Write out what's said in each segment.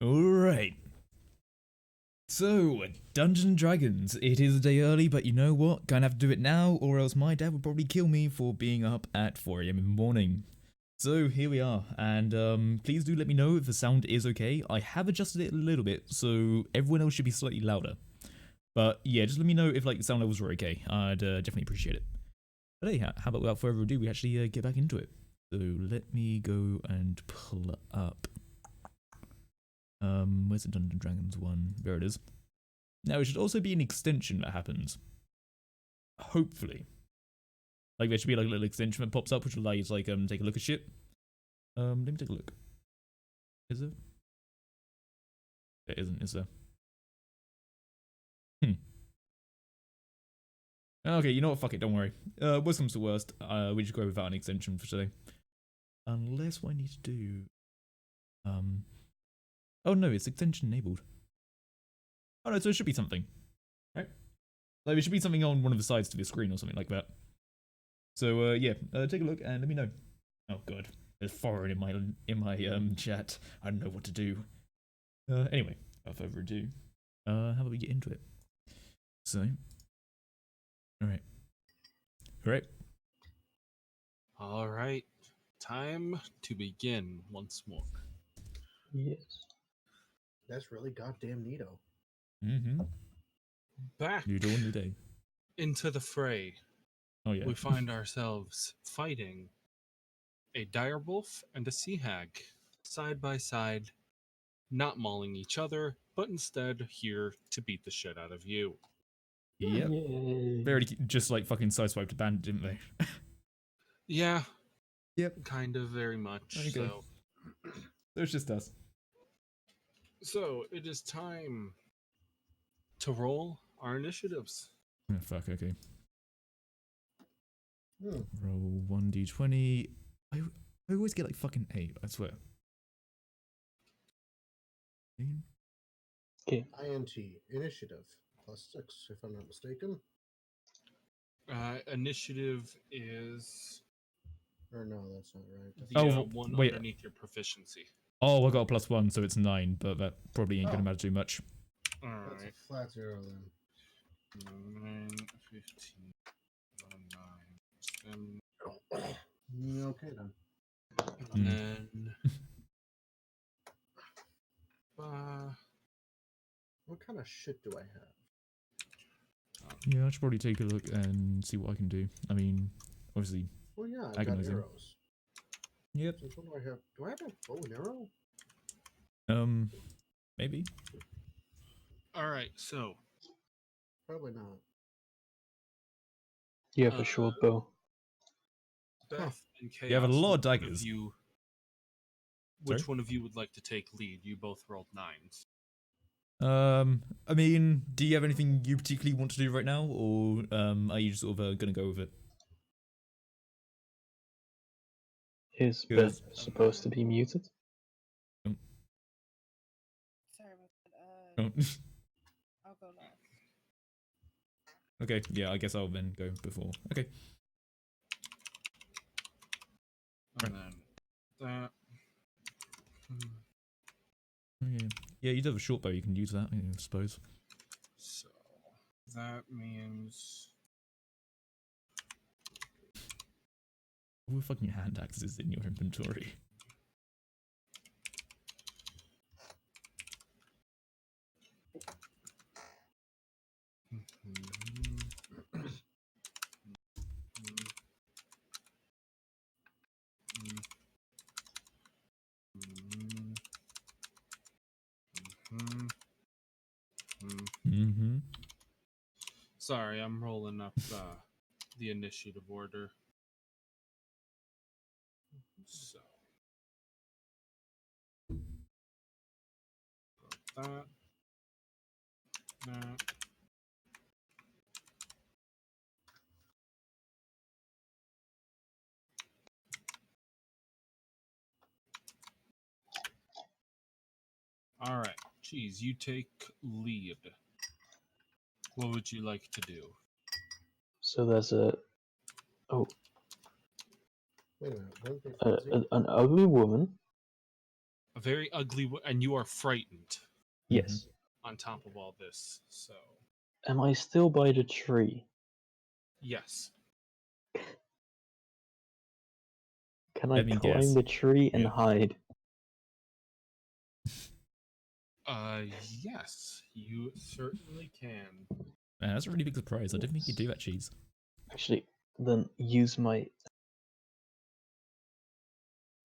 Alright. So, Dungeons and Dragons. It is a day early, but you know what? Gonna have to do it now, or else my dad would probably kill me for being up at 4 AM in the morning. So, here we are, and please do let me know if the sound is okay. I have adjusted it a little bit, so everyone else should be slightly louder. But yeah, just let me know if the sound levels are okay. I'd definitely appreciate it. But hey, how about without further ado, we actually get back into it. So, let me go and pull up. Where's the Dungeons and Dragons one? There it is. Now, it should also be an extension that happens. Hopefully. There should be a little extension that pops up, which will allow you to take a look at shit. Let me take a look. Is there? There isn't, is there? Okay, you know what? Fuck it, don't worry. Worst comes to worst, we just go without an extension for today. Unless what I need to do... Oh no, it's extension enabled. Oh no, so it should be something. Right? It should be something on one of the sides to the screen or something like that. So yeah, take a look and let me know. Oh god, there's foreign in my chat. I don't know what to do. Anyway, without further ado, how about we get into it? So, alright. Alright, time to begin once more. Yes. That's really goddamn neato. Mm-hmm. Back New dawn, new day. into the fray, Oh yeah. we find ourselves fighting a direwolf and a sea hag, side by side, not mauling each other, but instead here to beat the shit out of you. Yep. Yay. They already just fucking sideswiped a band, didn't they? Yeah. Yep. Kind of, very much. Okay. So it's just us. So it is time to roll our initiatives. Oh, fuck, okay. Hmm. Roll 1d20. I always get fucking 8, I swear. Okay. INT, initiative, +6, if I'm not mistaken. Initiative is Or no, that's not right. the Oh, one wait. underneath your proficiency. Oh, I got a +1, so it's 9, but that probably ain't gonna Oh. matter too much. That's Alright. a flat 0 then. 9, 15, 9, 10. Okay then. And then. What kind of shit do I have? Yeah, I should probably take a look and see what I can do. I mean, obviously. Oh yeah, I've got Agonizing. arrows. Yep. So what do I have? Do I have a bow and arrow? Maybe. Alright, so. Probably not. You have a short bow. Beth and Chaos. You have a lot of which one daggers. Which Sorry? one of you would like to take lead? You both rolled 9s. I mean, do you have anything you particularly want to do right now, or are you just gonna go with it? Is Good. Beth supposed to be muted? Sorry about that. Oh. I'll go last. Okay, yeah, I guess I'll then go before. Okay. And then that. Okay. Yeah, you do have a short bow, you can use that, I suppose. So that means. All the fucking hand axes in your inventory. Mm-hmm. Sorry, I'm rolling up the initiative order. So that. All right, Cheese, you take lead. What would you like to do? So there's a Wait a minute. an ugly woman. a very ugly, and you are frightened Yes. on top of all this. So, Am I still by the tree? yes. Can I Let me climb guess. the tree and Yeah. hide? Yes, you certainly can. Man, that's a really big surprise. I didn't think you'd do that, Cheese. Actually, then use my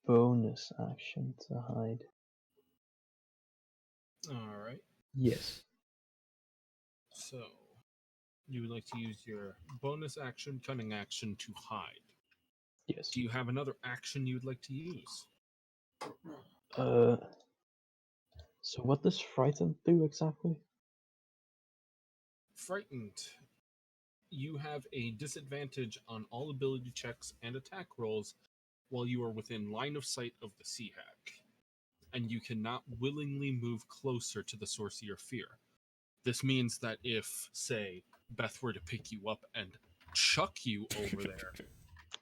bonus action to hide. All right. Yes. So, you would like to use your bonus action, cunning action to hide. Yes. Do you have another action you would like to use? Uh. So what does frightened do exactly? Frightened. You have a disadvantage on all ability checks and attack rolls while you are within line of sight of the sea hag, and you cannot willingly move closer to the source of your fear. This means that if, say, Beth were to pick you up and chuck you over there, you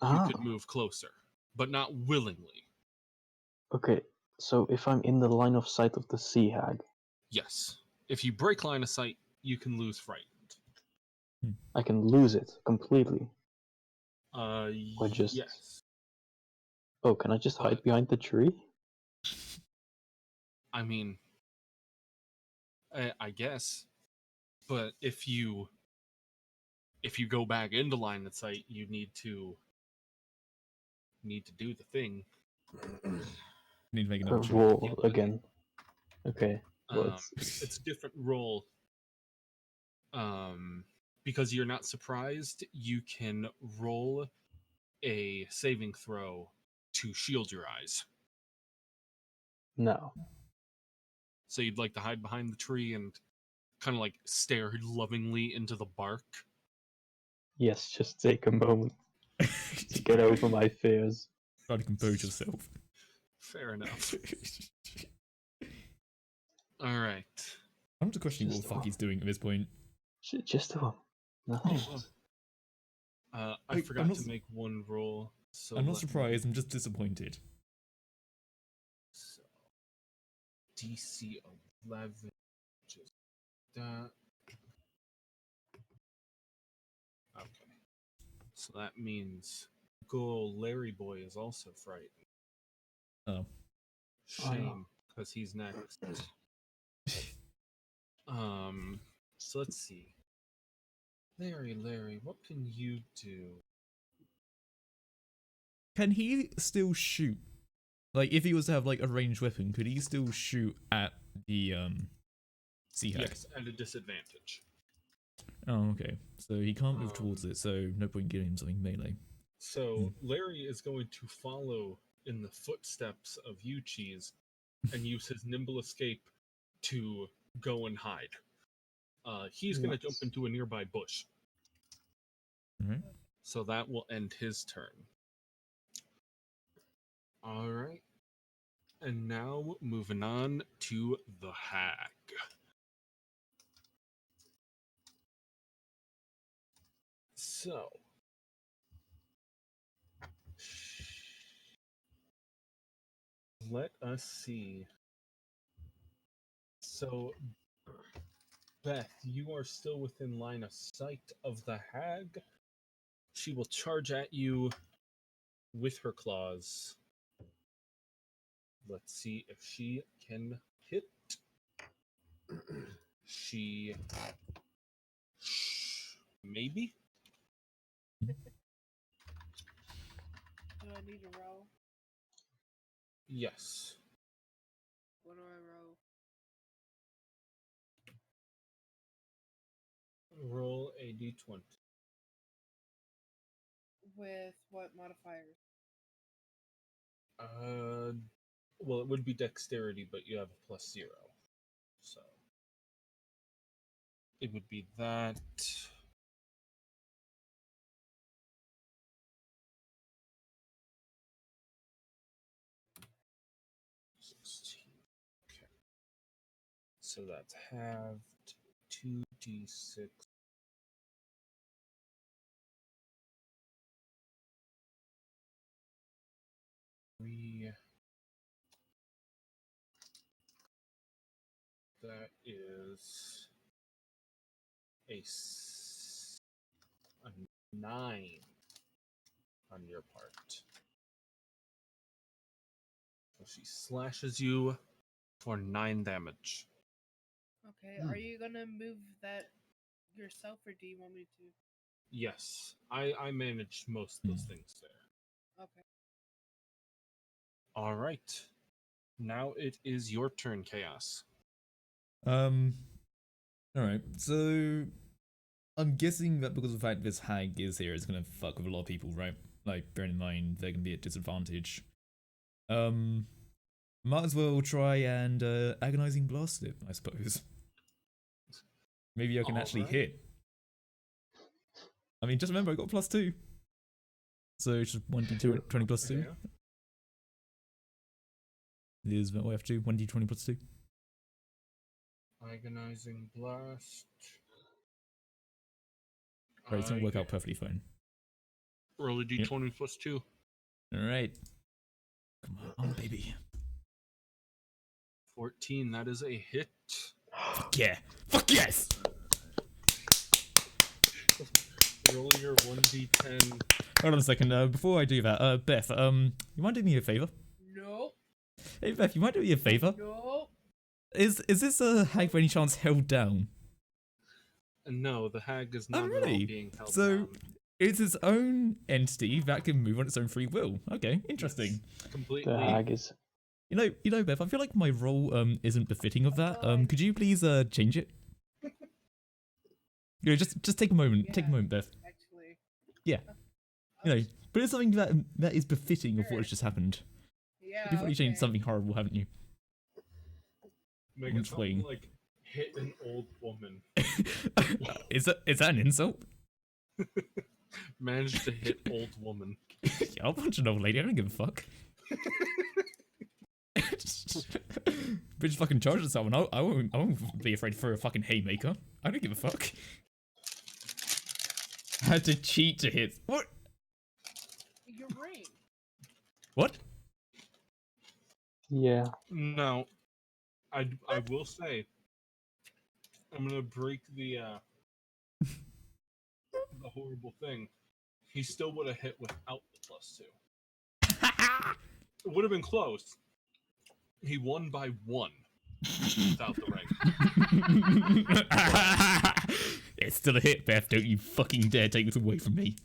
Ah. could move closer, but not willingly. Okay. So if I'm in the line of sight of the sea hag, Yes. If you break line of sight, you can lose frightened. I can lose it completely. Or just Yes. oh, can I just hide But, behind the tree? I mean, I guess. But if you go back into line of sight, you need to do the thing. Need to make another check. Roll again. Okay. Well, It's a different roll. Because you're not surprised, you can roll a saving throw to shield your eyes. no. So you'd like to hide behind the tree and kind of like stare lovingly into the bark. Yes, just take a moment to get over my fears. Try to compose yourself. Fair enough. All right. I'm just questioning what Just the fuck he's doing at this point. Just one. Nothing else. I Like, forgot to make one roll. So I'm not let me- surprised, I'm just disappointed. So, DC 11, which is that. Okay. So that means Goal Larry Boy is also frightened. Oh. Shame, because he's next. So let's see. Larry, what can you do? Can he still shoot? Like, if he was to have, like, a ranged weapon, could he still shoot at the, sea hag? Yes, at a disadvantage. Oh, okay. So he can't move towards it, so no point giving him something melee. So Larry is going to follow in the footsteps of you, Cheese, and use his nimble escape to go and hide. He's going to jump into a nearby bush. Alright. So that will end his turn. All right. And now moving on to the hag. So, let us see. So, Beth, you are still within line of sight of the hag. She will charge at you with her claws. Let's see if she can hit. She maybe. Do I need to roll? Yes. What do I roll? Roll a d20. With what modifiers? Well, it would be dexterity, but you have a +0, so it would be that. Okay. So that's halved 2d6. That is a 9 on your part. So she slashes you for 9 damage. Okay, are you gonna move that yourself, or do you want me to? Yes, I managed most of those things there. Okay. All right. Now it is your turn, Chaos. Alright, so I'm guessing that because of the fact this hag is here, it's gonna fuck with a lot of people, right? Like, bearing in mind they're gonna be at disadvantage. Might as well try and agonizing blast it, I suppose. Maybe I can actually Alright. hit. I mean, just remember I got +2. So it's just 1d20 +2. Yeah. Is that what I have to do? 1d20 +2. Agonizing blast. Right, it's gonna work out perfectly fine. Roll a d20 plus 2. Alright. Come on, baby. 14. That is a hit. Fuck yeah. Fuck yes! Roll your 1d10. Hold on a second, before I do that, Beth, you mind doing me a favor? Nope. Hey Beth, you might do me a favor? Nope. Is this a hag by any chance held down? No, the hag is not Oh at all really? being held So down. it's its own entity that can move on its own free will. Okay, interesting. Yes, completely. The hag is. You know, Beth, I feel like my role isn't befitting of that. Could you please change it? You know, just take a moment. Take a Yeah. moment, Beth. Actually. Yeah. You know, but it's something that is befitting of what has just happened. Yeah. You've already changed okay. something horrible, haven't you? Make it swing. sound like hit an old woman. Is that an insult? Managed to hit old woman. Yeah, I'll punch an old lady. I don't give a fuck. Bitch fucking charges someone. I won't be afraid for a fucking haymaker. I don't give a fuck. Had to cheat to hit. What? Your ring. What? Yeah. No. I will say, I'm gonna break the horrible thing. He still would have hit without the +2. It would have been close. He won by 1 without the ring. It's still a hit, Beth. Don't you fucking dare take this away from me.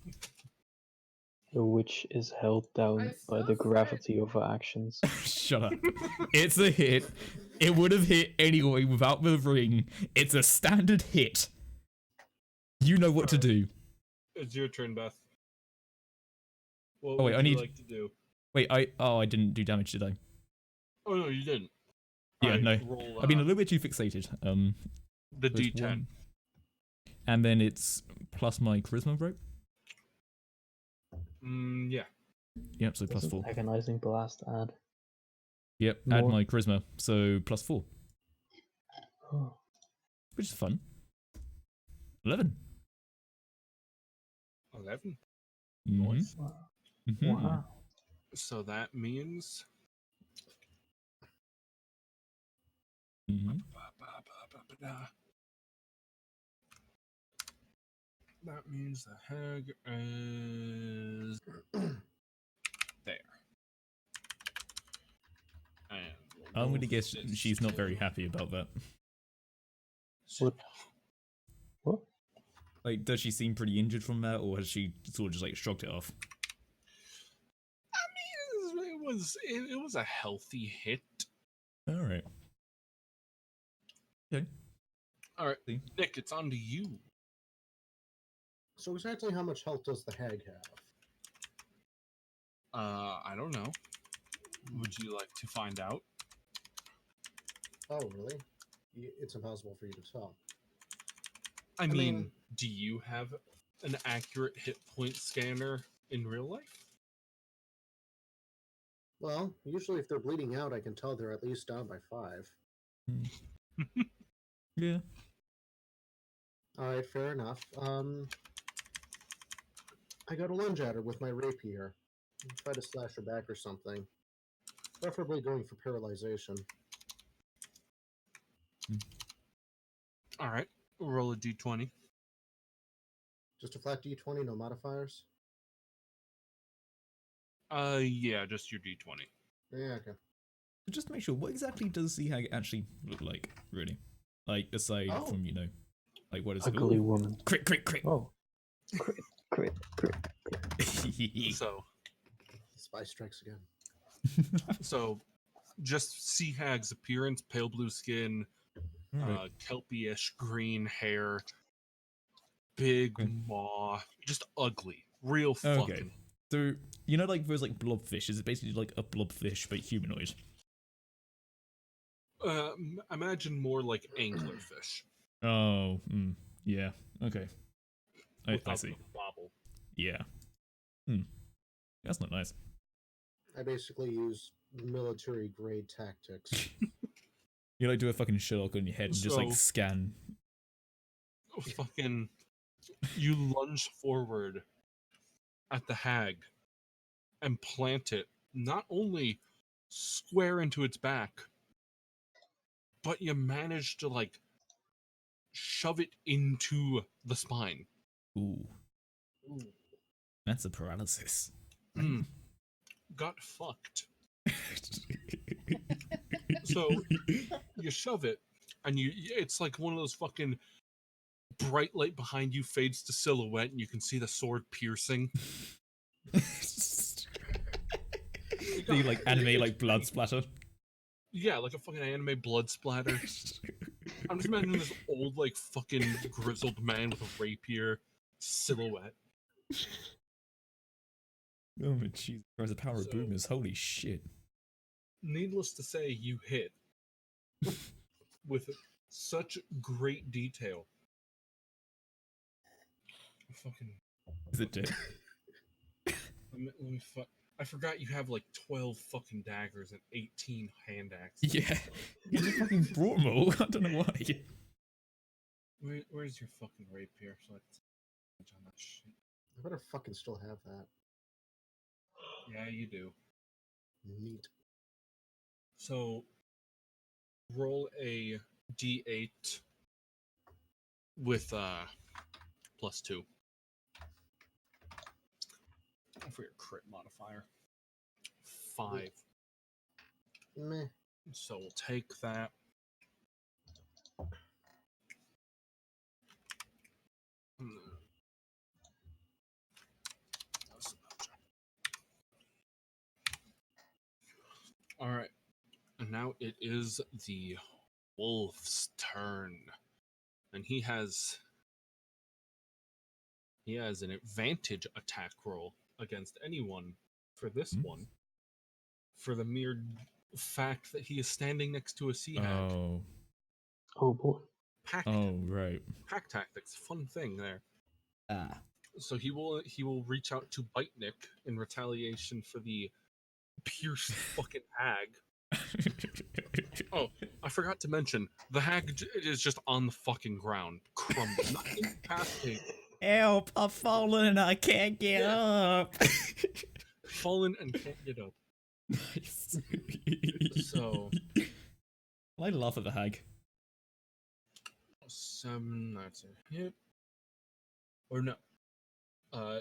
The witch is held down I by still the said- gravity of her actions. Shut up. It's a hit. It would have hit anyway without the ring. It's a standard hit. You know what to do. It's your turn, Beth. What Oh, wait, would I you need- like to do? Wait, I didn't do damage, did I? Oh no, you didn't. Yeah, Alright, no. Roll, I've been a little bit too fixated. the there's D10. one. And then it's plus my charisma, right? Yeah. Yep, so plus Doesn't 4. agonizing blast add? Yep, add More. my charisma, so plus 4. Oh, Which is fun. 11. 11. Mhm. Nice. Mhm. wow. So that means Mhm. that means the hag is there. And the I'm gonna wolf guess is she's not very still- happy about that. What? What? Like, does she seem pretty injured from that, or has she sort of just like shrugged it off? I mean, it was a healthy hit. All right. Okay. All right, See? Nick, it's on to you. So exactly how much health does the hag have? I don't know. Would you like to find out? Oh, really? It's impossible for you to tell. I mean- mean, do you have an accurate hit point scanner in real life? Well, usually if they're bleeding out, I can tell they're at least down by 5. Yeah. All right, fair enough. I got to lunge at her with my rapier. Try to slash her back or something. Preferably going for paralyzation. All right, roll a d20. Just a flat D20, no modifiers. Yeah, just your d20. Yeah, okay. Just to make sure, what exactly does Sea Hag actually look like, really? Like, aside Oh. from, like, what is Ugly ooh, woman. Crit, crit, crit! Oh. Crit, crit, crit. So, Spy strikes again. so just Sea Hag's appearance: pale blue skin, Alright. kelpie-ish green hair, big Okay. maw, just ugly, real Okay. fucking. So, like, those, like, blobfish, is it basically like a blobfish, but humanoid? Imagine more like anglerfish Oh, yeah, okay. I without see. the bobble. Yeah. That's not nice. I basically use military grade tactics. You, like, do a fucking Sherlock on your head and just, like, So- scan. Fucking, you lunge forward at the hag and plant it not only square into its back, but you manage to like shove it into the spine. Ooh, Ooh. that's a paralysis. Got fucked. So you shove it, and it's like one of those fucking bright light behind you fades to silhouette, and you can see the sword piercing. The, like, anime, like, blood splatter. Yeah, like a fucking anime blood splatter. I'm just imagining this old, like, fucking grizzled man with a rapier silhouette. Oh my jeez, the power of So- boomers, holy shit. Needless to say, you hit with such great detail. Fucking. Is it dead? Let me I forgot you have like 12 fucking daggers and 18 hand axes. Yeah. You just fucking brought them all, I don't know why. Where's your fucking rapier? So I can on that shit. I better fucking still have that. Yeah, you do. Neat. So roll a d8 with +2 for your crit modifier. 5. Meh. So we'll take that. All right, and now it is the wolf's turn, and he has an advantage attack roll against anyone for this one, for the mere fact that he is standing next to a sea hag. Oh. Oh boy. Pack Right. pack tactics, fun thing there. Ah. So he will reach out to bite Nick in retaliation for the pierced fucking hag. Oh, I forgot to mention, the hag is just on the fucking ground, crumbled, not incapacitated, Help, I've fallen, I can't get up. fallen and can't get up. Nice. So I laugh at the hag. 7, that's a hit. Or no. Oh,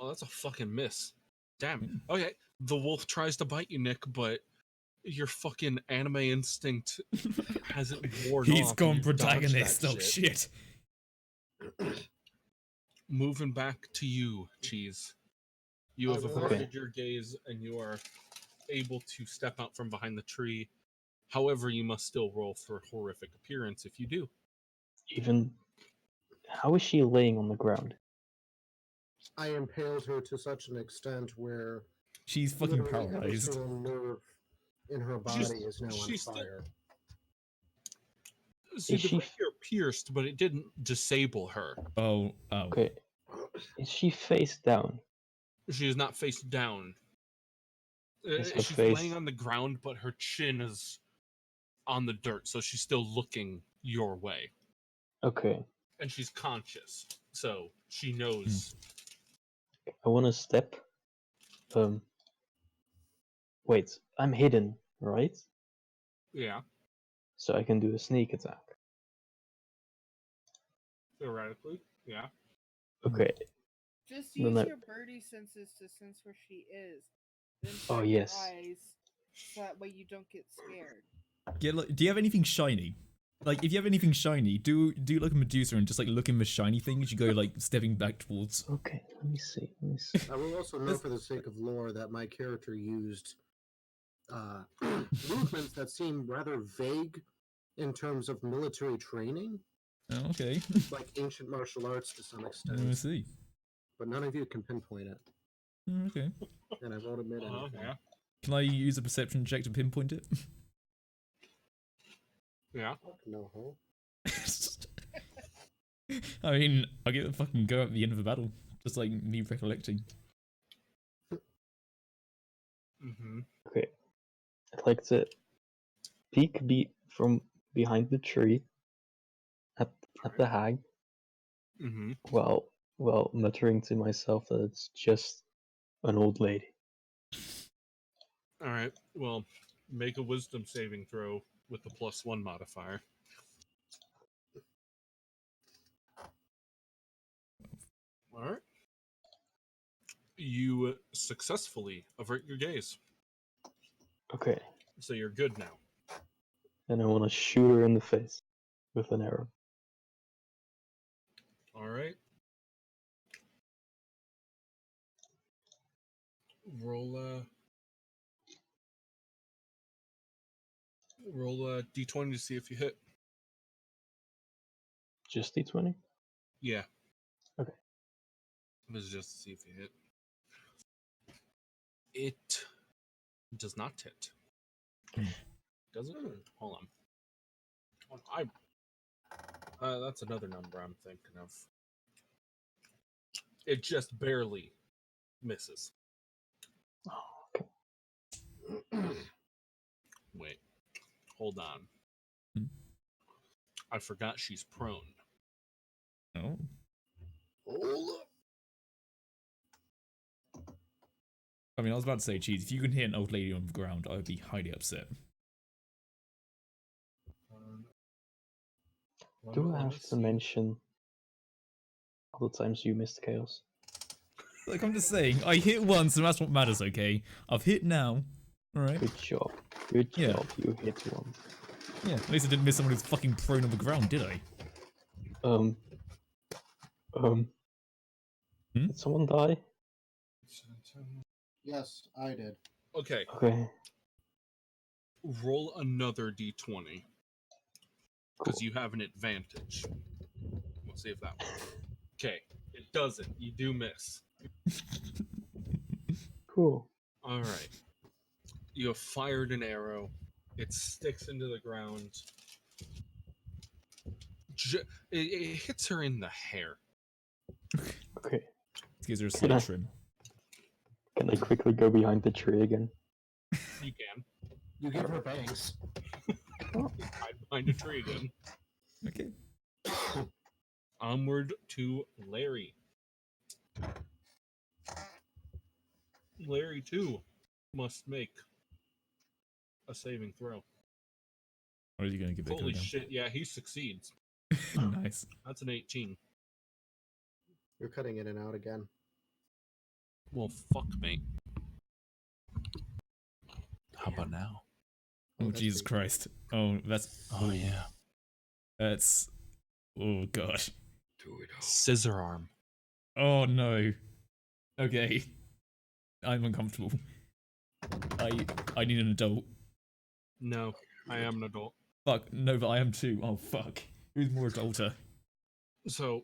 that's a fucking miss. Damn. Okay, the wolf tries to bite you, Nick, but your fucking anime instinct hasn't worn off. He's and gone you dodged protagonist, that oh shit. Moving back to you, Cheese. You have Okay. averted your gaze and you are able to step out from behind the tree. However, you must still roll for horrific appearance if you do. Even how is she laying on the ground? I impaled her to such an extent where She's fucking literally every paralyzed. single nerve in her She's- body is now on she's still- fire. See, Is the she- rapier pierced, but it didn't disable her. Oh. Okay. Is she face down? She is not face down. Is her She's face- laying on the ground, but her chin is on the dirt, so she's still looking your way. Okay. And she's conscious, so she knows. I want to step. Wait, I'm hidden, right? Yeah. So I can do a sneak attack. Theoretically, yeah. Okay. Just Then use I- your birdie senses to sense where she is. Then Oh, shut yes. your eyes so that way you don't get scared. Do you have anything shiny? Like, if you have anything shiny, do like a Medusa and just like look in the shiny things you go like stepping back towards. Okay, let me see. Let me see. I will also note, for the sake of lore, that my character used movements that seem rather vague in terms of military training, Oh, okay. like ancient martial arts to some Let me extent. see. But none of you can pinpoint it, Okay. and I won't admit anything. Yeah. Can I use a perception check to pinpoint it? Yeah. Fuck no, huh? I mean, I'll get a fucking go at the end of the battle. Just like me recollecting. Mm-hmm. Okay. I'd like to peek from behind the tree at the hag Mm-hmm. while muttering to myself that it's just an old lady. All right. Well, make a wisdom saving throw with the +1 modifier. All right. You successfully avert your gaze, Okay. so you're good now. And I want to shoot her in the face with an arrow. All right. Roll a d20 to see if you hit. Just D20? Yeah. Okay. This is just to see if you hit. It does not hit. Does it? Hold on. That's another number I'm thinking of. It just barely misses. Oh, okay. Wait. Hold on. Hmm. I forgot she's prone. Oh. Hold up. I mean, I was about to say, cheese. If you can hit an old lady on the ground, I would be highly upset. Do I have to mention all the times you missed chaos? Like, I'm just saying, I hit once, and that's what matters, okay? I've hit now. Alright. Good job. Good Yeah. job. You hit one. Yeah, at least I didn't miss someone who's fucking prone on the ground, did I? Did someone die? Yes, I did. Okay. Okay. Roll another d20. Because Cool. you have an advantage. We'll see if that works. Okay. It doesn't. You do miss. Cool. All right. You have fired an arrow. It sticks into the ground. It hits her in the hair. Okay. This gives her a Can slight I- trim. Can I quickly go behind the tree again? You can. You give her bangs. Hide behind a tree again. Okay. Onward to Larry. Larry, too, must make a saving throw. Or are you gonna give it a go Holy down? shit, yeah, he succeeds. Nice. That's an 18. You're cutting in and out again. Well, fuck me. How about now? Oh, that's Jesus pretty Christ. Oh, that's... Oh, yeah. That's... Oh, gosh. Scissor arm. Oh, no. Okay. I'm uncomfortable. I need an adult. No, I am an adult. Fuck, no, but I am too. Oh, fuck. Who's more adulter? So,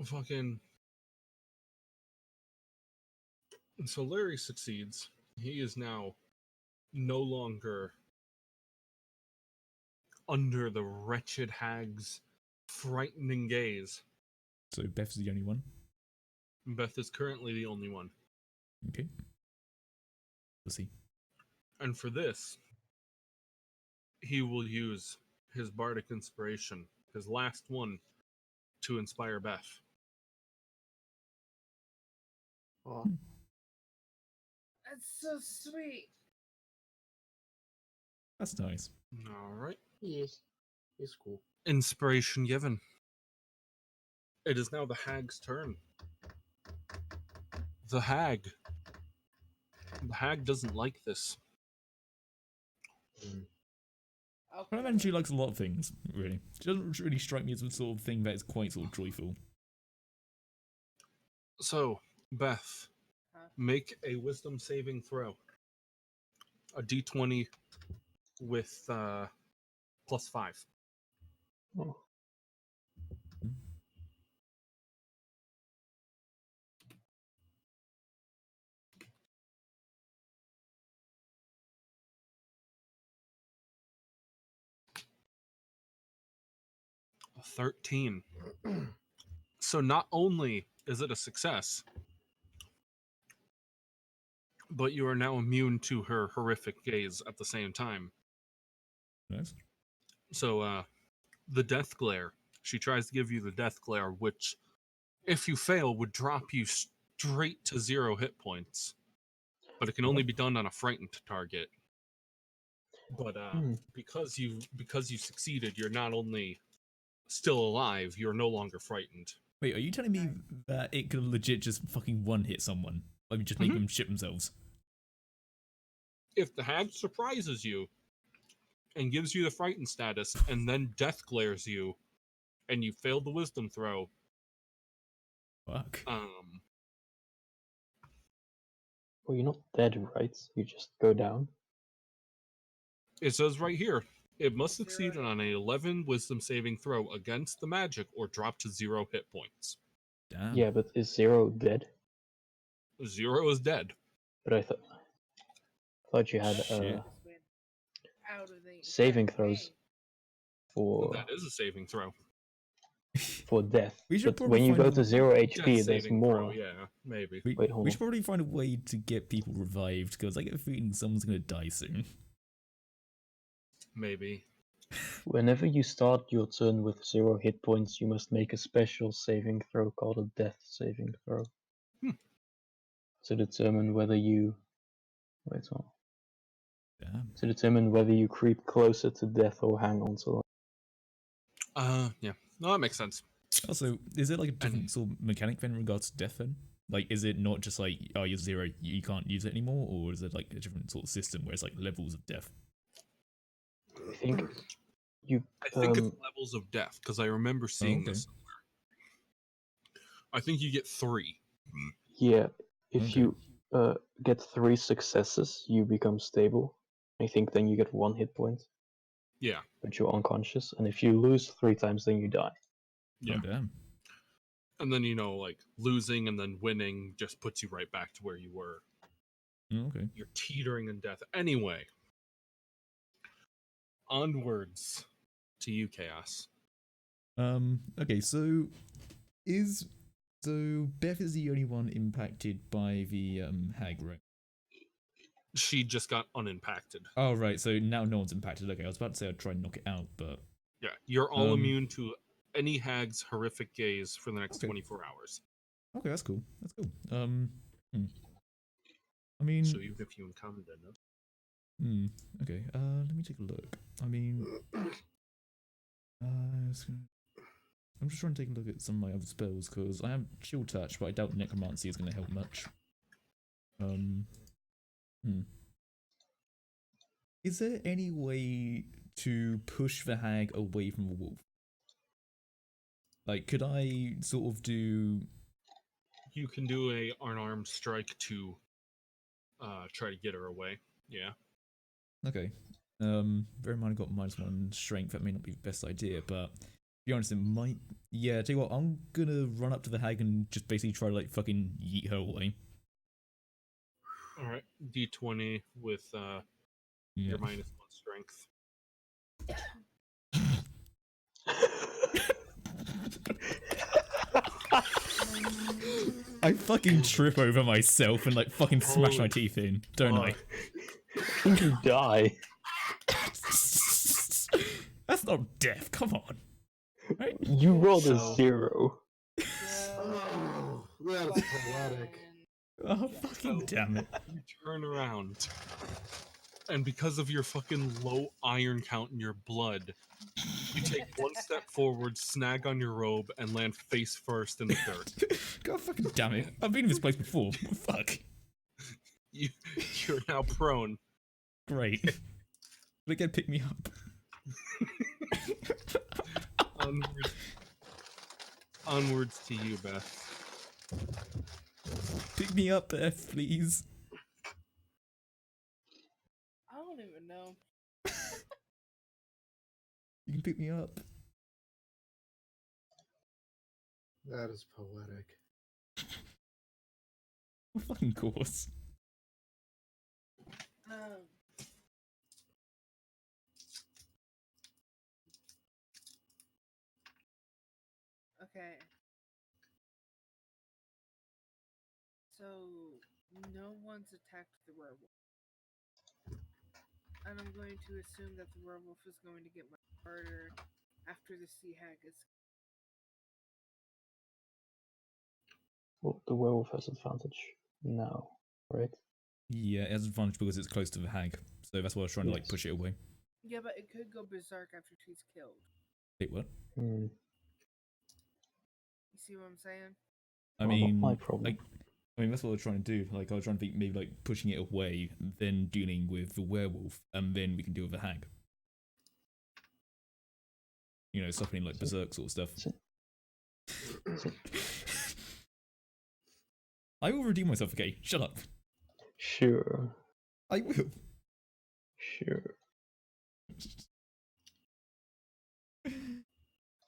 fucking... So Larry succeeds. He is now no longer under the wretched hag's frightening gaze. So Beth's the only one? Beth is currently the only one. Okay. We'll see. And for this, he will use his bardic inspiration, his last one, to inspire Beth. Aw. That's so sweet. That's nice. All right. Yes. He's cool. Inspiration given. It is now the hag's turn. The hag. The hag doesn't like this. I imagine she likes a lot of things, really. She doesn't really strike me as the sort of thing that is quite sort of joyful. So, Beth, Huh? make a wisdom saving throw. A d20 with +5. Oh. A 13. So not only is it a success, but you are now immune to her horrific gaze at the same time. Nice. So, the death glare. She tries to give you the death glare, which, if you fail, would drop you straight to 0 hit points. But it can only be done on a frightened target. But because you succeeded, you're not only still alive, you're no longer frightened. Wait, are you telling me that it could legit just fucking one-hit someone? Like, just make them shit themselves? If the hag surprises you and gives you the frightened status, and then death glares you, and you failed the wisdom throw, Fuck. Well, you're not dead, right? You just go down. it says right here, it must succeed on an 11 wisdom saving throw against the magic or drop to 0 hit points. Damn. Yeah, but is 0 dead? 0 is dead. But I thought you had Shit. Out of the saving exact throws way. for That is a saving throw. death. We should But probably when you find go a- to 0 Death HP, there's saving more. throw, yeah, maybe. We, Wait, hold we on. should probably find a way to get people revived, because I get a feeling someone's gonna die soon. Maybe. Whenever you start your turn with 0 hit points, you must make a special saving throw called a death saving throw. To determine whether you... Wait, hold on. Damn. To determine whether you creep closer to death or hang on to life. Yeah. No, that makes sense. Also, is it like a different sort of mechanic then in regards to death then? Like, is it not just like, oh, you're 0, you can't use it anymore? Or is it like a different sort of system where it's like levels of death? I think you... I think it's levels of death, because I remember seeing this somewhere. I think you get 3. Yeah, if Okay. you get 3 successes, you become stable. I think then you get 1 hit point, Yeah. but you're unconscious. And if you lose 3 times, then you die. Yeah. Oh, damn. And then, like, losing and then winning just puts you right back to where you were. Oh, okay. You're teetering in death. Anyway. Onwards to you, Chaos. Okay, so Beth is the only one impacted by the hag, right? She just got unimpacted. Oh, right, so now no one's impacted. Okay, I was about to say I'd try and knock it out, but... Yeah, you're all immune to any hag's horrific gaze for the next 24 hours. Okay, that's cool. That's cool. I mean... So even if you encountered it. Okay, let me take a look. I mean... I'm just trying to take a look at some of my other spells, because I have Chill Touch, but I doubt Necromancy is going to help much. Is there any way to push the hag away from the wolf? Like, could I sort of do... You can do a unarmed strike to try to get her away. Yeah. Okay. Bear in mind I got -1 strength, that may not be the best idea, but to be honest, it might... Yeah, tell you what, I'm gonna run up to the hag and just basically try to, like, fucking yeet her away. Alright, D20 with your -1 strength. I fucking trip over myself and, like, fucking smash my teeth in, don't I? You die. That's not death, come on. Right? You rolled a 0. Oh, that's poetic. Oh, fucking damn it. You turn around and because of your fucking low iron count in your blood, you take one step forward, snag on your robe, and land face first in the dirt. God fucking damn it. I've been in this place before. What the fuck? You're now prone. Great. They can pick me up. Onwards to you, Beth. Pick me up, Beth, please. I don't even know. You can pick me up. That is poetic. Of fucking course. Okay. So, no one's attacked the werewolf. And I'm going to assume that the werewolf is going to get much harder after the sea hag is. Well, the werewolf has advantage now, right? Yeah, it has advantage because it's close to the hag. So that's why I was trying to like Yes. push it away. Yeah, but it could go berserk after she's killed. Wait, what? Hmm. You see what I'm saying? I Well, mean, not my problem. that's what I was trying to do. Like, I was trying to think maybe like pushing it away, then dealing with the werewolf, and then we can deal with the hag. You know, something like berserk sort of stuff. I will redeem myself, okay? Shut up. Sure. I will. Sure.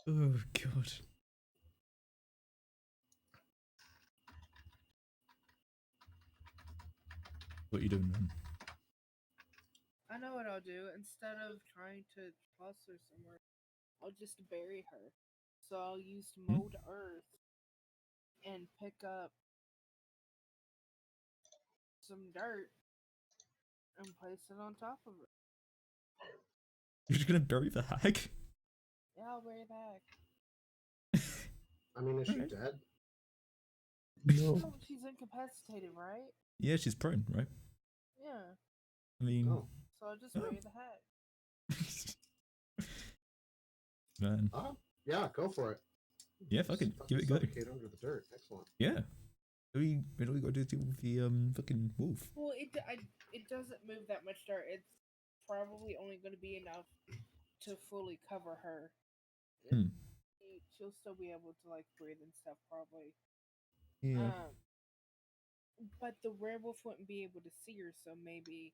Oh, God. What are you doing, man? I know what I'll do. Instead of trying to toss her somewhere, I'll just bury her. So I'll use mold earth and pick up some dirt and place it on top of her. You're just gonna bury the hag? Yeah, I'll bury the hag. I mean, is she Alright. dead? No. Oh, she's incapacitated, right? Yeah, she's prone, right? Yeah. I mean, Oh. So I'll just Oh. bury the hag. man. Yeah, go for it. Yeah, fuck it. Just Give it a go. suffocate under the dirt. Excellent. Yeah. All we gotta do is deal with the fucking wolf. Well, it doesn't move that much dirt. It's probably only going to be enough to fully cover her. Hmm. She'll still be able to like breathe and stuff, probably. Yeah. But the werewolf wouldn't be able to see her, so maybe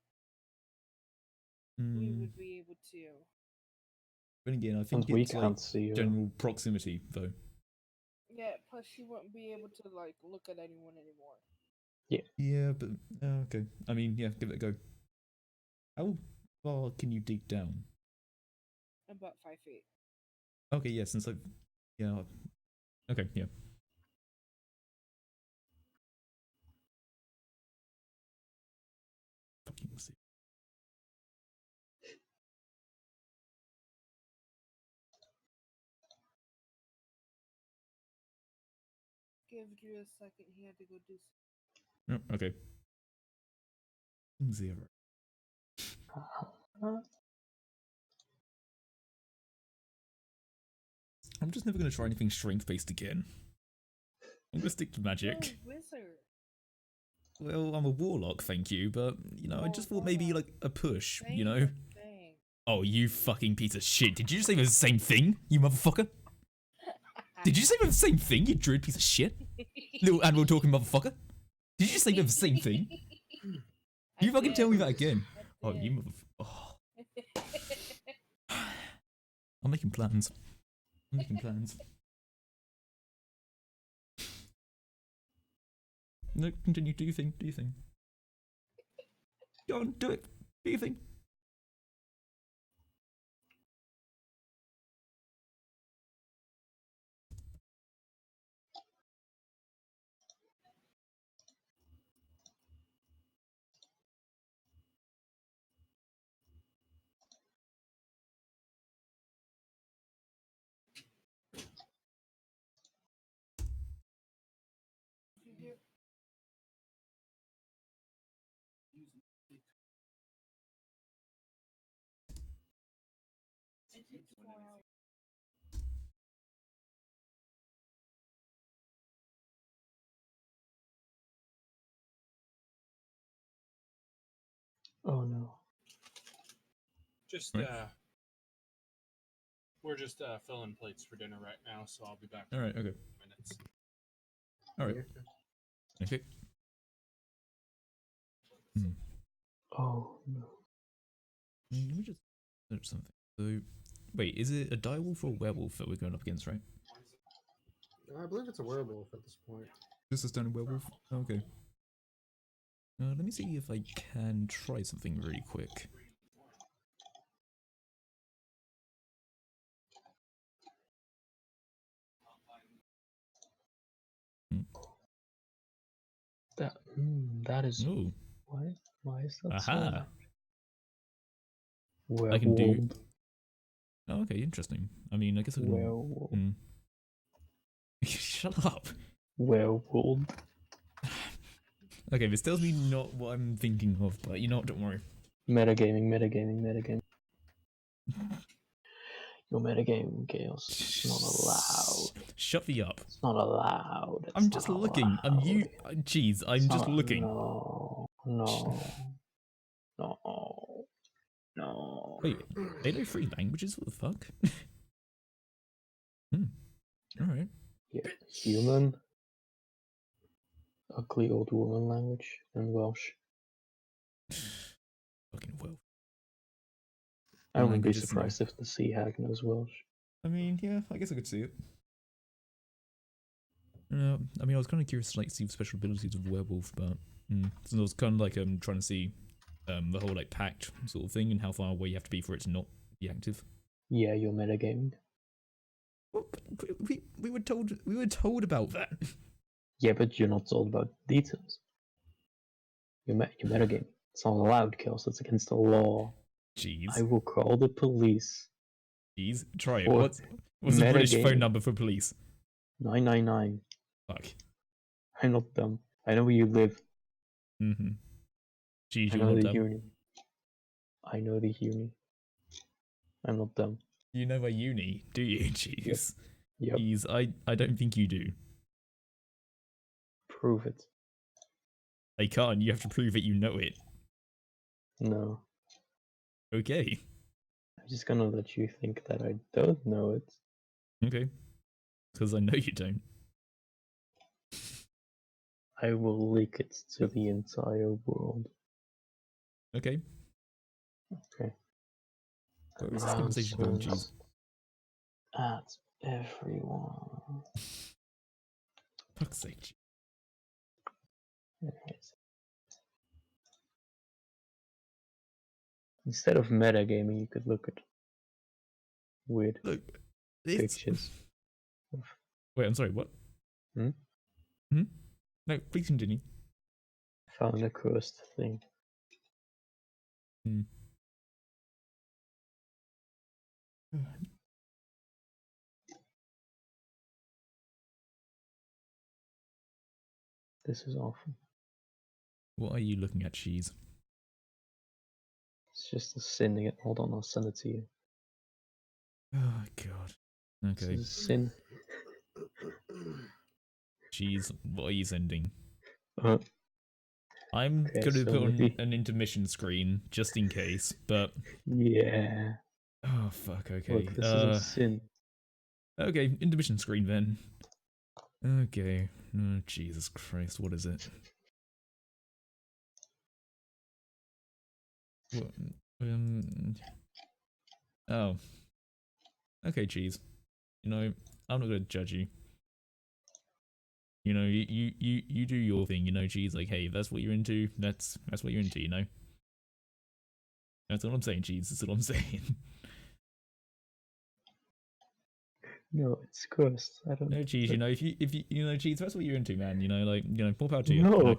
we Hmm. would be able to. But again, I think And we it's like can't see her. general proximity, though. Yeah, plus she wouldn't be able to like look at anyone anymore. Yeah, but okay. I mean, yeah, give it a go. How far can you dig down? About 5 feet. Okay, yeah, since I, yeah, okay, yeah. Fucking see. Give Drew a second. He had to go do. Oh, okay. 0. I'm just never gonna try anything strength-based again. I'm gonna stick to magic. You're a wizard. Well, I'm a warlock, thank you, but, you know, I Oh, just thought maybe, warlock. like, a push, Same you know? thing. Oh, you fucking piece of shit. Did you just say the same thing, you motherfucker? Did you say the same thing, you druid piece of shit? Little animal talking motherfucker? Did you just say the same thing? You fucking tell me that again. Oh, you motherfucker. Oh. I'm making plans. I'm making plans. No, continue. Do your thing. Do your thing. Go on, do it. Do your thing. It's 4 hours. Oh no. Just Right. we're just filling plates for dinner right now, so I'll be back. All right. Okay. in minutes. All right. Yeah. Okay. Hmm. Oh no. Let me just search something. So, wait, is it a direwolf or a werewolf that we're going up against, right? I believe it's a werewolf at this point. Just a standard werewolf? Okay. Let me see if I can try something really quick. That is Oh, why is that so? aha! Werewolf. I can do. Oh, okay, interesting. I mean, I guess I can. Werewolf. Shut up. Werewolf. Okay, this tells me not what I'm thinking of, but you know what? Don't worry. Metagaming. Your metagaming, Chaos. It's not allowed. Shut me up. It's not allowed. It's I'm just not looking. allowed. Jeez, I'm It's just not- looking. No. Wait, they know 3 languages? What the fuck? Alright. Yeah, human. Ugly old woman language and Welsh. Fucking well. I wouldn't be Languages, surprised if the sea hag knows Welsh. I mean, yeah, I guess I could see it. I mean, I was kind of curious to like see the special abilities of werewolf, but so I was kind of like trying to see the whole like pact sort of thing and how far away you have to be for it to not be active. Yeah, you're metagaming. Well, we were told about that. Yeah, but you're not told about details. You're metagaming. It's not allowed, Chaos. It's against the law. Jeez, I will call the police. jeez, try it. For What's the British phone metagaming. number for police? 999. Fuck. I'm not dumb. I know where you live. Mm-hmm. Jeez, I you're know not the dumb. uni. I know the uni. I'm not dumb. You know a uni, do you? Jeez. Yep. Jeez, I don't think you do. Prove it. I can't. You have to prove that you know it. No. Okay. I'm just gonna let you think that I don't know it. Okay. Because I know you don't. I will leak it to the entire world. Okay. Okay. Where is this conversation going, jeez? At everyone. Fuck's sake. Anyways. Instead of metagaming, you could look at weird Look, it's... pictures. Wait, I'm sorry, what? Hmm? Hmm? No, please continue. Found a cursed thing. Hmm. This is awful. What are you looking at, cheese? It's just a sin. Hold on, I'll send it to you. Oh, God. Okay. This is a sin. Cheese, what are you sending? Uh, I'm Okay, going to so put on maybe- an intermission screen, just in case, but... yeah. Oh, fuck, okay. Look, this is a sin. Okay, intermission screen then. Okay. Oh, Jesus Christ, what is it? What? Oh. Okay, cheese. You know, I'm not gonna judge you. You know, you do your thing, you know, cheese, like, hey, if that's what you're into, that's what you're into, you know? That's all I'm saying, cheese, that's all I'm saying. No, it's cursed. I don't No, cheese, you know, if you know, cheese, if that's what you're into, man, you know, like, you know, more power to you. No. You know?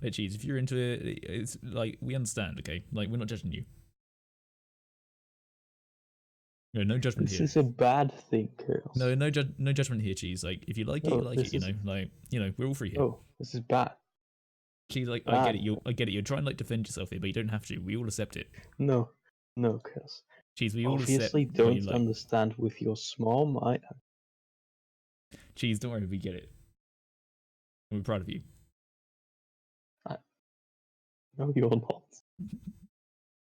Like, cheese, if you're into it, it's like, we understand, okay? Like, we're not judging you. No judgment This here. is a bad thing, Chaos. No judgment here, cheese. Like, if you like it, No, you like this it. You is- know, like, you know, we're all free here. Oh, this is bad. Cheese, like, I bad. get it. I get it. You're trying to like defend yourself here, but you don't have to. We all accept it. No, Chaos. Cheese, we all obviously accept what you don't like. understand with your small mind. Cheese, don't worry, we get it. And we're proud of you. No, you're not.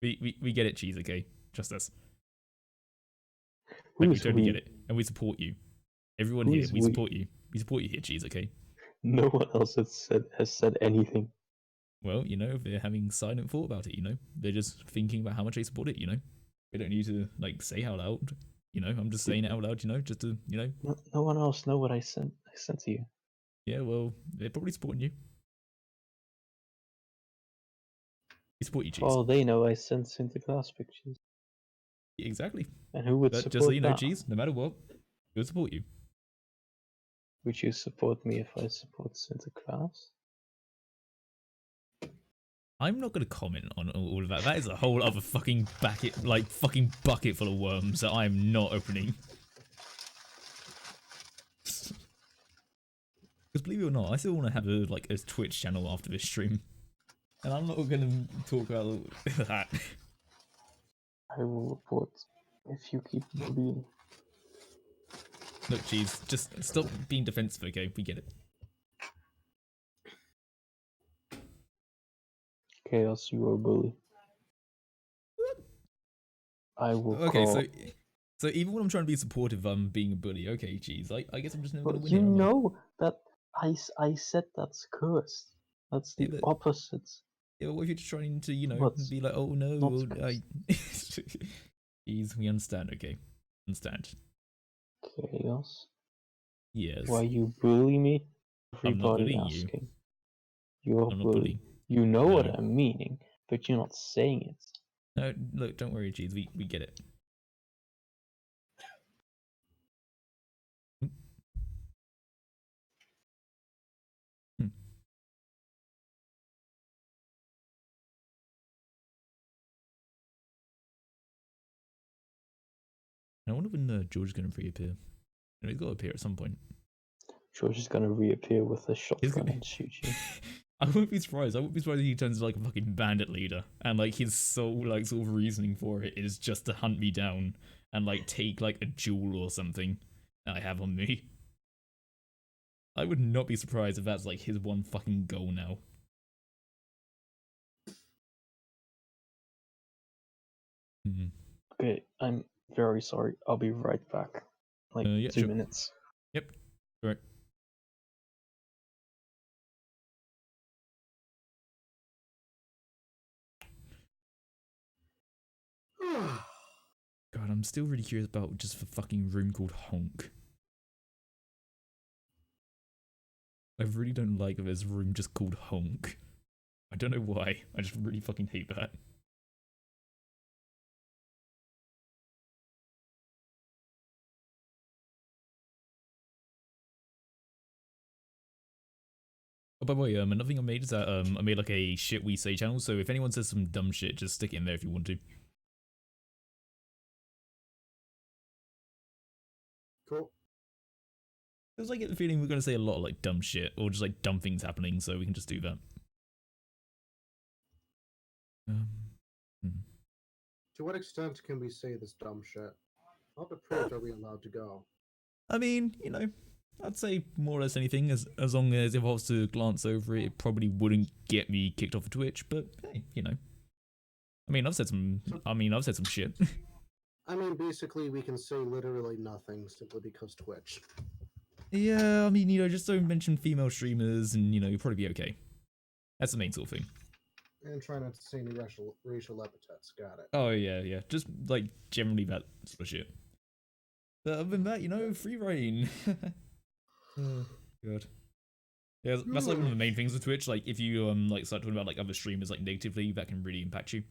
We get it, Cheese, okay? Just us. Like, we Who's totally we? get it. And we support you. Everyone Who here, is we we? support you. We support you here, Cheese, okay? No one else has said anything. Well, you know, they're having silent thought about it, you know? They're just thinking about how much they support it, you know? They don't need to, like, say out loud. You know, I'm just saying it out loud, you know, just to, you know? No one else know what I sent to you. Yeah, well, they're probably supporting you. We support you, For Cheese. all they know, I sent Sinterklaas pictures. Exactly. And who would But support just so you know, that? Cheese, no matter what, we'll support you. Would you support me if I support Sinterklaas? I'm not going to comment on all of that. That is a whole other fucking fucking bucket full of worms that I am not opening. Because believe it or not, I still want to have a Twitch channel after this stream, and I'm not going to talk about that. I will report if you keep bullying. Look, Cheese, just stop being defensive, okay? We get it. Chaos, you are a bully. I will Okay, call. so even when I'm trying to be supportive, I'm being a bully. Okay, Cheese, I guess I'm just never going to But win you here, am I? know that I said that's cursed. That's the Yeah, but- opposite. Yeah, what if you're just trying to, you know, What's be like, oh no, not well, cursed? Cheese, we understand, okay? Understand. Chaos. Yes. Why you bully me? I'm not Everybody bullying you. asking. You're I'm not bully. bullying. You know what No. I'm meaning, but you're not saying it. No, look, don't worry, Cheese. We get it. Hmm. I wonder when George is going to reappear. No, he's got to appear at some point. George is gonna reappear with a shotgun gonna- and shoot you. I wouldn't be surprised. I wouldn't be surprised if he turns into like a fucking bandit leader, and like his sole like sort of reasoning for it is just to hunt me down and like take like a jewel or something that I have on me. I would not be surprised if that's like his one fucking goal now. Hmm. Okay, I'm very sorry. I'll be right back. Like Yeah, 2 sure. minutes. Yep. Right. God, I'm still really curious about just the fucking room called Honk. I really don't like that there's a room just called Honk. I don't know why. I just really fucking hate that. Oh, by the way, another thing I made is that I made like a shit we say channel. So if anyone says some dumb shit, just stick it in there if you want to. Cool. Because I get the feeling we're gonna say a lot of like dumb shit or just like dumb things happening, so we can just do that. Hmm. To what extent can we say this dumb shit? How depraved are we allowed to go? I mean, you know, I'd say more or less anything as long as if I was to glance over it, it probably wouldn't get me kicked off of Twitch. But hey, you know, I mean, I've said some shit. I mean, basically, we can say literally nothing simply because Twitch. Yeah, I mean, you know, just don't mention female streamers, and you know, you'll probably be okay. That's the main sort of thing. And try not to say any racial epithets. Got it. Oh yeah, just like generally that sort of shit. But other than that, you know, free reign. Oh god. Yeah, that's like one of the main things with Twitch. Like, if you like start talking about like other streamers like negatively, that can really impact you.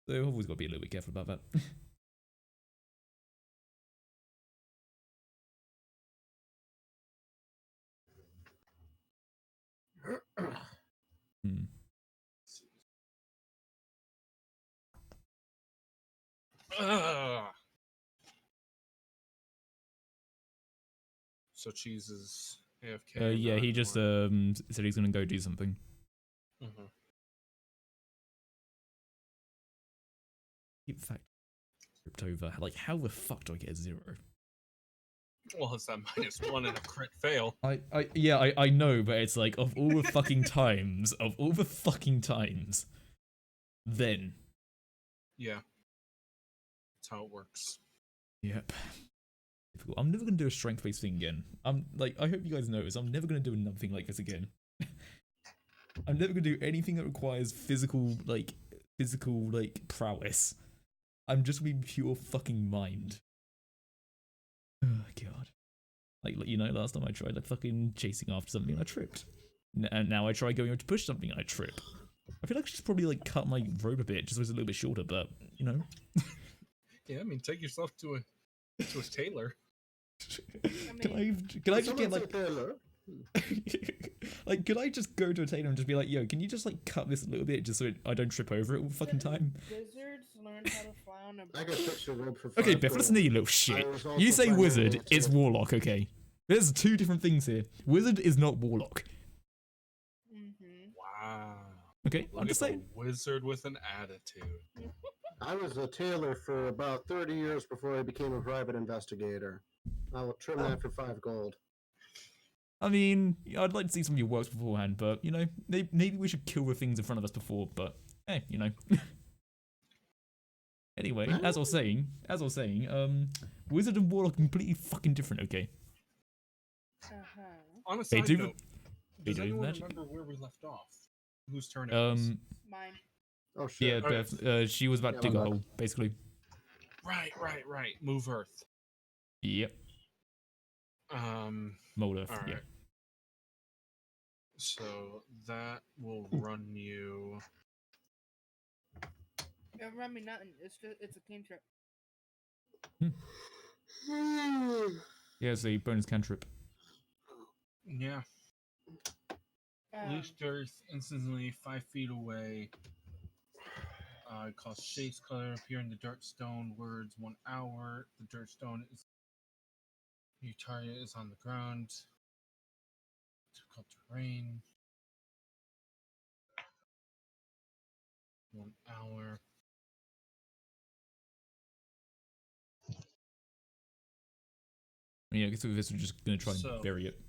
So I've always got to be a little bit careful about that. Hmm. So Cheese is AFK. Yeah, he just said he's gonna go do something. Mm-hmm. Keep fact. tripped over. Like, how the fuck do I get a 0? Well, it's that -1 and a crit fail. I know, but it's like, of all the fucking times, then. Yeah. That's how it works. Yep. Difficult. I'm never gonna do a strength-based thing again. I'm like, I hope you guys notice, I'm never gonna do another thing like this again. I'm never gonna do anything that requires physical prowess. I'm just gonna be pure fucking mind. Oh god. Like you know, last time I tried like fucking chasing after something and I tripped. And now I try going over to push something and I trip. I feel like I should probably like cut my rope a bit just so it's a little bit shorter, but you know. Yeah, I mean, take yourself to a tailor. Can I just get like like could I just go to a tailor and just be like, yo, can you just like cut this a little bit just so I don't trip over it all the fucking time? Wizards learn how to fly on a I got fix your rope for Okay, 5 Biff, gold. listen to you little shit. I was also You say finding wizard, rope it's too. warlock, okay? There's 2 different things here. Wizard is not warlock. Wow. Okay, Look I'm just at the saying. wizard with an attitude. I was a tailor for about 30 years before I became a private investigator. I will trim that for 5 gold. I mean, I'd like to see some of your works beforehand, but you know, maybe we should kill the things in front of us before. But hey, you know. Anyway, as I was saying, wizard and warlock are completely fucking different. Okay. On a They side do- note, they does do anyone magic. remember where we left off? Whose turn it was? Mine. Oh shit. Yeah, Okay. Beth. She was about to Yeah, dig a my bad. hole, basically. Right. Move Earth. Yep. Mold Earth. All right. Yeah. So that will run you. It run me nothing. It's a cantrip. Yeah, it's a bonus cantrip. Yeah. Loose dirt instantly 5 feet away. Cause shapes color appear in the dirt stone words 1 hour. The dirt stone is your target is on the ground. Difficult terrain. 1 hour. Yeah, I guess with this we're just gonna try So- and bury it.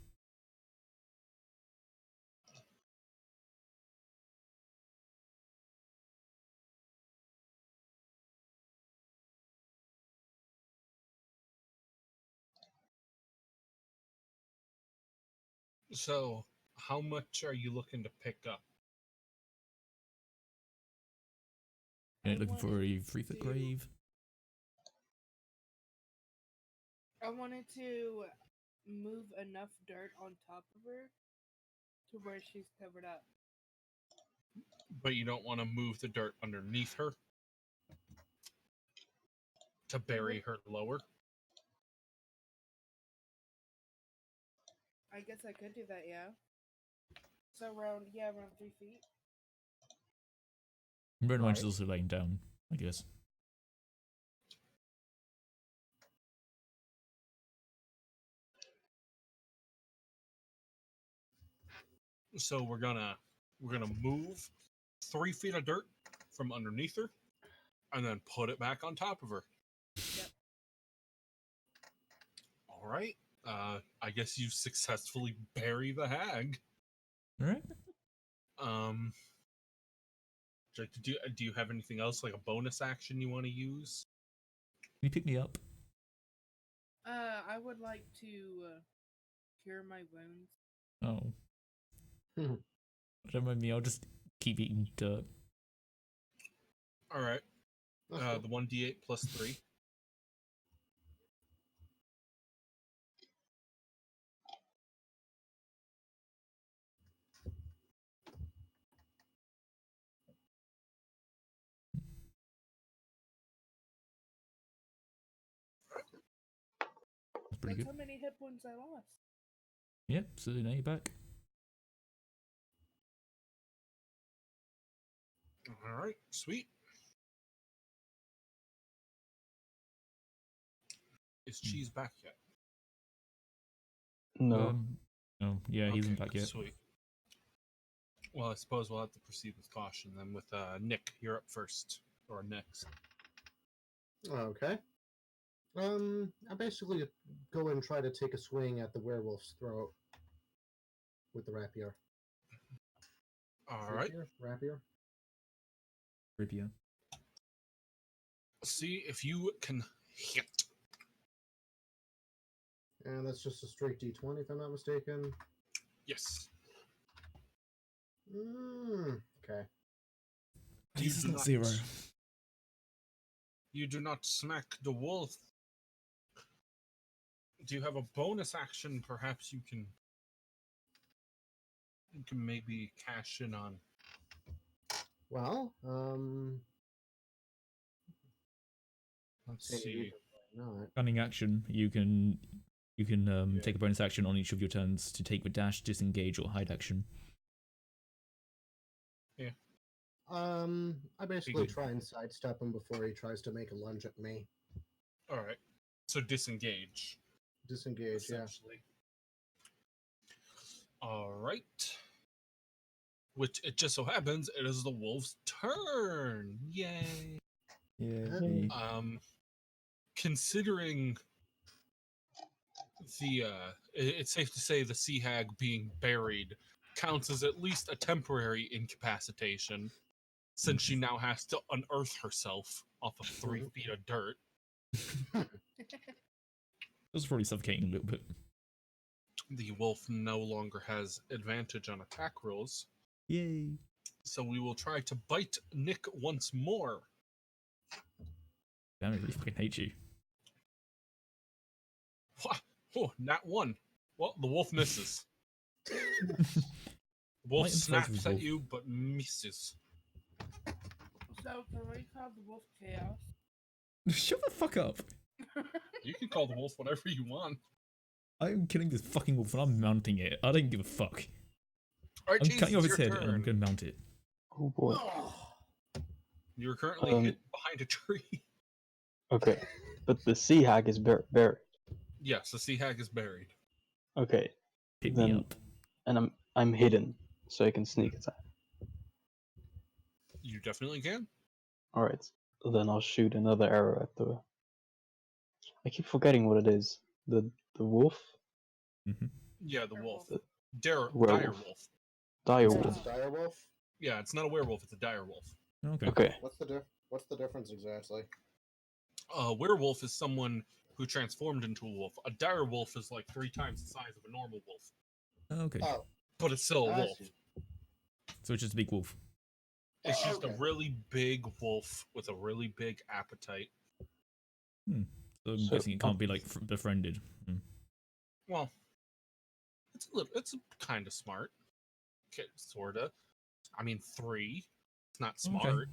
So, how much are you looking to pick up? Yeah, I looking for wanted a 3-foot to- grave. I wanted to move enough dirt on top of her to where she's covered up. But you don't want to move the dirt underneath her to bury her lower. I guess I could do that, yeah. So around 3 feet. Bear in mind Right. she's also laying down, I guess. So we're gonna move 3 feet of dirt from underneath her, and then put it back on top of her. Yep. All right. I guess you successfully bury the hag. Alright. Jack, do you have anything else like a bonus action you want to use? Can you pick me up? I would like to cure my wounds. Oh. Hmm. Don't mind me, I'll just keep eating dirt. All right. That's cool. The 1d8 plus 3. That's pretty That's good. how many hit points I lost. Yep, so now you're back. All right. Sweet. Is Cheese back yet? No. Oh, yeah, he isn't back yet. Sweet. Well, I suppose we'll have to proceed with caution then. With Nick, you're up first or next. Okay. I basically go and try to take a swing at the werewolf's throat with the rapier. All right. Rapier. Rapier. See if you can hit. And that's just a straight D20, if I'm not mistaken. Yes. Okay. At least it's do not 0. You do not smack the wolf. Do you have a bonus action? Perhaps you can maybe cash in on. Well, Let's see. Not. Cunning action. You can take a bonus action on each of your turns to take the dash, disengage, or hide action. Yeah. I basically try and sidestep him before he tries to make a lunge at me. All right. So disengage. Disengage, yeah. Essentially. All right. Which it just so happens it is the wolf's turn. Yay. Yeah. Considering the it's safe to say the sea hag being buried counts as at least a temporary incapacitation, since she now has to unearth herself off of 3 feet of dirt. That's probably suffocating a little bit. The wolf no longer has advantage on attack rolls, Yay. so we will try to bite Nick once more. Damn, I really fucking hate you. Oh, nat 1. Well, the wolf misses. The wolf Might emphasize snaps with at wolf. you, but misses. So can we call the wolf chaos? Shut the fuck up. You can call the wolf whatever you want. I'm killing this fucking wolf and I'm mounting it. I don't give a fuck. All right, I'm Cheese, cutting off it's its your head and I'm turn. gonna mount it. Oh boy. You're currently hid behind a tree. Okay, but the sea hag is buried. Yes, the sea hag is buried. Okay, Pick me then up. and I'm hidden, so I can sneak attack. You definitely can. All right, then I'll shoot another arrow at the. I keep forgetting what it is. The wolf. Mm-hmm. Yeah, the wolf. Werewolf. Dire wolf. Dire It's wolf. a dire wolf? Yeah, it's not a werewolf, it's a dire wolf. Okay. Okay. What's the difference exactly? A werewolf is someone who transformed into a wolf. A dire wolf is like 3 times the size of a normal wolf. Okay. Oh, But it's still a I wolf. see. So it's just a big wolf. It's just okay. a really big wolf with a really big appetite. So I'm So- guessing it can't be like befriended. Well, it's kind of smart. Okay, sorta. I mean, 3. It's not smart.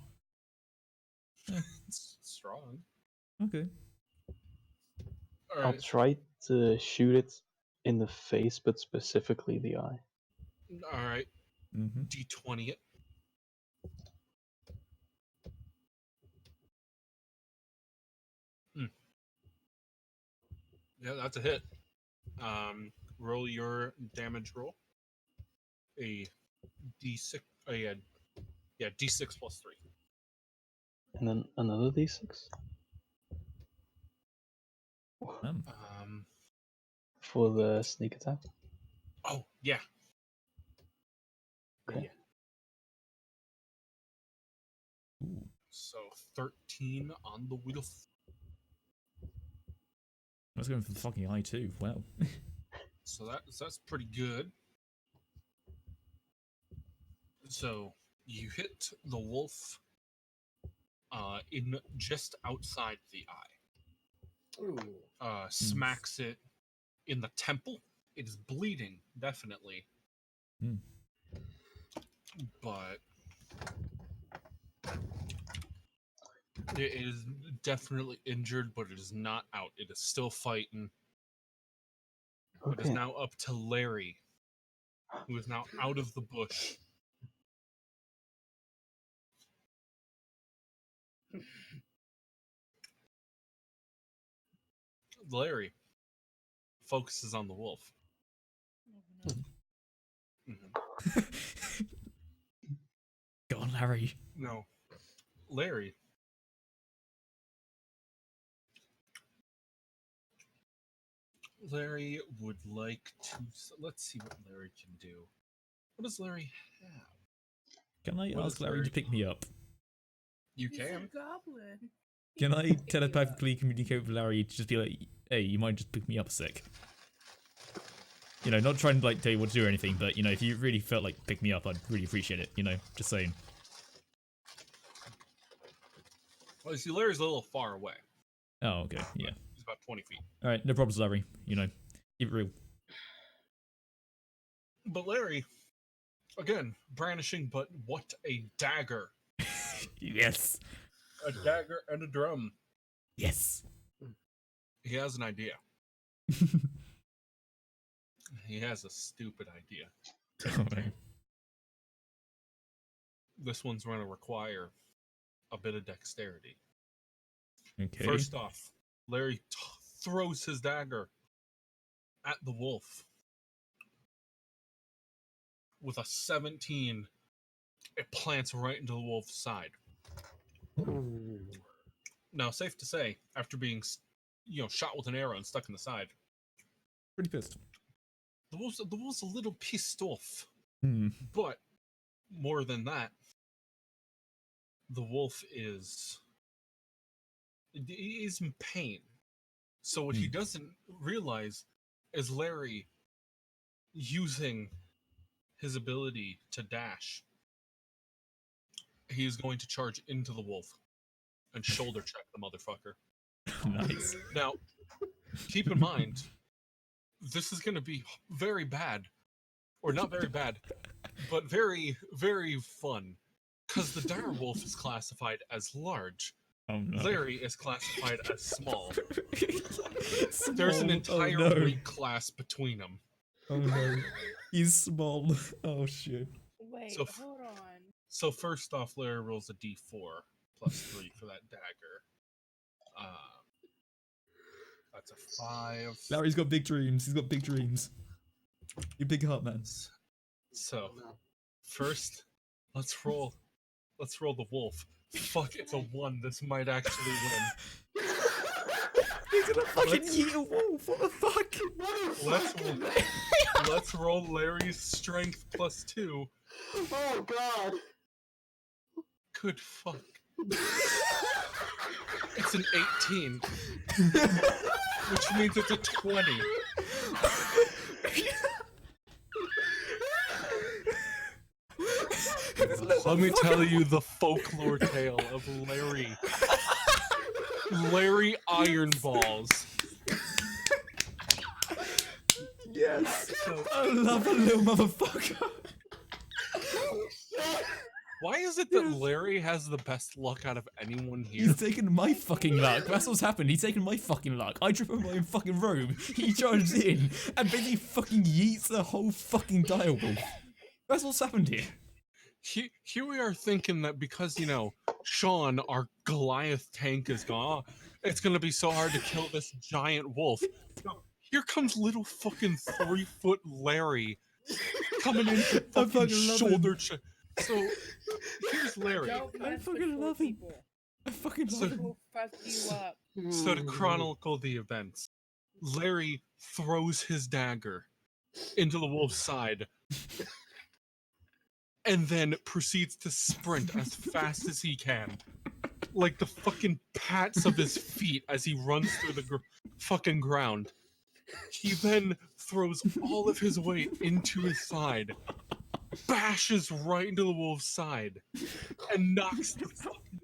It's strong. Okay. All I'll right. try to shoot it in the face, but specifically the eye. All right. Mm-hmm. D20 it. Yeah, that's a hit. Roll your damage roll. A D6. D6 plus 3. And then another d6 for the sneak attack. Oh, yeah. Okay. Yeah. Ooh. So 13 on the wolf. I was going for the fucking eye too. Wow. So that's pretty good. So you hit the wolf in just outside the eye. Ooh. Smacks it in the temple. It is bleeding, definitely. Mm. But it is definitely injured, but it is not out. It is still fighting. It is Okay. now up to Larry, who is now out of the bush. Larry focuses on the wolf. Mhm. Go on, Larry. No, Larry, Larry would like to. Let's see what Larry can do. What does Larry have? Can I What ask is Larry to Larry? pick me up? You He's a can. goblin. Can I Pick you up. telepathically communicate with Larry to just be like, hey, you might just pick me up a sec? You know, not trying to like tell you what to do or anything, but you know, if you really felt like pick me up, I'd really appreciate it. You know, just saying. Well, you see, Larry's a little far away. Oh, okay, yeah. He's about 20 feet. All right, no problems, Larry. You know, keep it real. But Larry, again, brandishing, but what a dagger. Yes. A dagger and a drum. Yes. He has an idea. He has a stupid idea. Alright. This one's going to require a bit of dexterity. Okay. First off, Larry throws his dagger at the wolf. With a 17, it plants right into the wolf's side. Ooh. Now, safe to say, after being, shot with an arrow and stuck in the side, Pretty pissed. the wolf's a little pissed off. Hmm. But more than that, the wolf is in pain. So what he doesn't realize is Larry using his ability to dash. He is going to charge into the wolf and shoulder check the motherfucker. Nice. Now, keep in mind, this is going to be very bad. Or not very bad, but very, very fun. Because the dire wolf is classified as large. Oh no. Larry is classified as small. Small. There's an entire Oh, no. weight class between them. Oh no. He's small. Oh shit. Wait, So hold on. So first off, Larry rolls a d4 plus 3 for that dagger. That's a 5. Larry's got big dreams. He's got big dreams. You big heart, man. So first, let's roll the wolf. Fuck, it's a 1. This might actually win. He's gonna fucking eat a wolf. What the fuck? Let's roll Larry's strength plus 2. Oh god! Good fuck. It's an 18. Which means it's a 20. Let me tell you the folklore tale of Larry. Larry Ironballs. Yes. So, I love a little motherfucker. why is it that Larry has the best luck out of anyone here? He's taken my fucking luck. That's what's happened. He's taken my fucking luck. I trip over my own fucking robe. He charges in and basically fucking yeets the whole fucking direwolf. That's what's happened here. Here we are thinking that because, Sean, our Goliath tank, is gone, it's gonna be so hard to kill this giant wolf. Here comes little fucking 3-foot Larry coming in to fucking shoulder check. So, here's Larry. Don't I mess fucking with love poor him. people. I fucking So- love him. Will fuck you up. So to chronicle the events, Larry throws his dagger into the wolf's side and then proceeds to sprint as fast as he can. Like the fucking pats of his feet as he runs through the fucking ground. He then throws all of his weight into his side, bashes right into the wolf's side, and knocks the fucking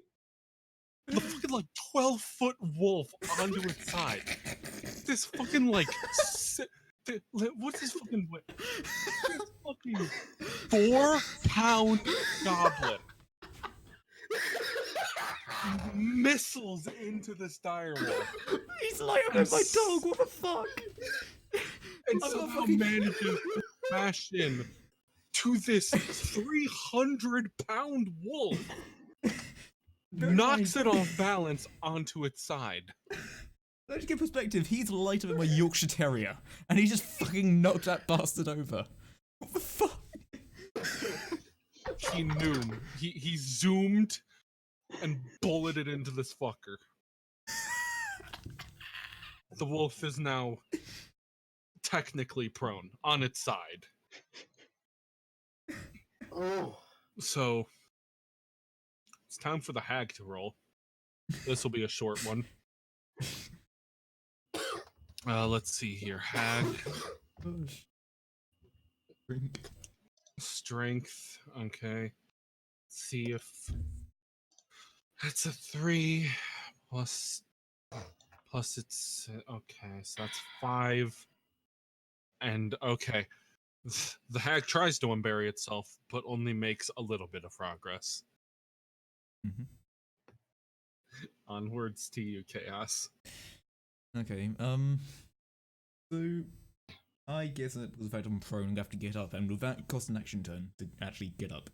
like 12-foot wolf onto its side. This fucking like what's this fucking weight? This fucking 4-pound goblin missiles into this direwolf He's lighter than my dog. What the fuck? and I'm somehow fucking- manages to smash in to this 300-pound wolf. Knocks it off balance onto its side. Let's get perspective. He's lighter than my Yorkshire Terrier, and he just fucking knocked that bastard over. What the fuck? He knew. He zoomed and bulleted into this fucker. The wolf is now technically prone on its side. Oh, So it's time for the hag to roll. This will be a short one. Let's see here. Hag, Gosh. Drink. strength. Okay. See if it's a 3 plus it's okay. So that's 5. And okay, the hag tries to unbury itself, but only makes a little bit of progress. Mhm. Onwards to you, Chaos. Okay, so I guess that was the fact I'm prone, I have to get up, and will that cost an action turn to actually get up?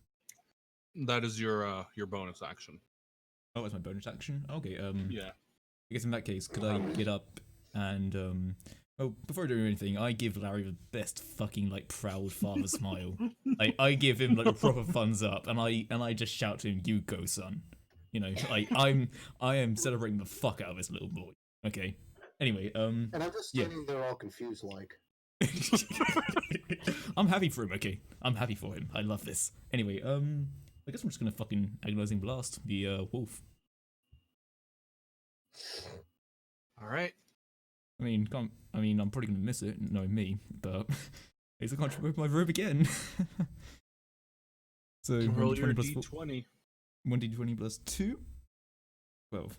That is your bonus action. Oh, that's my bonus action? Okay, Yeah. I guess in that case, could I get up and, well, before I do anything, I give Larry the best fucking, like, proud father smile. I give him, like, a proper thumbs up, and I just shout to him, "You go, son." You know, like, I am celebrating the fuck out of this little boy. Okay. Anyway, and I'm just yeah. standing there all confused, like. I'm happy for him, okay? I'm happy for him. I love this. Anyway, I guess I'm just gonna fucking agonizing blast the wolf. All right. I'm probably gonna miss it, knowing me, but at least I can't remove my robe again. So Roll 1d20 your plus 4, d20. 1d20 plus 2, 12.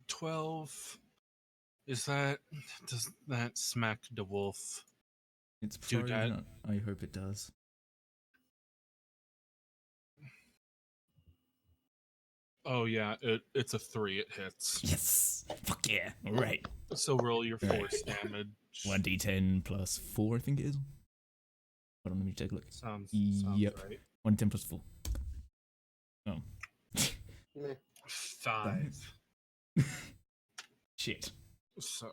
12. Does that smack the wolf? It's Do probably that. not. I hope it does. Oh yeah, it's a 3. It hits. Yes! Fuck yeah! Alright. So roll your Right. force damage. 1d10 plus 4, I think it is. Hold on, let me take a look. Sounds Yep. right. 1d10 plus 4. Oh. Meh. 5. Shit. So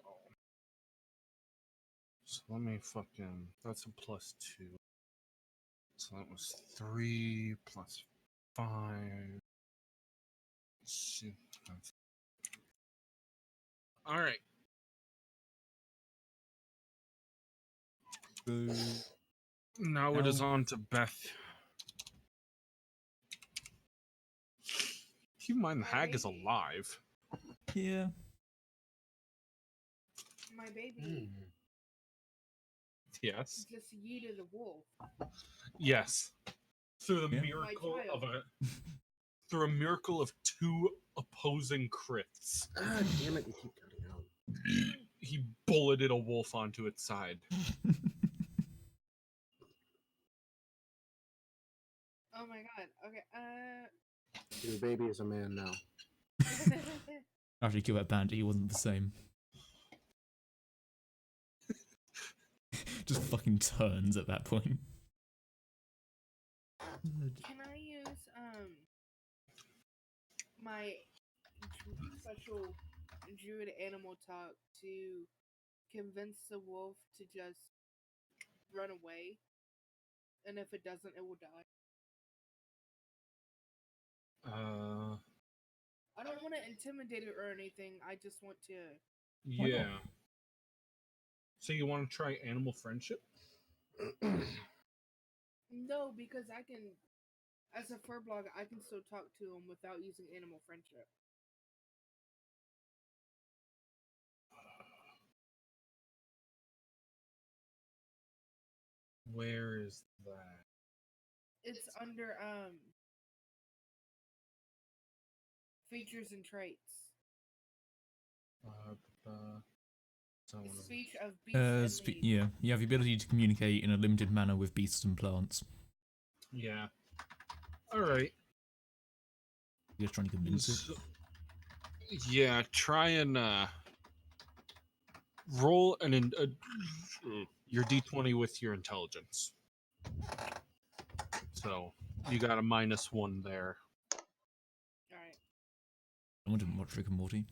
let me fucking. That's a plus 2. So that was 3 plus 5. Shit. All right. So, Now it is on to Beth. Keep in mind the hag is alive. yeah. My baby Yes. just yeeted a wolf. Yes. Through the Yeah. miracle My of through a miracle of 2 opposing crits, Ah, damn it! You keep cutting out. he bulleted a wolf onto its side. Oh my god. Okay. Your baby is a man now. After he killed that bandit, he wasn't the same. Just fucking turns at that point. Can I use my special druid animal talk to convince the wolf to just run away? And if it doesn't, it will die. I don't want to intimidate it or anything. I just want to. Yeah. So you want to try animal friendship? No, because I can. As a fur blogger, I can still talk to him without using animal friendship. Where is that? It's under features and traits. Speech of beasts and leaves. Yeah, you have the ability to communicate in a limited manner with beasts and plants. Yeah. All right. You're just trying to convince it. Yeah, try and roll your d20 with your intelligence. So you got a -1 there. Alright. I want to watch Rick and Morty.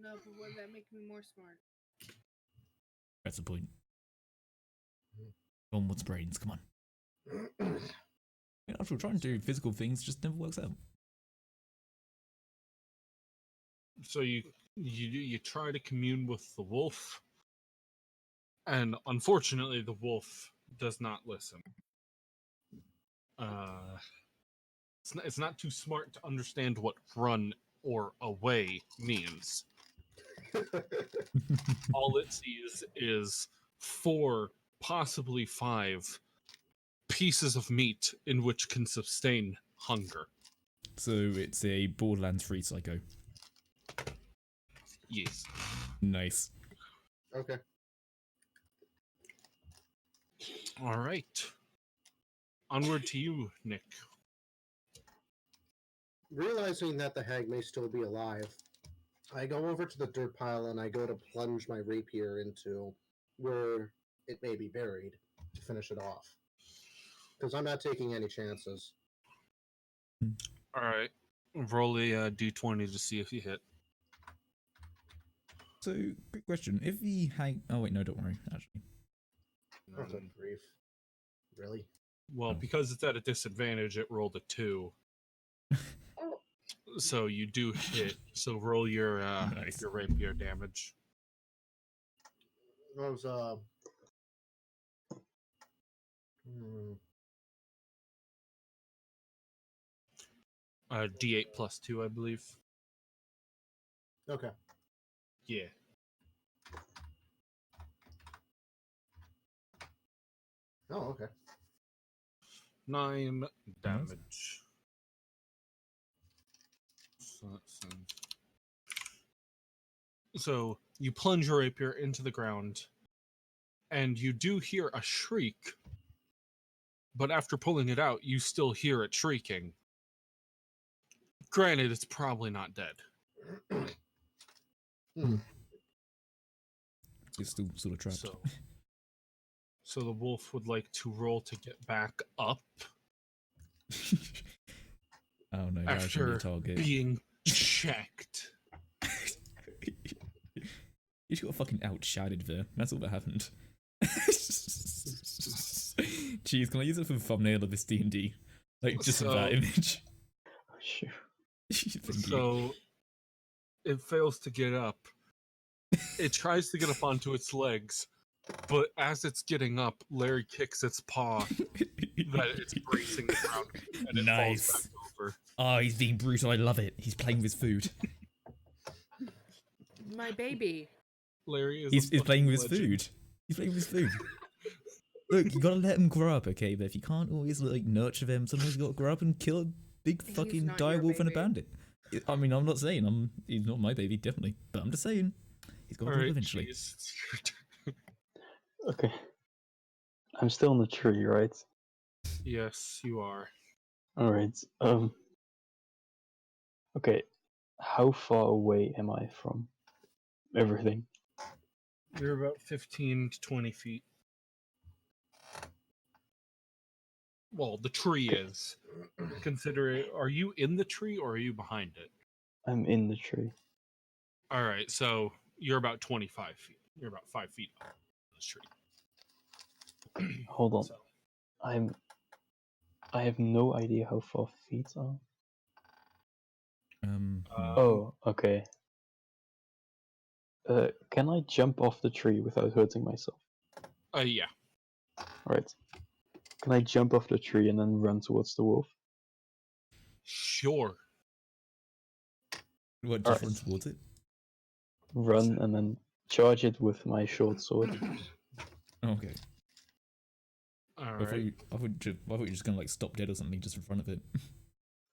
No, but would that make me more smart? That's the point. Come on, what's brains? Come on. After trying to do physical things, just never works out. So you You try to commune with the wolf, and unfortunately, the wolf does not listen. It's not too smart to understand what run or away means. All it sees is 4, possibly 5 pieces of meat in which can sustain hunger. So it's a Borderlands 3 psycho. Yes. Nice. Okay. All right. Onward to you, Nick. Realizing that the hag may still be alive, I go over to the dirt pile and I go to plunge my rapier into where it may be buried to finish it off. Because I'm not taking any chances. All right. Roll a d20 to see if you hit. So, quick question. If the hag... Oh, wait, no, don't worry, actually. Oh, good grief. Really? Well, Oh. because it's at a disadvantage, it rolled a 2. So you do hit. So roll your Nice. your rapier damage. That was, D8 plus 2, I believe. okay. Yeah. Oh, okay. 9 damage. So you plunge your rapier into the ground, and you do hear a shriek. But after pulling it out, you still hear it shrieking. Granted, it's probably not dead. It's still sort of trapped. So the wolf would like to roll to get back up Oh no, after target. being checked. You just got fucking outshouted there. That's all that happened. Jeez, can I use it for the thumbnail of this D&D? Like, just of that image. Oh, sure. Thank you. So it fails to get up. It tries to get up onto its legs, but as it's getting up, Larry kicks its paw that it's bracing the ground, and it falls back over. Oh, he's being brutal. I love it. He's playing with food. My baby. Larry is He's playing with his legend. food. He's playing with his food. Look, you gotta let him grow up, okay? But if you can't always like nurture them, sometimes you gotta grow up and kill a big He's fucking not your direwolf and a baby. bandit. I mean, I'm not saying he's not my baby, definitely. But I'm just saying he's gonna grow up Alright, eventually. Cheese, it's your turn. Okay. I'm still in the tree, right? Yes, you are. Alright. Okay. How far away am I from everything? You're about 15 to 20 feet. Well, the tree Okay. is. Consider it. Are you in the tree or are you behind it? I'm in the tree. All right, so you're about 25 feet. You're about 5 feet up this tree. Hold on. So, I have no idea how far feet are. Oh, okay. Can I jump off the tree without hurting myself? yeah. Alright. Can I jump off the tree and then run towards the wolf? Sure. What, just Alright. run towards it? Run and then charge it with my short sword. Oh, okay. All I thought right. you were just gonna like stop dead or something just in front of it.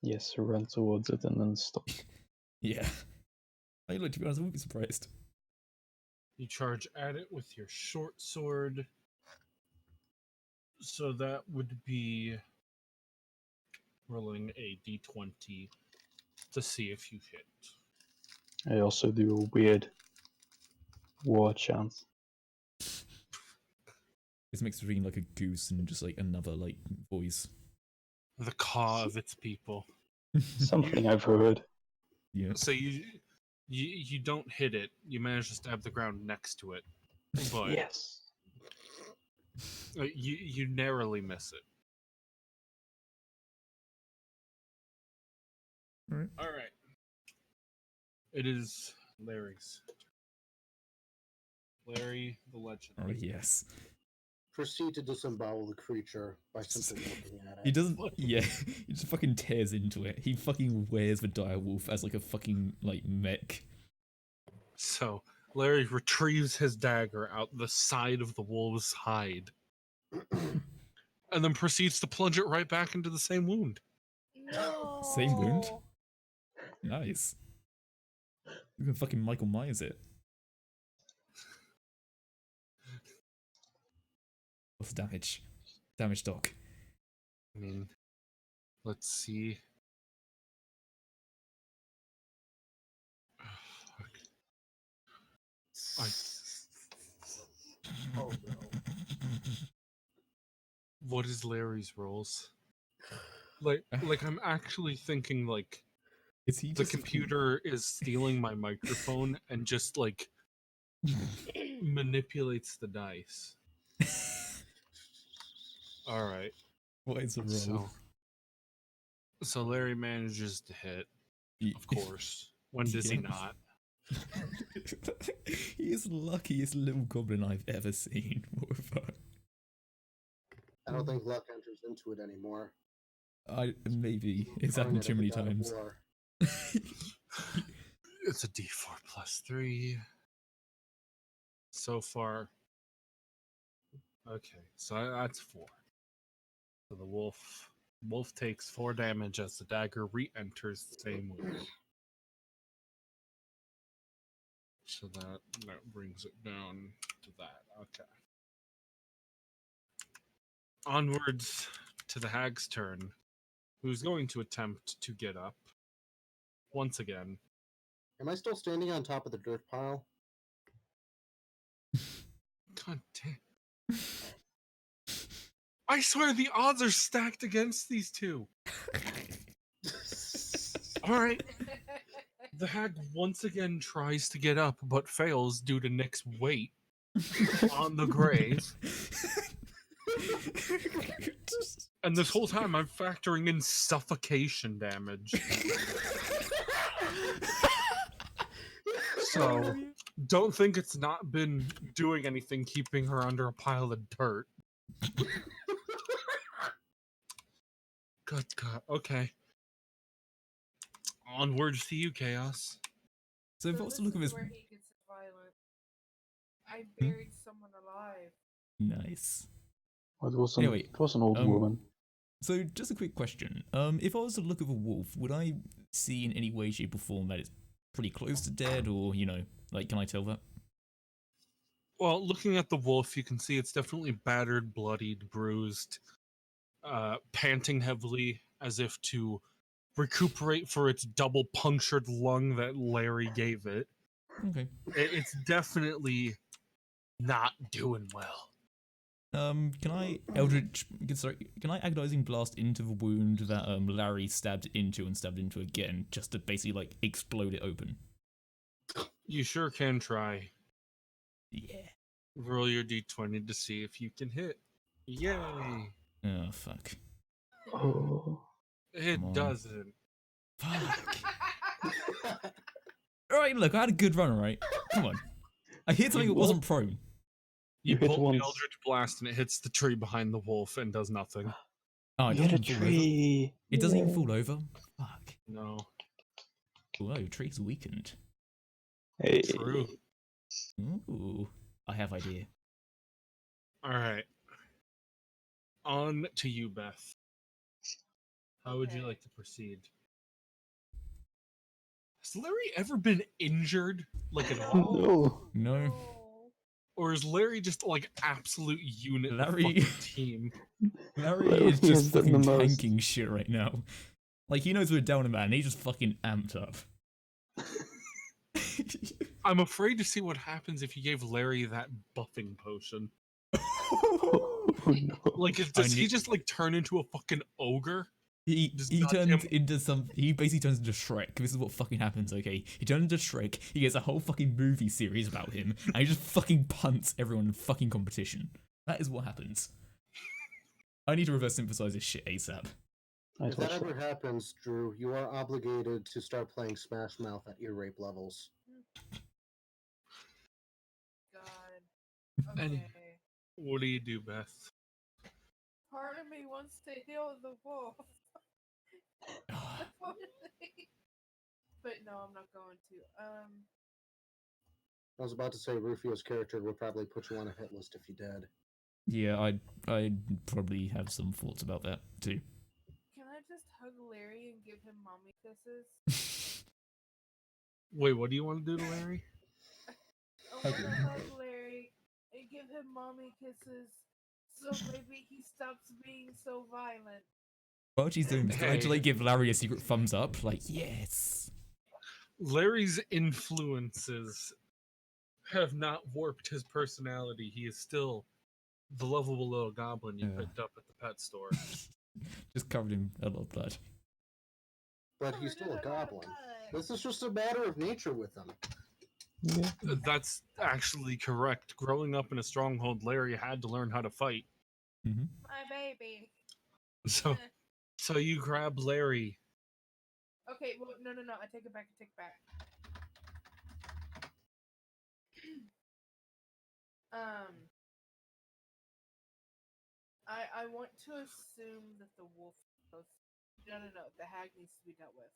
Yes, run towards it and then stop. Yeah. I look, to be honest, I wouldn't be surprised. You charge at it with your short sword. So that would be rolling a d20 to see if you hit. I also do a weird war chant. It's mixed between like a goose and just like another like voice. The caw of its people. Something I've heard. Yeah. So you don't hit it. You manage to stab the ground next to it, but Yes. you narrowly miss it. Alright. All right. It is Larry's. Larry the Legend. Oh yes. Proceed to disembowel the creature by simply looking at He it. doesn't. Yeah, he just fucking tears into it. He fucking wears the direwolf as like a fucking like mech. So Larry retrieves his dagger out the side of the wolf's hide, and then proceeds to plunge it right back into the same wound. No. Same wound? Nice. You can fucking Michael Myers it. What's the damage? Damage doc. I mean, let's see. Oh no. What is Larry's rolls? Like I'm actually thinking like Is he the just computer is stealing my microphone and just like manipulates the dice. All right. What is the roll? So Larry manages to hit, of course. When does he Yes. not? He is the luckiest little goblin I've ever seen. What the fuck? I don't think luck enters into it anymore. Maybe it's Darn happened it, too at the many God of times. War. It's a D4 plus 3. So far. Okay, so that's 4. So the wolf takes 4 damage as the dagger re-enters the same wound. So that brings it down to that. Okay. Onwards to the hag's turn, who's going to attempt to get up once again. Am I still standing on top of the dirt pile? God damn. I swear the odds are stacked against these two. All right. The hag once again tries to get up, but fails due to Nick's weight on the grave. And this whole time I'm factoring in suffocation damage. So don't think it's not been doing anything keeping her under a pile of dirt. Good God. Okay. Onwards to you, Chaos. So if I was to look at this his is where he gets violent. I buried someone alive. nice. It was Anyway, it was an old woman. So just a quick question. If I was to look at a wolf, would I see in any way, shape, or form that it's pretty close to dead, or like, can I tell that? Well, looking at the wolf, you can see it's definitely battered, bloodied, bruised, panting heavily as if to recuperate for its double punctured lung that Larry gave it. Okay. It's definitely not doing well. Can I can I agonizing blast into the wound that Larry stabbed into and stabbed into again, just to basically like explode it open? You sure can try. Yeah. Roll your d20 to see if you can hit. Yay! Oh fuck. Oh, It Come on. doesn't. Fuck. Alright, look, I had a good run, alright? Come on. I hit something that wasn't prone. You hit pull the once. Eldritch Blast and it hits the tree behind the wolf and does nothing. Oh, it you hit doesn't a even fall over. tree. It doesn't even Yay. fall over. Fuck. No. Whoa, your tree's weakened. Hey. True. Ooh, I have idea. Alright. On to you, Beth. How would you Okay. like to proceed? Has Larry ever been injured, like at all? No. No. Or is Larry just like absolute unit of Larry- fucking team? Larry Larry is just has done fucking the most. tanking shit right now. Like, he knows we're down a man, he's just fucking amped up. I'm afraid to see what happens if you gave Larry that buffing potion. Oh, no. Like, does he just like turn into a fucking ogre? He Just he nudge turns him. into he basically turns into Shrek. This is what fucking happens, okay? He turns into Shrek, he gets a whole fucking movie series about him, and he just fucking punts everyone in fucking competition. That is what happens. I need to reverse synthesize this shit ASAP. I'd If that watch ever that. happens, Drew, you are obligated to start playing Smash Mouth at ear rape levels. God. Any- Okay. What do you do, Beth? Part of me wants to heal the wolf. But no, I'm not going to. I was about to say Rufio's character would probably put you on a hit list if you did. Yeah, I'd probably have some thoughts about that too. Can I just hug Larry and give him mommy kisses? Wait, what do you want to do to Larry? I want to hug Larry and give him mommy kisses, so maybe he stops being so violent. While she's doing this, can I Hey. actually give Larry a secret thumbs up? Like, yes. Larry's influences have not warped his personality. He is still the lovable little goblin you Yeah. picked up at the pet store. Just covered in a lot of blood. But he's still a goblin. This is just a matter of nature with him. Yeah. That's actually correct. Growing up in a stronghold, Larry had to learn how to fight. Mm-hmm. My baby. So, so you grab Larry. Okay, well, no. I take it back. I want to assume that the wolf. No. The hag needs to be dealt with.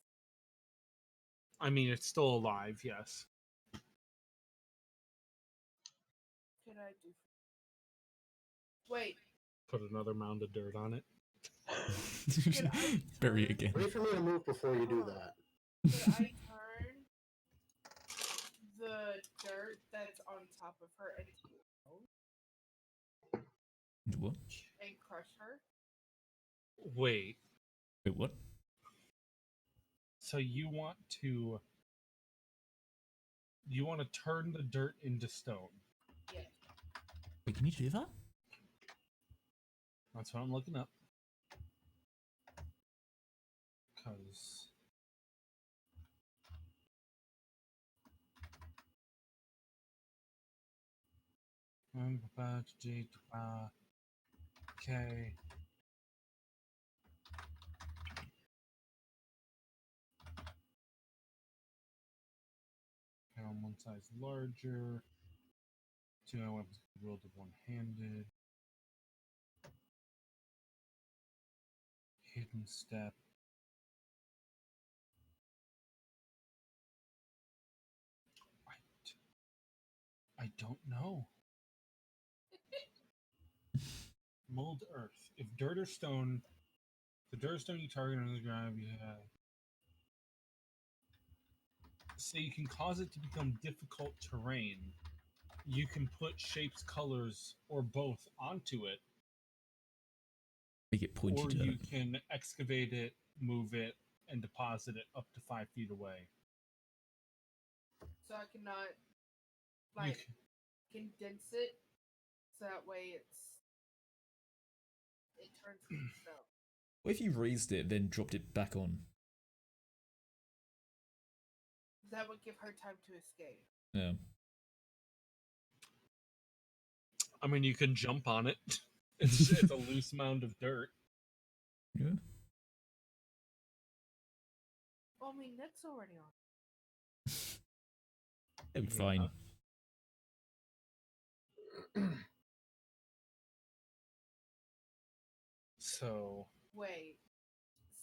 I mean, it's still alive, yes. Could I do? Wait. Put another mound of dirt on it. Bury it again. Wait for me to move before you do that. Could I turn the dirt that's on top of her into stone What? and crush her? Wait, Wait, what? so you want to turn the dirt into stone? Yeah. Wait, can you do that? That's what I'm looking up. Because okay. On one size larger. 2 weapons rolled to one-handed. Hidden step. I don't know. Mold earth. If dirt or stone, the dirt or stone you target on the ground, you have. So you can cause it to become difficult terrain. You can put shapes, colors, or both onto it, Make it pointy or dirt. you can excavate it, move it, and deposit it up to 5 feet away. So I cannot You like condense it, so that way it turns into stone. What if you raised it, then dropped it back on? That would give her time to escape. Yeah. I mean, you can jump on it. It's a loose mound of dirt. Yeah. Well, I mean, Nick's already on. It'll be Yeah. fine. So, Wait.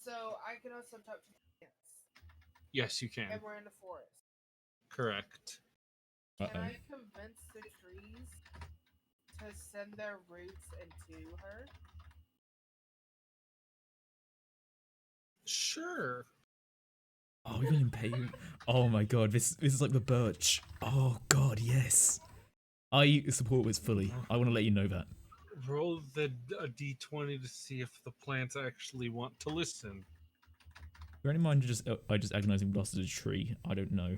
So I can also talk to plants, yes, you can. and we're in the forest. Correct. Can Uh-oh. I convince the trees to send their roots into her? Sure. Oh, we can pay you. Oh my god, this is like the birch. Oh god, yes. I support this fully. I want to let you know that. Roll a d20 to see if the plants actually want to listen. Bear in mind, I just agonizing blasted a tree. I don't know.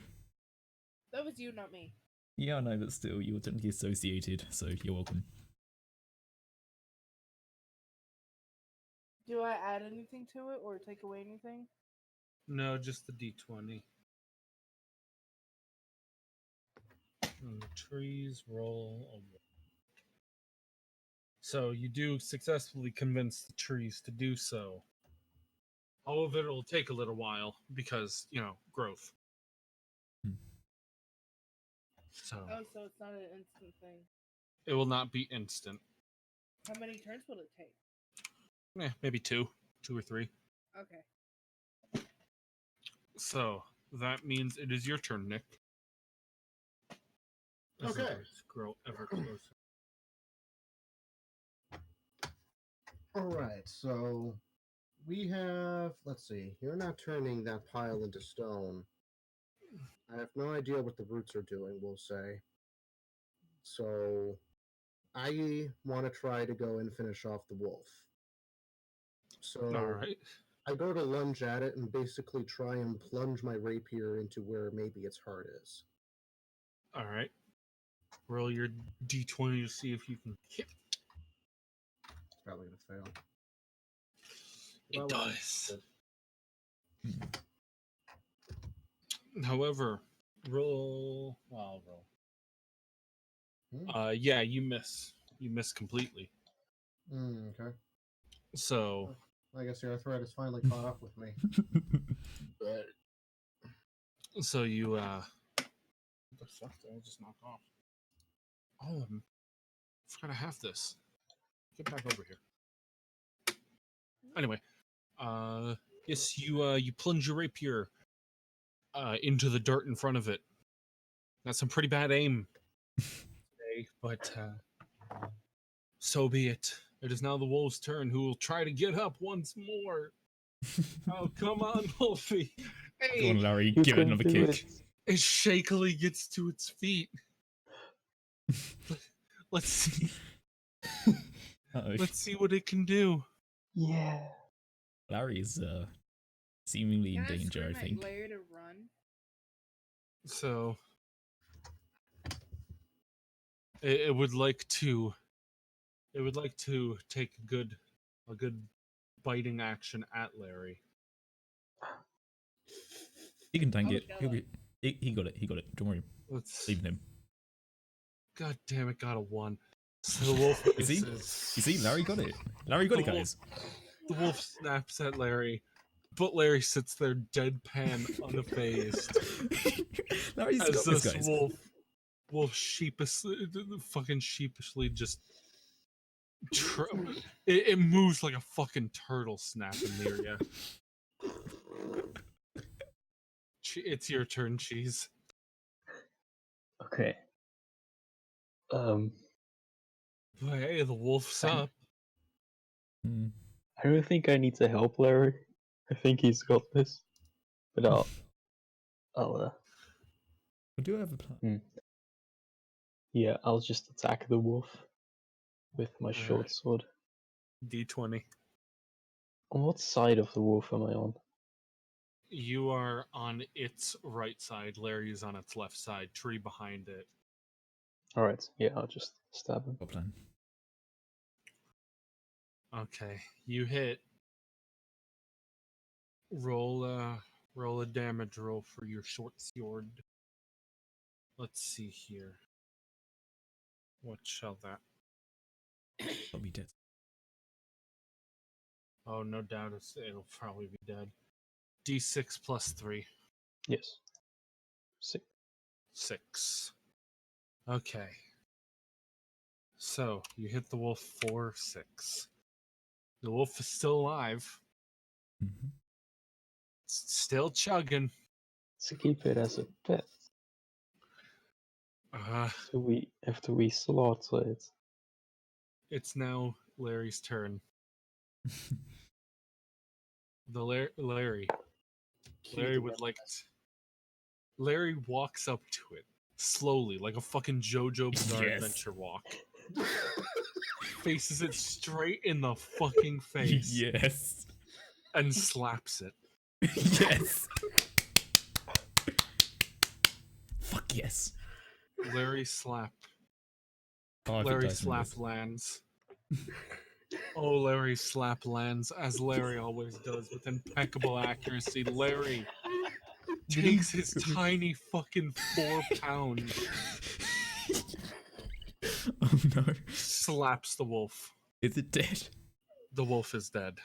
That was you, not me. Yeah, I know, but still, you were technically associated, so you're welcome. Do I add anything to it or take away anything? No, just the d20. And the trees roll a 1. So you do successfully convince the trees to do so. However, it'll take a little while because, growth. So Oh, so it's not an instant thing. it will not be instant. How many turns will it take? Maybe two or three. Okay. So that means it is your turn, Nick. As Okay. I scroll ever closer. All right, so we have, let's see, you're not turning that pile into stone. I have no idea what the roots are doing, we'll say. So I want to try to go and finish off the wolf. So All right. I go to lunge at it and basically try and plunge my rapier into where maybe its heart is. All right. Roll your d20 to see if you can hit. It's probably going to fail. It Well, does. However, roll. Well, I'll roll. Yeah, you miss. You miss completely. Okay. So I guess the arthritis finally caught up with me. But So you, what the fuck did I just knock off? Oh, I forgot I have this. Get back over here. Anyway, yes, you plunge your rapier, into the dirt in front of it. That's some pretty bad aim, today, but, so be it. It is now the wolf's turn, who will try to get up once more. Oh, come on, Wolfie. Hey, Go on, Larry. You Give it can another do kick. it shakily gets to its feet. Let's see. Uh-oh. Let's see what it can do. Yeah. Larry is seemingly in Can I danger, I scream at think. Larry to run? So it would like to. It would like to take a good biting action at Larry. He can tank Oh, it. shut He'll up. be. He got it. He got it. Don't worry. Let's. Leave him. God damn it! Got a 1. So the wolf You see? misses. You see? Larry got it. Larry got it, The wolf- guys. The wolf snaps at Larry, but Larry sits there deadpan, unfazed. Larry's As got this, this guys. wolf fucking sheepishly just it moves like a fucking turtle snapping near you. It's your turn, Cheese. Okay. But hey, the wolf's up. Hmm. I don't think I need to help Larry. I think he's got this. But I'll We do have a plan. yeah, I'll just attack the wolf with my short Alright. sword. D20. On what side of the wolf am I on? You are on its right side. Larry is on its left side. Tree behind it. Alright, yeah, I'll just stab him. Got a plan. Okay, you hit. Roll a damage roll for your short sword. Let's see here. What shall that? I'll be dead. Oh, no doubt it'll probably be dead. D6 plus 3. Yes. 6. 6. Okay. So, you hit the wolf for 6. The wolf is still alive. Mm-hmm. Still chugging. To keep it as a pet. So after we slaughter it. It's now Larry's turn. Larry would like Larry walks up to it slowly, like a fucking JoJo Bizarre Yes. Adventure walk. Faces it straight in the fucking face Yes. and slaps it. Yes. Fuck yes. Larry slap. Oh, Larry slap lands. Oh, Larry slap lands, as Larry always does, with impeccable accuracy. Larry takes his tiny fucking 4 pounds, Oh no. slaps the wolf. Is it dead? The wolf is dead.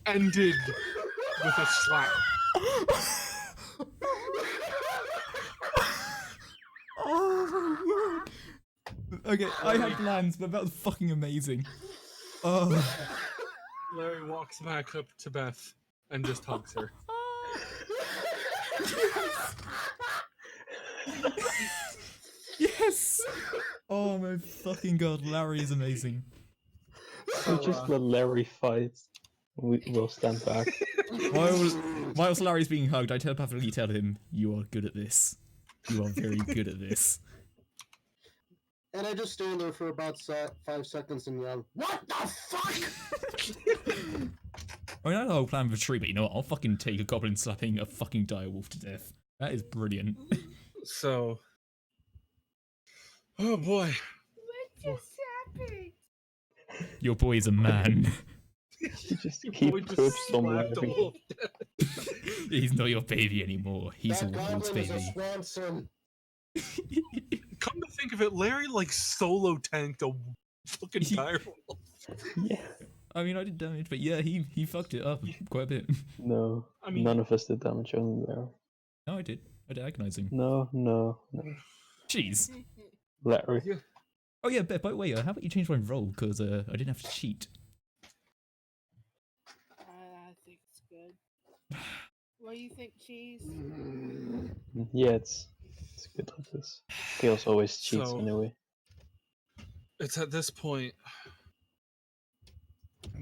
Ended with a slap. Okay, I have plans, but that was fucking amazing. Oh. Larry walks back up to Beth and just hugs her. Yes! Oh my fucking god, Larry is amazing. We'll just let Larry fight. We'll stand back. Whilst Larry's being hugged, I telepathically tell him, "You are good at this. You are very good at this." And I just stand there for about 5 seconds and yell, "What the fuck?" I mean, I had a whole plan for a tree, but you know what? I'll fucking take a goblin slapping a fucking direwolf to death. That is brilliant. So, oh boy, What just happened? Your boy is a man. You just your keep boy just clips on slapped a Larry. wolf. He's not your baby anymore. He's That a wolf's goblin is a baby. Swanson. Come to think of it, Larry like solo tanked a fucking direwolf. Yeah. I mean, I did damage, but yeah, he fucked it up quite a bit. No. I mean- None of us did damage, only Larry. No, I did. I did agonize him. No. Jeez. Larry. Yeah. Oh yeah, but by the way, how about you change my roll? Because I didn't have to cheat. I think it's good. What do you think, Cheese? Yeah, it's good like this. Chaos always cheats So- anyway. It's at this point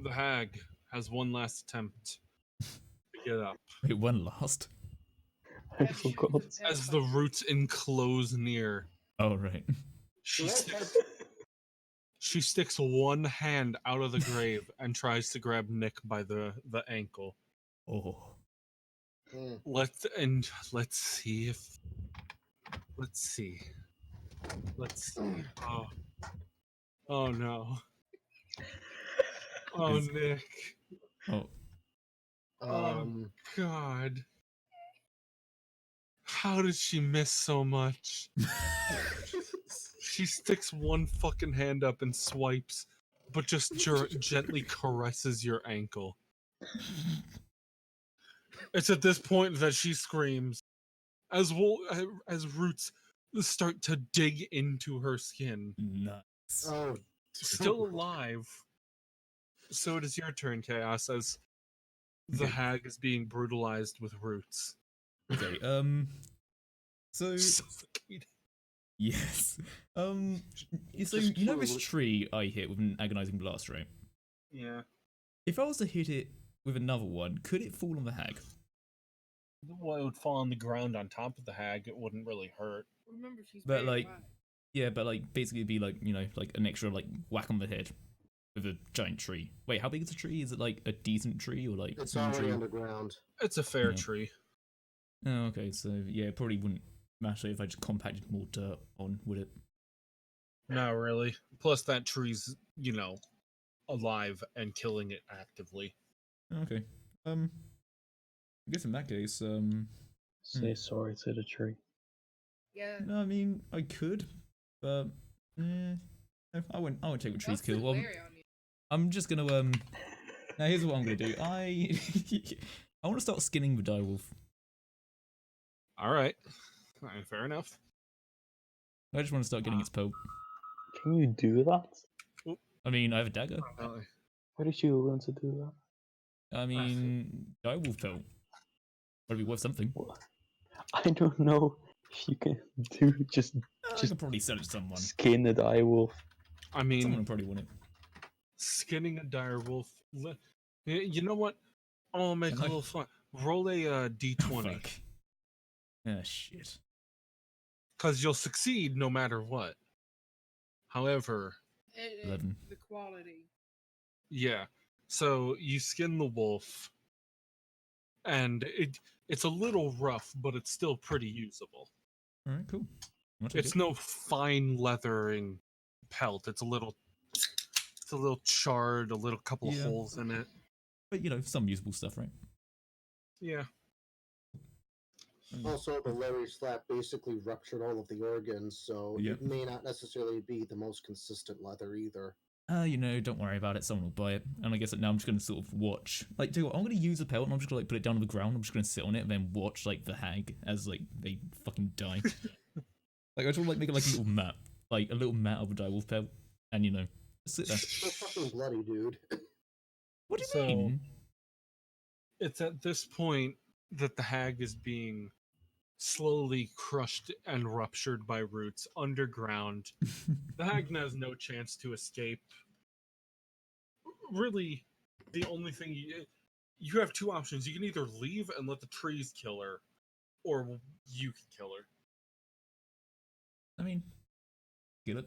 the hag has one last attempt to get up Wait, one last. I forgot. as the roots enclose near. Oh right. She sticks one hand out of the grave and tries to grab Nick by the ankle. Oh. Let's see. Oh no. Oh Is- Nick. Oh. God. How did she miss so much? She sticks one fucking hand up and swipes, but just gently caresses your ankle. It's at this point that she screams as roots start to dig into her skin. Nice. Oh, Still alive. So it is your turn, Chaos, as the Okay. hag is being brutalized with roots. Okay. So Suffocated. yes. So Just you know this kill it. tree I hit with an agonizing blast, right? Yeah. If I was to hit it with another one, could it fall on the hag? Well, it would fall on the ground on top of the hag. It wouldn't really hurt. Remember, she's But, very like, alive. Yeah, but like basically it'd be like, you know, like an extra like whack on the head with a giant tree. Wait, how big is a tree? Is it like a decent tree or like it's small already tree? underground. It's a fair Yeah. tree. Oh, okay, so yeah, it probably wouldn't matter if I just compacted more dirt on, would it? Not really. Plus, that tree's, alive and killing it actively. Okay. I guess in that case, Say sorry to the tree. Yeah. no, I mean I could, but no, I won't take what trees Don't kill. put Well, Larry on you. I'm just gonna now here's what I'm gonna do. I want to start skinning the direwolf. All right. Fair enough. I just want to start getting its pelt. Can you do that? I mean, I have a dagger. Where did you learn to do that? I mean, direwolf pelt. Gotta be worth something. What? I don't know if you can do just I could probably sell it to someone. skin a direwolf. I Someone mean, would probably want it. skinning a direwolf. You know what? I'll make Can a I- little fun. Roll a d20, Fuck. Ah, shit. because you'll succeed no matter what. However, 11. The quality. yeah. So you skin the wolf, and it's a little rough, but it's still pretty usable. Alright, cool. I'll take It's it. no fine leathering pelt. It's a little charred, a little couple Yeah. holes in it. But you know, some usable stuff, right? Yeah. Also, the Larry slap basically ruptured all of the organs, so Yep. it may not necessarily be the most consistent leather either. You know, don't worry about it. Someone will buy it. And I guess that now I'm just gonna sort of watch. Like, do you know what, I'm gonna use a pelt and I'm just gonna like put it down on the ground. I'm just gonna sit on it and then watch like the hag as like they fucking die. Like I just want to like make it like a little map, like a little map of a direwolf pelt, and you know, just sit there. So fucking bloody, dude. What do you So- mean? It's at this point that the hag is being slowly crushed and ruptured by roots underground. The hag has no chance to escape. Really, the only thing you have two options. You can either leave and let the trees kill her, or you can kill her. I mean, get it.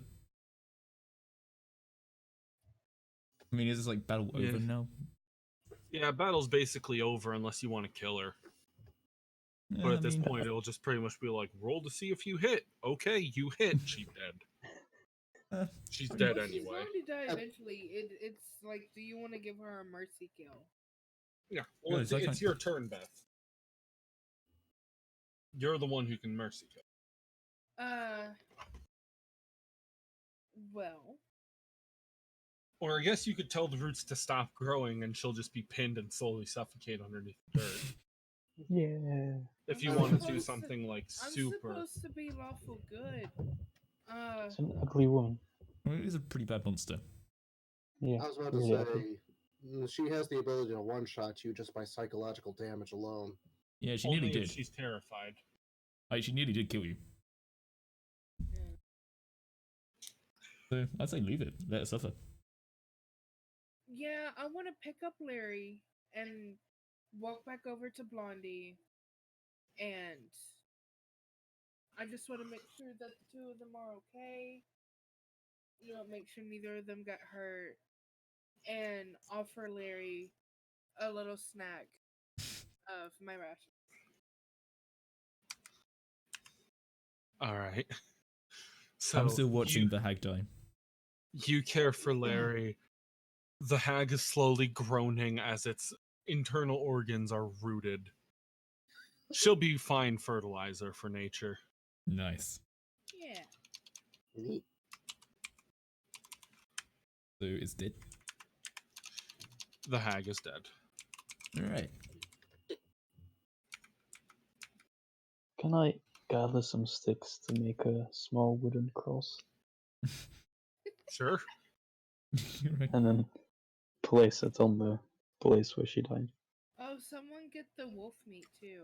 I mean, is this like battle Yeah. over now? Yeah, battle's basically over unless you want to kill her. Yeah, But I at this mean, point, it'll just pretty much be like, roll to see if you hit. Okay, you hit. She's dead. She's pretty dead Well, she's anyway. going to die eventually. It's like, do you want to give her a mercy kill? Yeah, well, Yeah, it's it's your turn, Beth. You're the one who can mercy kill. Well, Or I guess you could tell the roots to stop growing and she'll just be pinned and slowly suffocate underneath the dirt. Yeah. If you I'm want to do supposed to- something like I'm super. supposed to be lawful good. It's an ugly woman. I mean, it is a pretty bad monster. Yeah. I was about to really ugly. say, she has the ability to one-shot you just by psychological damage alone. Yeah, she Only nearly if did. she's terrified. Like, she nearly did kill you. So I'd say leave it. Let her suffer. Yeah, I want to pick up Larry and walk back over to Blondie, and I just want to make sure that the two of them are okay. You know, make sure neither of them got hurt, and offer Larry a little snack of my ration. All right. So I'm still watching the hag die. You care for Larry. The hag is slowly groaning as its internal organs are rooted. She'll be fine fertilizer for nature. Nice. Yeah. Neat. So it's dead. The hag is dead. Alright. Can I gather some sticks to make a small wooden cross Sure. Right. and then place it on the place where she died? Oh, someone get the wolf meat too.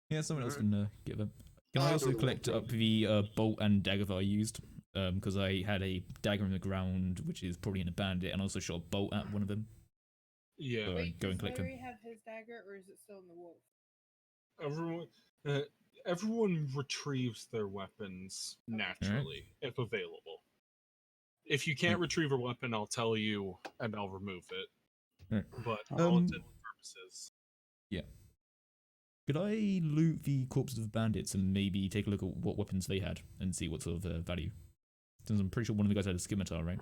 Yeah, someone else can give them. Can I I'll also do the collect wolf up the bolt and dagger that I used? Because I had a dagger in the ground, which is probably in a bandit, and also shot a bolt at one of them. Yeah. So Wait, go and does collect them. Larry have his dagger, or is it still in the wolf? Everyone retrieves their weapons naturally, if available. If you can't retrieve a weapon, I'll tell you and I'll remove it. Right. But for all intents and purposes. Could I loot the corpses of bandits and maybe take a look at what weapons they had and see what sort of value? Since I'm pretty sure one of the guys had a scimitar, right?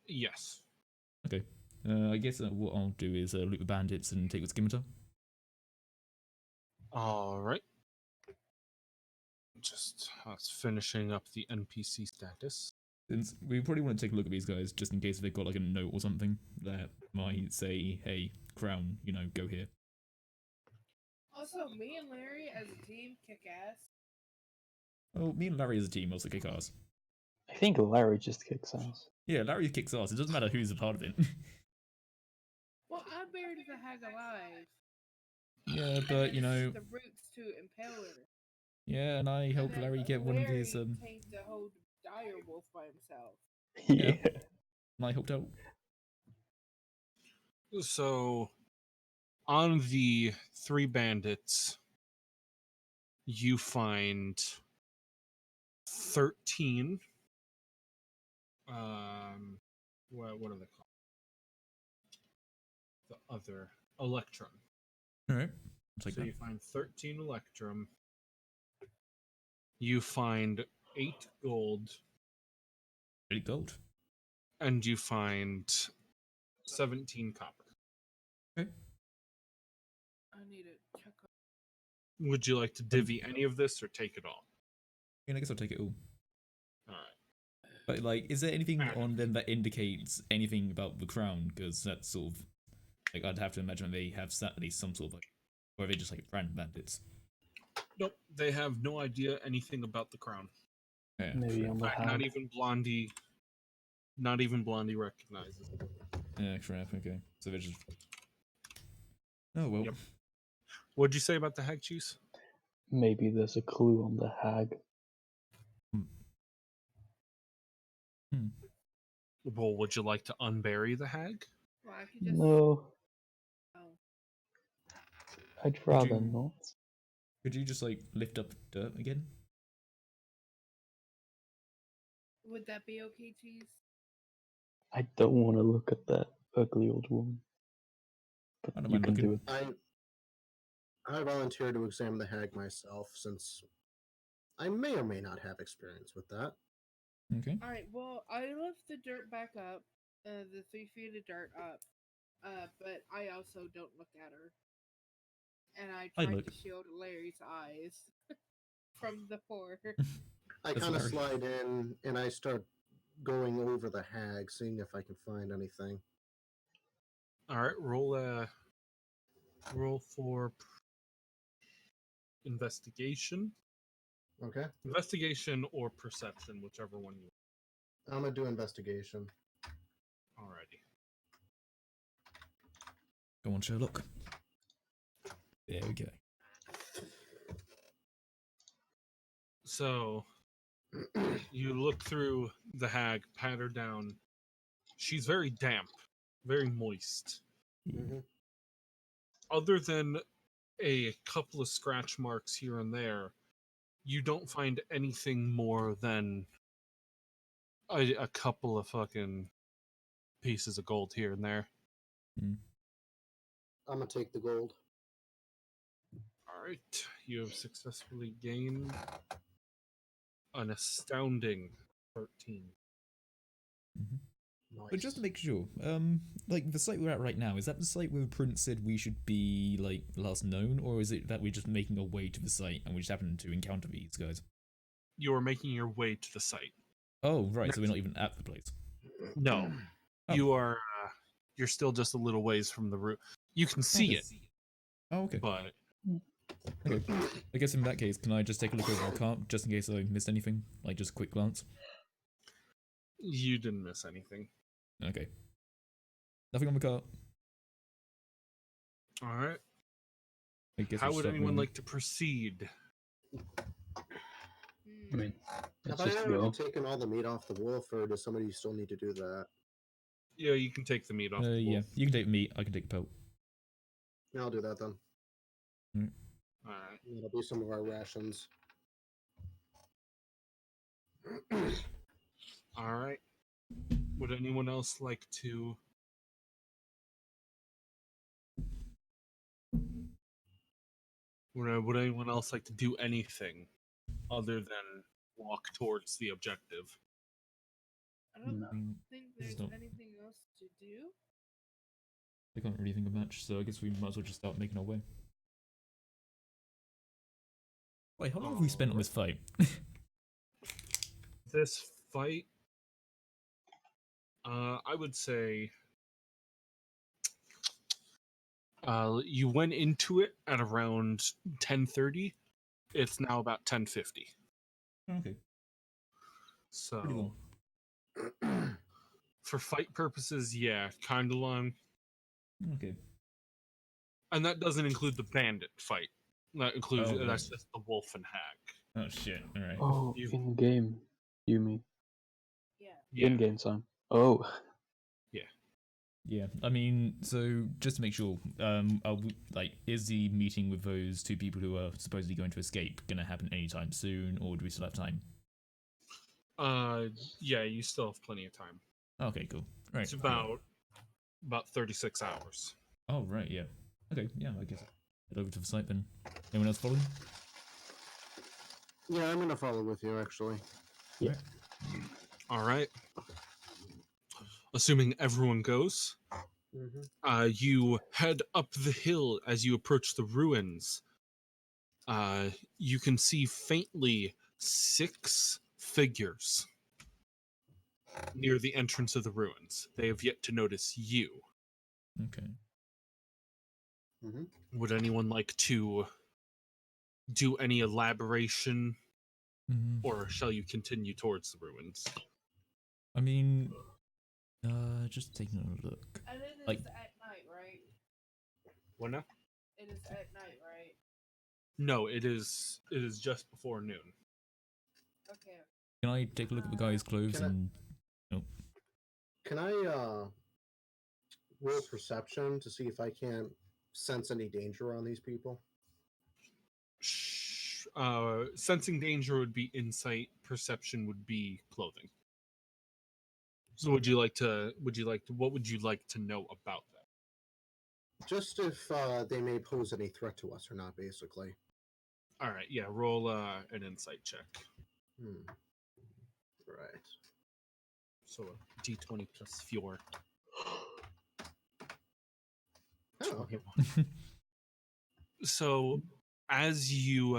Yes. Okay. I guess what I'll do is loot the bandits and take the scimitar. Alright. Just finishing up the NPC status. Since we probably want to take a look at these guys just in case they've got like a note or something that might say, hey, Crown, you know, go here. Also, me and Larry as a team kick ass. Oh, me and Larry as a team also kick ass. I think Larry just kicks ass. Yeah, Larry kicks ass. It doesn't matter who's a part of it. Well, I buried the hag alive. Yeah, and but then you know, the roots to impale her. yeah, and I helped And then Larry get one of his Larry tanked the whole dire wolf by himself. Yeah. and I helped out. So, on the 3 bandits, you find 13. What are they called? The other Electrum. Alright. I'll take So that. you find 13 Electrum. You find 8 gold, Really gold. and you find 17 copper. Okay. I need to check up. Would you like to divvy any of this or take it all? Yeah, I guess I'll take it all. Alright. But like, is there anything on them that indicates anything about the crown? Because that's sort of like I'd have to imagine they have at least some sort of like, or are they just like random bandits? Nope, they have no idea anything about the crown. Yeah, Maybe fair. on In the fact, not hag. even Blondie recognizes it. Yeah, crap. Okay, so they're just. Oh well. Yep. What'd you say about the hag cheese? Maybe there's a clue on the hag. Hmm. Well, would you like to unbury the hag? Well, I could just. No, Oh. I'd rather you- not. Could you just like lift up dirt again? Would that be okay, Cheese? I don't want to look at that ugly old woman. But I don't you mind can do looking. it. I volunteer to examine the hag myself, since I may or may not have experience with that. Okay. Alright, well, I lift the dirt back up, the 3 feet of dirt up, but I also don't look at her. And I I try look. to shield Larry's eyes from the horror. I That's kind of hilarious. slide in and I start going over the hag, seeing if I can find anything. All right, roll for investigation, Okay, or perception, whichever one you. I'm gonna do investigation. Alrighty. Go on, Sherlock. There we go. So you look through the hag, pat her down. She's very damp, very moist. Mm-hmm. Other than a couple of scratch marks here and there, you don't find anything more than a couple of fucking pieces of gold here and there. I'm gonna take the gold. All right, you have successfully gained an astounding 13. Mm-hmm. Nice. But just to make sure, like the site we're at right now, is that the site where the prince said we should be like last known, or is it that we're just making our way to the site and we just happen to encounter these guys? You are making your way to the site. Oh, right. So we're not even at the place. No, Oh. you are. You're still just a little ways from the route. You can see Okay. it, Oh, okay. but Okay. I guess in that case, can I just take a look over the cart just in case I missed anything? Like just a quick glance. you didn't miss anything. Okay. Nothing on the cart. All right. I guess How we'll would start anyone moving. like to proceed? I mean, Have let's I just already go. taken all the meat off the wolf, or does somebody still need to do that? Yeah, you can take the meat off the Yeah. wolf. You can take meat. I can take pelt. Yeah, I'll do that then. All right. That'll be some of our rations. All right. Would anyone else like to? Would anyone else like to do anything other than walk towards the objective? I don't No. think This is there's not- anything else to do. I can't really think of much, so I guess we might as well just start making our way. Wait, how long have we spent on this fight? This fight, I would say, you went into it at around 10:30. It's now about 10:50. Okay. Pretty So, long. for fight purposes, yeah, kind of long. Okay. And that doesn't include the bandit fight. That includes Oh, right. that's just the wolf and hag. Oh shit. All right. Oh, You- in game, you mean? Yeah. Yeah, In game time. Oh, Yeah. I mean, so just to make sure, is the meeting with those two people who are supposedly going to escape gonna happen anytime soon, or do we still have time? yeah, you still have plenty of time. Okay. Cool. Right. It's about 36 hours. Oh right. Yeah. Okay. Yeah. I guess head over to the site then. Anyone else following? Yeah, I'm gonna follow with you, actually. yeah. All right. Assuming everyone goes, Mm-hmm. you head up the hill. As you approach the ruins, you can see faintly 6 figures near the entrance of the ruins. They have yet to notice you. Okay. Would anyone like to do any elaboration Or shall you continue towards the ruins? I mean, just taking a look. And it is Like- at night, right? What now? It is at night, right? No, it is just before noon. Okay. Can I take a look at the guy's clothes Can I- and? Can I roll perception to see if I can't sense any danger on these people? Sensing danger would be insight. Perception would be clothing. So, what would you like to know about them? Just if they may pose any threat to us or not, basically. All right, yeah. Roll an insight check. Right. So a d20 plus 4. Oh, 21. So as you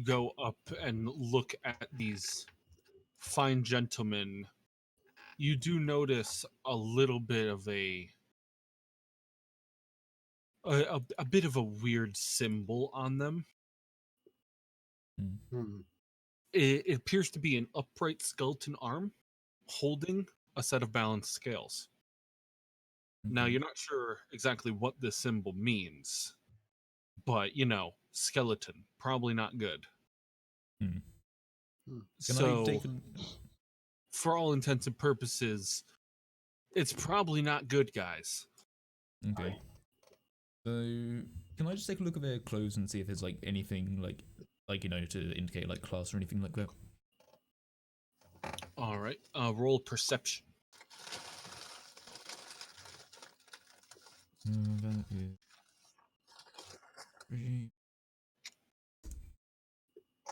go up and look at these fine gentlemen, you do notice a little bit of a bit of a weird symbol on them. hmm. It appears to be an upright skeleton arm holding a set of balanced scales. Now, Okay. you're not sure exactly what this symbol means, but, skeleton, probably not good. Can So, I take a? for all intents and purposes, it's probably not good, guys. Okay. So, can I just take a look at their clothes and see if there's like anything like to indicate like class or anything like that? All right, roll perception. That is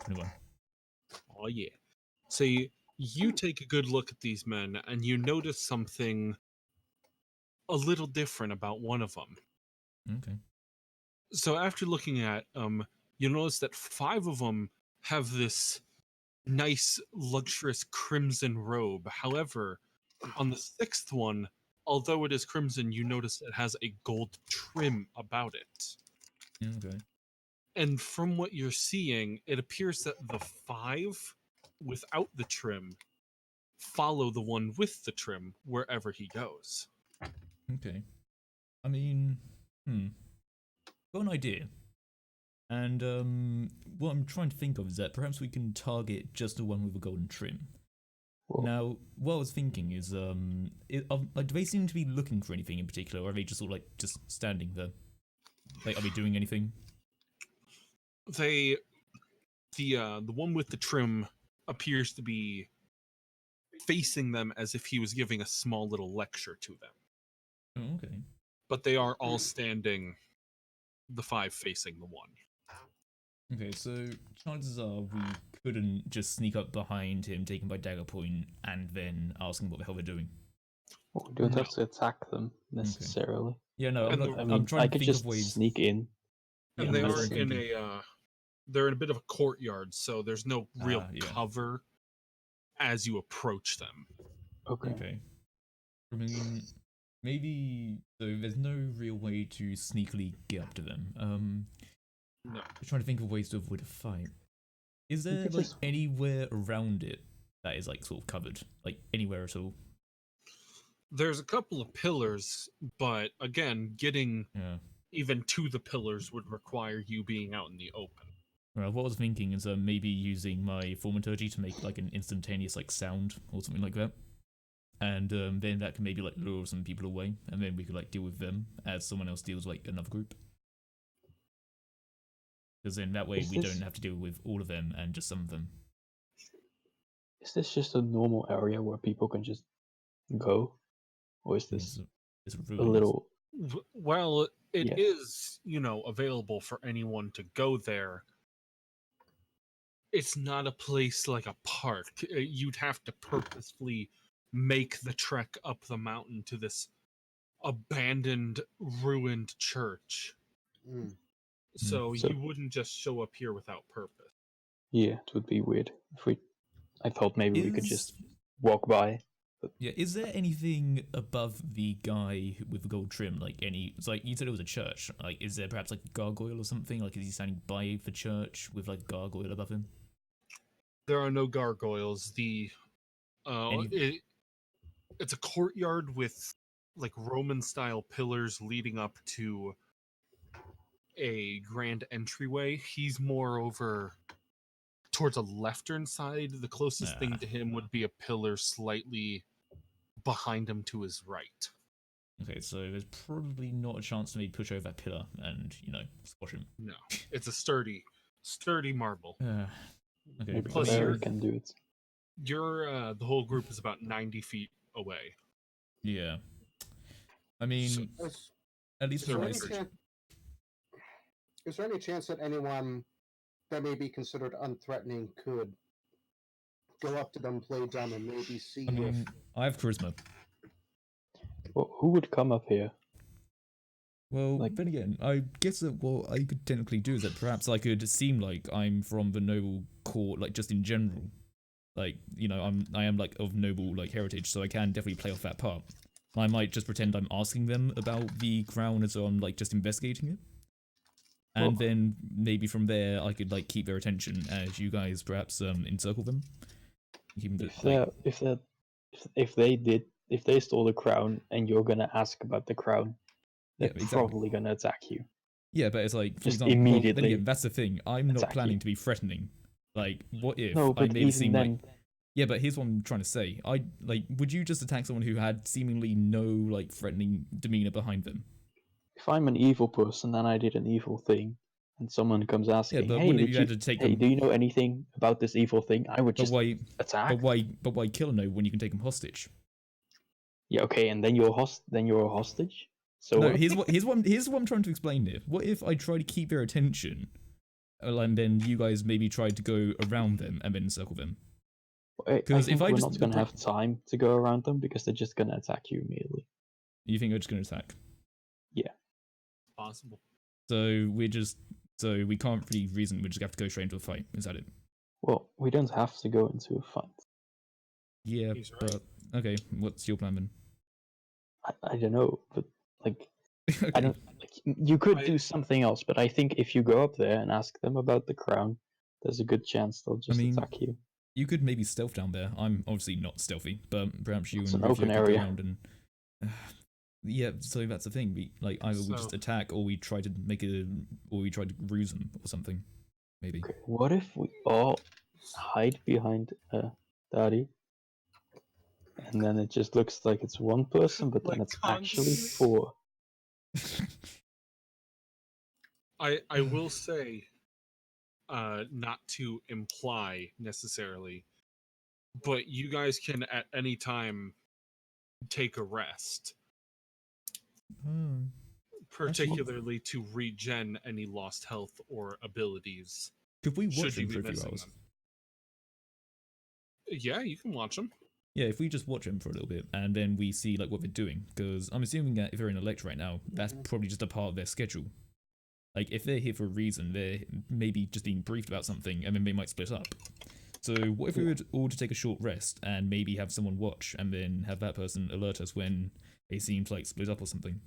21. Oh yeah. So you take a good look at these men, and you notice something a little different about one of them. Okay. So after looking at you notice that 5 of them have this nice, luxurious crimson robe. However, on the 6th one, although it is crimson, you notice it has a gold trim about it. Okay. And from what you're seeing, it appears that the 5 without the trim follow the one with the trim wherever he goes. Okay. I mean, got an idea. And what I'm trying to think of is that perhaps we can target just the one with a golden trim. Well, Now, what I was thinking is, like, do they seem to be looking for anything in particular, or are they just sort of like just standing there? Like, are they doing anything? The one with the trim appears to be facing them as if he was giving a small little lecture to them. Oh, okay. But they are all standing, the 5 facing the one. Okay, so chances are we couldn't just sneak up behind him, take him by dagger point, and then ask him what the hell they're doing. we don't No. have to attack them necessarily. Yeah, no, I'm, And not, I I'm mean, trying I to could think just of ways. sneak in. And Yeah, they that's are what I'm in thinking. they're in a bit of a courtyard, so there's no real Yeah. cover as you approach them. Okay. Okay. I mean, maybe so. There's no real way to sneakily get up to them. No. I'm trying to think of ways to avoid a fight. Is there could like just- anywhere around it that is like sort of covered, like anywhere at all? There's a couple of pillars, but again, getting Yeah. even to the pillars would require you being out in the open. Well, what I was thinking is maybe using my thaumaturgy to make like an instantaneous like sound or something like that, and then that can maybe like lure some people away, and then we could like deal with them as someone else deals like another group. Because then that way Is we this- don't have to deal with all of them and just some of them. Is this just a normal area where people can just go? Or is this It's a ruins. little... Well, it Yeah. is, available for anyone to go there. It's not a place like a park. You'd have to purposefully make the trek up the mountain to this abandoned, ruined church. So So- you wouldn't just show up here without purpose. Yeah, it would be weird if we... I thought maybe we could Is- just walk by, Yeah, is there anything above the guy with the gold trim? Like it's like you said it was a church. Like, is there perhaps like a gargoyle or something? Like, is he standing by the church with like a gargoyle above him? There are no gargoyles. Any- It's a courtyard with like Roman style pillars leading up to a grand entryway. He's more over towards a leftern side. The closest thing to him would be a pillar slightly behind him to his right. Okay, so there's probably not a chance to maybe push over that pillar and, squash him. No, it's a sturdy marble. Okay. Maybe Plus Larry you're- can do it. The whole group is about 90 feet away. Yeah. I mean, So- at least Is there, for any research. is there any chance that anyone that may be considered unthreatening could go up to them, play dumb, and maybe see I mean, I have charisma. Well, who would come up here? Well, Like- then again, I guess that what I could technically do is that perhaps I could seem like I'm from the noble court, like just in general. Like, I am like of noble like heritage, so I can definitely play off that part. I might just pretend I'm asking them about the crown as though I'm like just investigating it. And Well- then maybe from there I could like keep their attention as you guys perhaps encircle them. Keep them If they stole the crown and you're gonna ask about the crown, they're Yeah, exactly. probably gonna attack you. Yeah, but it's like, for Just example, well, then immediately again, that's the thing. I'm not attack planning you. to be threatening. Like, what if No, I but made it even seem then, like... Yeah, but here's what I'm trying to say. Would you just attack someone who had seemingly no, like, threatening demeanor behind them? if I'm an evil person and I did an evil thing, and someone comes asking, but "Hey, wouldn't did you you, have to take hey, them- do you know anything about this evil thing?" I would But just why... attack. But why kill no when you can take them hostage? Yeah, okay, and then you're a hostage. So No, what? here's what I'm trying to explain here. What if I try to keep their attention, and then you guys maybe try to go around them and then encircle them? I 'cause think if I we're just- not gonna have time to go around them because they're just gonna attack you immediately. You think they're just going to attack? Possible. So we can't really reason. We just have to go straight into a fight. Is that it? Well, we don't have to go into a fight. Yeah, He's right. but okay. What's your plan then? I don't know, but like Okay. I don't. Like, you could I- do something else, but I think if you go up there and ask them about the crown, there's a good chance they'll just mean, attack you. You could maybe stealth down there. I'm obviously not stealthy, but perhaps you It's and an Rufio open could go area. around and. Yeah, so that's the thing. We like either we just So- attack or we try to ruse them or something. Maybe. Okay, what if we all hide behind Daddy, and then it just looks like it's one person, but then Like it's actually constantly- 4. I will say, not to imply necessarily, but you guys can at any time take a rest, Oh. particularly to regen any lost health or abilities. Could we watch Should you them be for a few missing hours? them? Yeah, you can watch them. Yeah, if we just watch them for a little bit and then we see like what they're doing, because I'm assuming that if they're in a lecture right now, that's probably just a part of their schedule. Like if they're here for a reason, they're maybe just being briefed about something, and then they might split up. So what if we were all to take a short rest and maybe have someone watch, and then have that person alert us when they seem to like split up or something?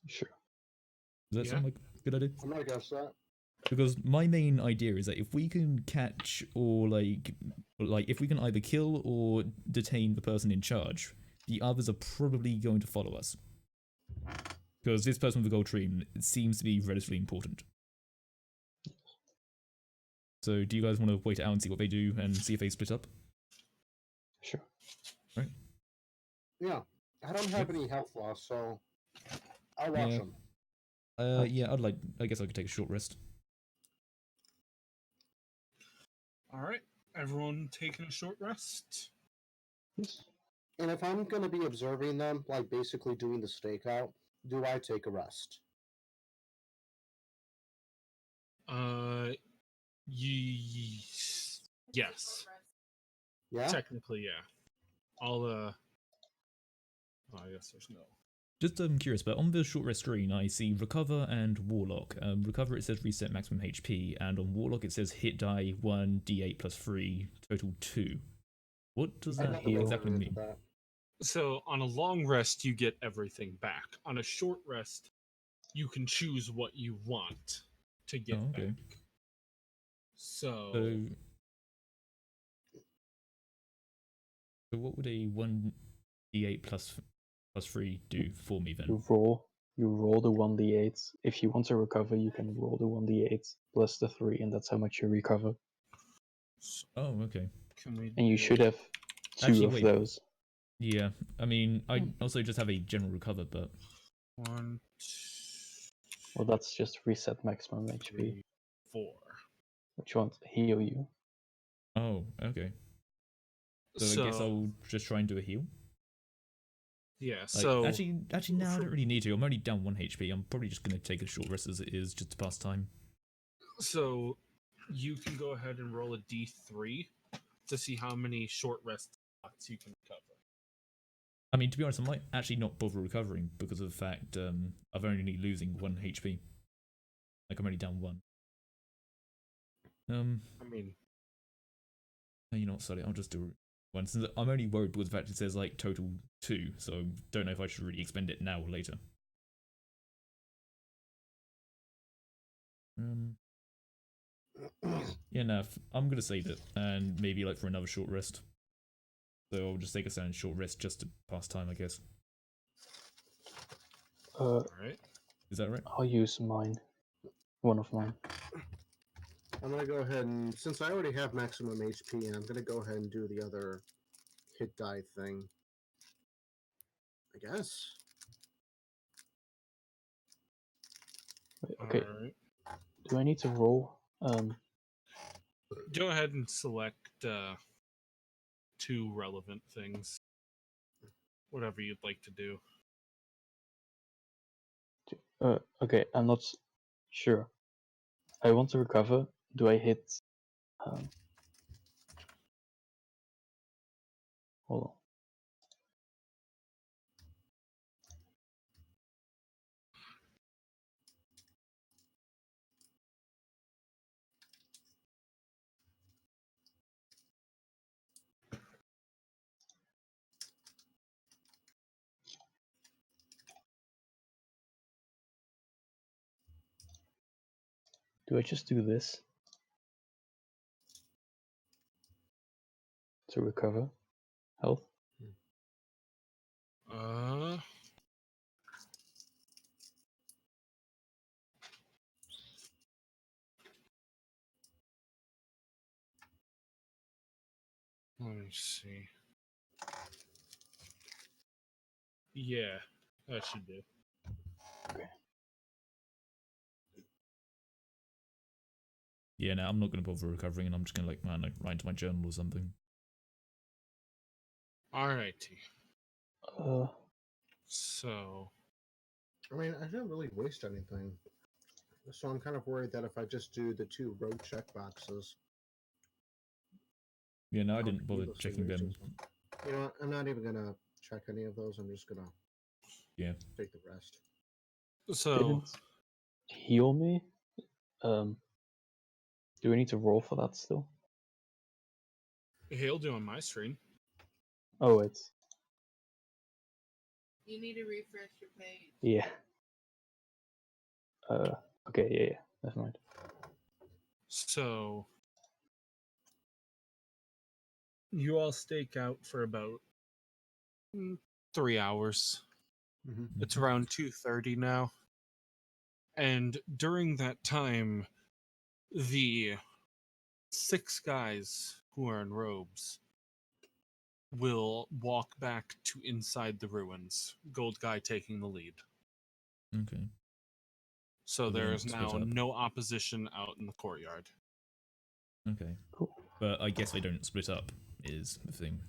Sure. Does that Yeah. sound like a good idea? I'm not against that. Because my main idea is that if we can catch or like if we can either kill or detain the person in charge, the others are probably going to follow us. Because this person with the gold tree seems to be relatively important. So do you guys want to wait it out and see what they do and see if they split up? Sure. Yeah, I don't have any health loss, so I'll watch Yeah. them. Yeah, I guess I could take a short rest. All right, everyone taking a short rest. Yes. And if I'm going to be observing them, like basically doing the stakeout, do I take a rest? Yes, Yeah. technically, yeah. I'll oh, I guess there's no. Just curious, but on the short rest screen, I see Recover and Warlock. Recover, it says reset maximum HP, and on Warlock, it says hit die 1, d8 plus 3, total 2. What does I that got the heal. exactly reference mean? to that. So on a long rest, you get everything back. On a short rest, you can choose what you want to get Oh, okay. back. So, So what would a 1d8 plus 3 do for me then? You roll the 1d8. If you want to recover, you can roll the 1d8 plus the 3, and that's how much you recover. Oh, okay. can we And you do- should have two Actually, of wait. those. Yeah, I mean, I also just have a general recover, but 1, Well, that's just reset maximum 2, HP, 3, 4. which won't heal you. oh, okay. So I guess I'll just try and do a heal. Yeah, Like, so actually, now I don't really need to. I'm only down 1 HP. I'm probably just gonna take a short rest as it is, just to pass time. so you can go ahead and roll a d3 to see how many short rest spots you can cover. I mean, to be honest, I might actually not bother recovering because of the fact I'm only losing 1 HP. Like, I'm only down 1. I mean, You know what, sorry, I'll just do one. Since I'm only worried because the fact it says like total 2, so I don't know if I should really expend it now or later. Yeah, no, I'm gonna save it and maybe like for another short rest. So I'll just take a standard short rest just to pass time, I guess. alright. Is that right? I'll use mine. One of mine. I'm gonna go ahead and, since I already have maximum HP, I'm gonna go ahead and do the other hit die thing. I guess. Wait, okay, Alright. do I need to roll? Go ahead and select 2 relevant things. Whatever you'd like to do. Okay, I'm not sure. I want to recover. Do I hit? Hold on. Do I just do this to recover health? Let me see. Yeah, that should do. Yeah, no, I'm not gonna bother recovering, and I'm just gonna like, man, like, write into my journal or something. Alrighty. Uh, So, I mean, I didn't really waste anything. So I'm kind of worried that if I just do the 2 road check boxes. Yeah, no, I I'll didn't bother needlessly checking waste them. some. You know what? I'm not even gonna check any of those. I'm just gonna take the rest. didn't heal me. Do we need to roll for that still? he'll do on my screen. Oh, it's You need to refresh your page. yeah. Okay, yeah. Never mind. So, you all stake out for about 3 hours. Mm-hmm. It's around 2:30 now. And during that time, the 6 guys who are in robes will walk back to inside the ruins, Gold Guy taking the lead. Okay. So So they there don't is split now up. no opposition out in the courtyard. Okay. Cool. But I guess they don't split up, is the thing.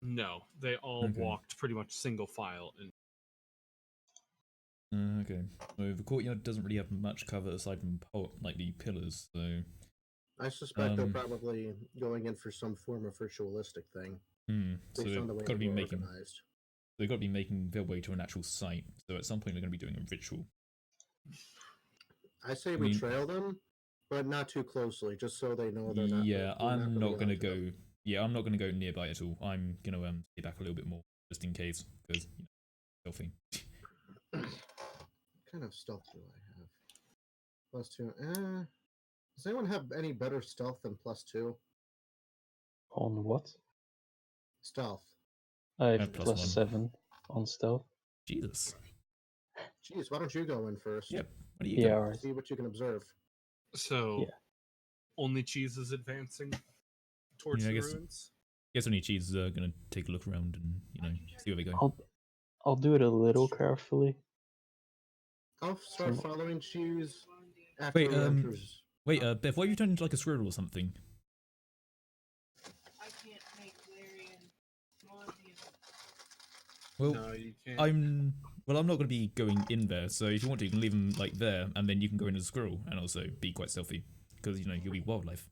No, they all Okay. walked pretty much single file. Okay. So the courtyard doesn't really have much cover aside from like the pillars, so. I suspect they're probably going in for some form of ritualistic thing. So Based on the way they were organized. They've got to be making their way to an actual site. So at some point they're going to be doing a ritual. I say we trail them, but not too closely, just so they know they're not. Yeah, we're I'm not gonna be onto them. go. Yeah, I'm not gonna go nearby at all. I'm gonna stay back a little bit more just in case, because stealthy. What kind of stealth do I have? +2. Does anyone have any better stealth than +2? On what? Stealth. I have +1. +7 on stealth. Jesus. Jeez, why don't you go in first? Yep. What do you Yeah, got? alright. See what you can observe. So, Yeah. only Cheese is advancing towards Yeah, I the guess- ruins. Guess only Cheese is gonna take a look around and see where we go. I'll do it a little carefully. I'll start Some- following Cheese after Wait, he enters. Wait, Bev, why have you turned into like a squirrel or something? I can't make Larian Monty. Well, No, you can't. I'm not going to be going in there, so if you want to, you can leave him like there, and then you can go in as a squirrel and also be quite stealthy, because you'll be wildlife.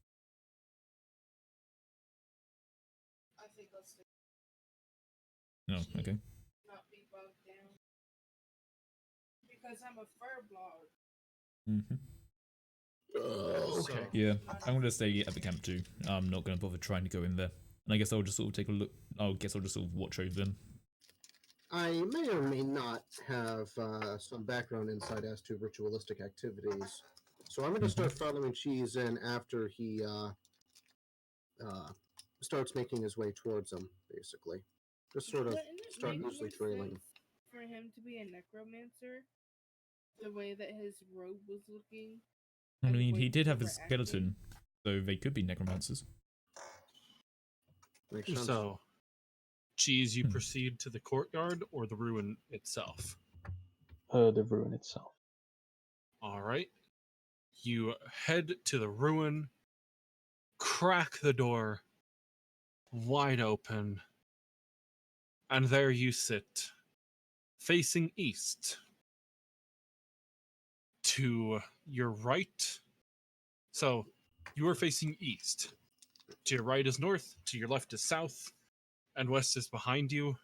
I think I'll stay. No, okay. Not be bogged down. Because I'm a fur blog. Mm-hmm. Okay. Yeah, I'm going to stay at the camp too. I'm not going to bother trying to go in there, and I guess I'll just sort of take a look. I'll just sort of watch over them. I may or may not have some background insight as to ritualistic activities, so I'm going to start following Cheese in after he starts making his way towards him, basically. Just sort of Wouldn't it start make loosely more trailing. sense for him to be a necromancer? The way that his robe was looking. I and the mean, way he did they have were his skeleton, so they could be necromancers. Makes sense. So, Cheese, you Hmm. proceed to the courtyard or the ruin itself? The ruin itself. All right. You head to the ruin, crack the door wide open, and there you sit, facing east. To your right, so you are facing east. To your right is north, to your left is south, and west is behind you.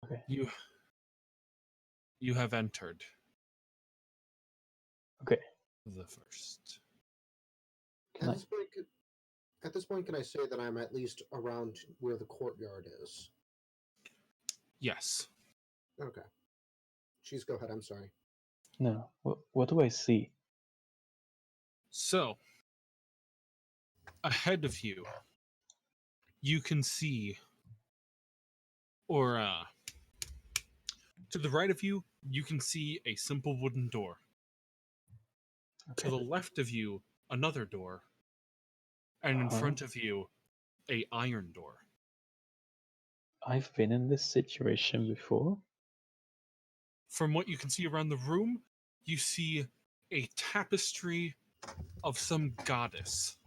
Okay. You have entered. Okay. The first. Can I? At this point, can I say that I'm at least around where the courtyard is? Yes. Okay. Cheese, go ahead. I'm sorry. No. What do I see? So, ahead of you, you can see, or to the right of you, you can see a simple wooden door. Okay. To the left of you, another door. And in Uh-huh. front of you, a iron door. I've been in this situation before. From what you can see around the room, you see a tapestry of some goddess.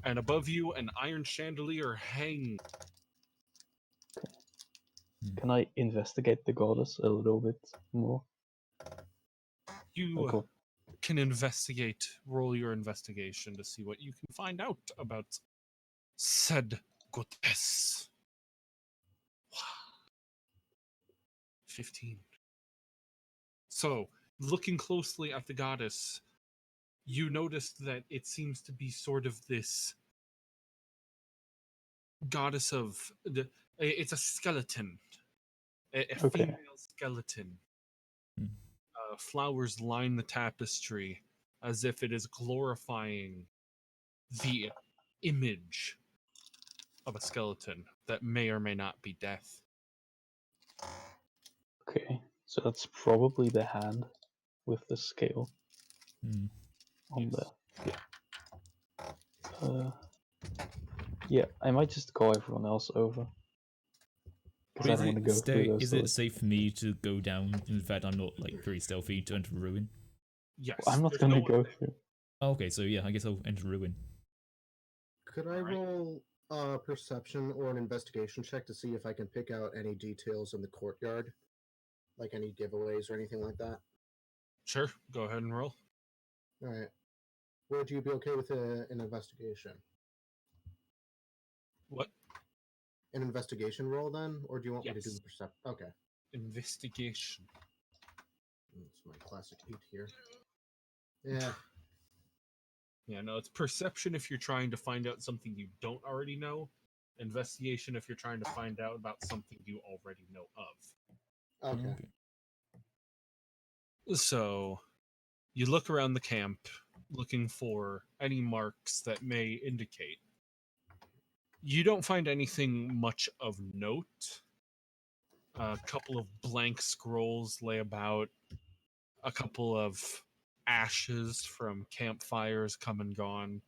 And above you, an iron chandelier hangs. Can I investigate the goddess a little bit more? You Like what? can investigate, roll your investigation to see what you can find out about said goddess. 15. So, looking closely at the goddess, you notice that it seems to be sort of this goddess of it's a skeleton, a Okay. female skeleton. Hmm. Flowers line the tapestry as if it is glorifying the image of a skeleton that may or may not be death. Okay. So that's probably the hand with the scale Hmm. on Yes. there. Yeah, I might just call everyone else over. Because I don't want to go through those Is it doors. safe for me to go down? In fact, I'm not like very stealthy to enter ruin. Yes. I'm not there's gonna no one go there. through. Oh, okay, so yeah, I guess I'll enter ruin. Could I Alright. roll a perception or an investigation check to see if I can pick out any details in the courtyard? Like any giveaways or anything like that? Sure, go ahead and roll. Alright. Would you be okay with an investigation? What? An investigation roll then? Or do you want me to do Yes. the perception? Okay. Investigation. It's my classic 8 here. Yeah. Yeah, no, it's perception if you're trying to find out something you don't already know. Investigation if you're trying to find out about something you already know of. Okay. So, you look around the camp looking for any marks that may indicate. You don't find anything much of note. A couple of blank scrolls lay about, a couple of ashes from campfires come and gone.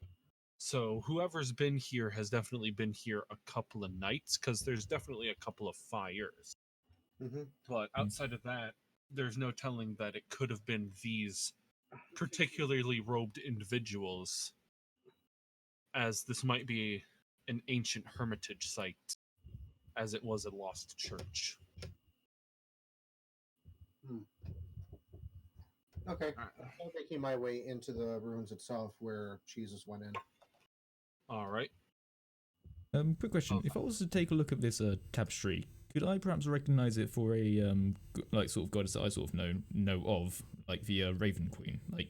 So whoever's been here has definitely been here a couple of nights, because there's definitely a couple of fires. Mm-hmm. But outside of that, there's no telling that it could have been these particularly robed individuals, as this might be an ancient hermitage site, as it was a lost church. Okay. I'm making my way into the ruins itself where Jesus went in. All right. Quick question: if I was to take a look at this tapestry, could I perhaps recognize it for a like sort of goddess that I sort of know of, like the Raven Queen? Like,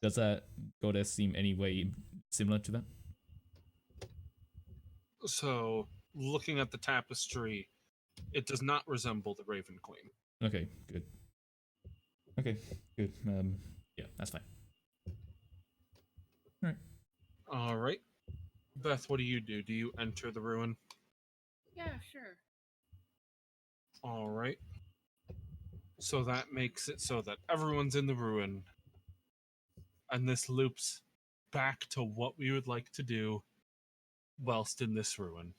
does that goddess seem any way similar to that? So, looking at the tapestry, it does not resemble the Raven Queen. Okay, good. Okay, good. Yeah, that's fine. All right. All right. Beth, what do? Do you enter the ruin? Yeah, sure. All right. So that makes it so that everyone's in the ruin. And this loops back to what we would like to do whilst in this ruin.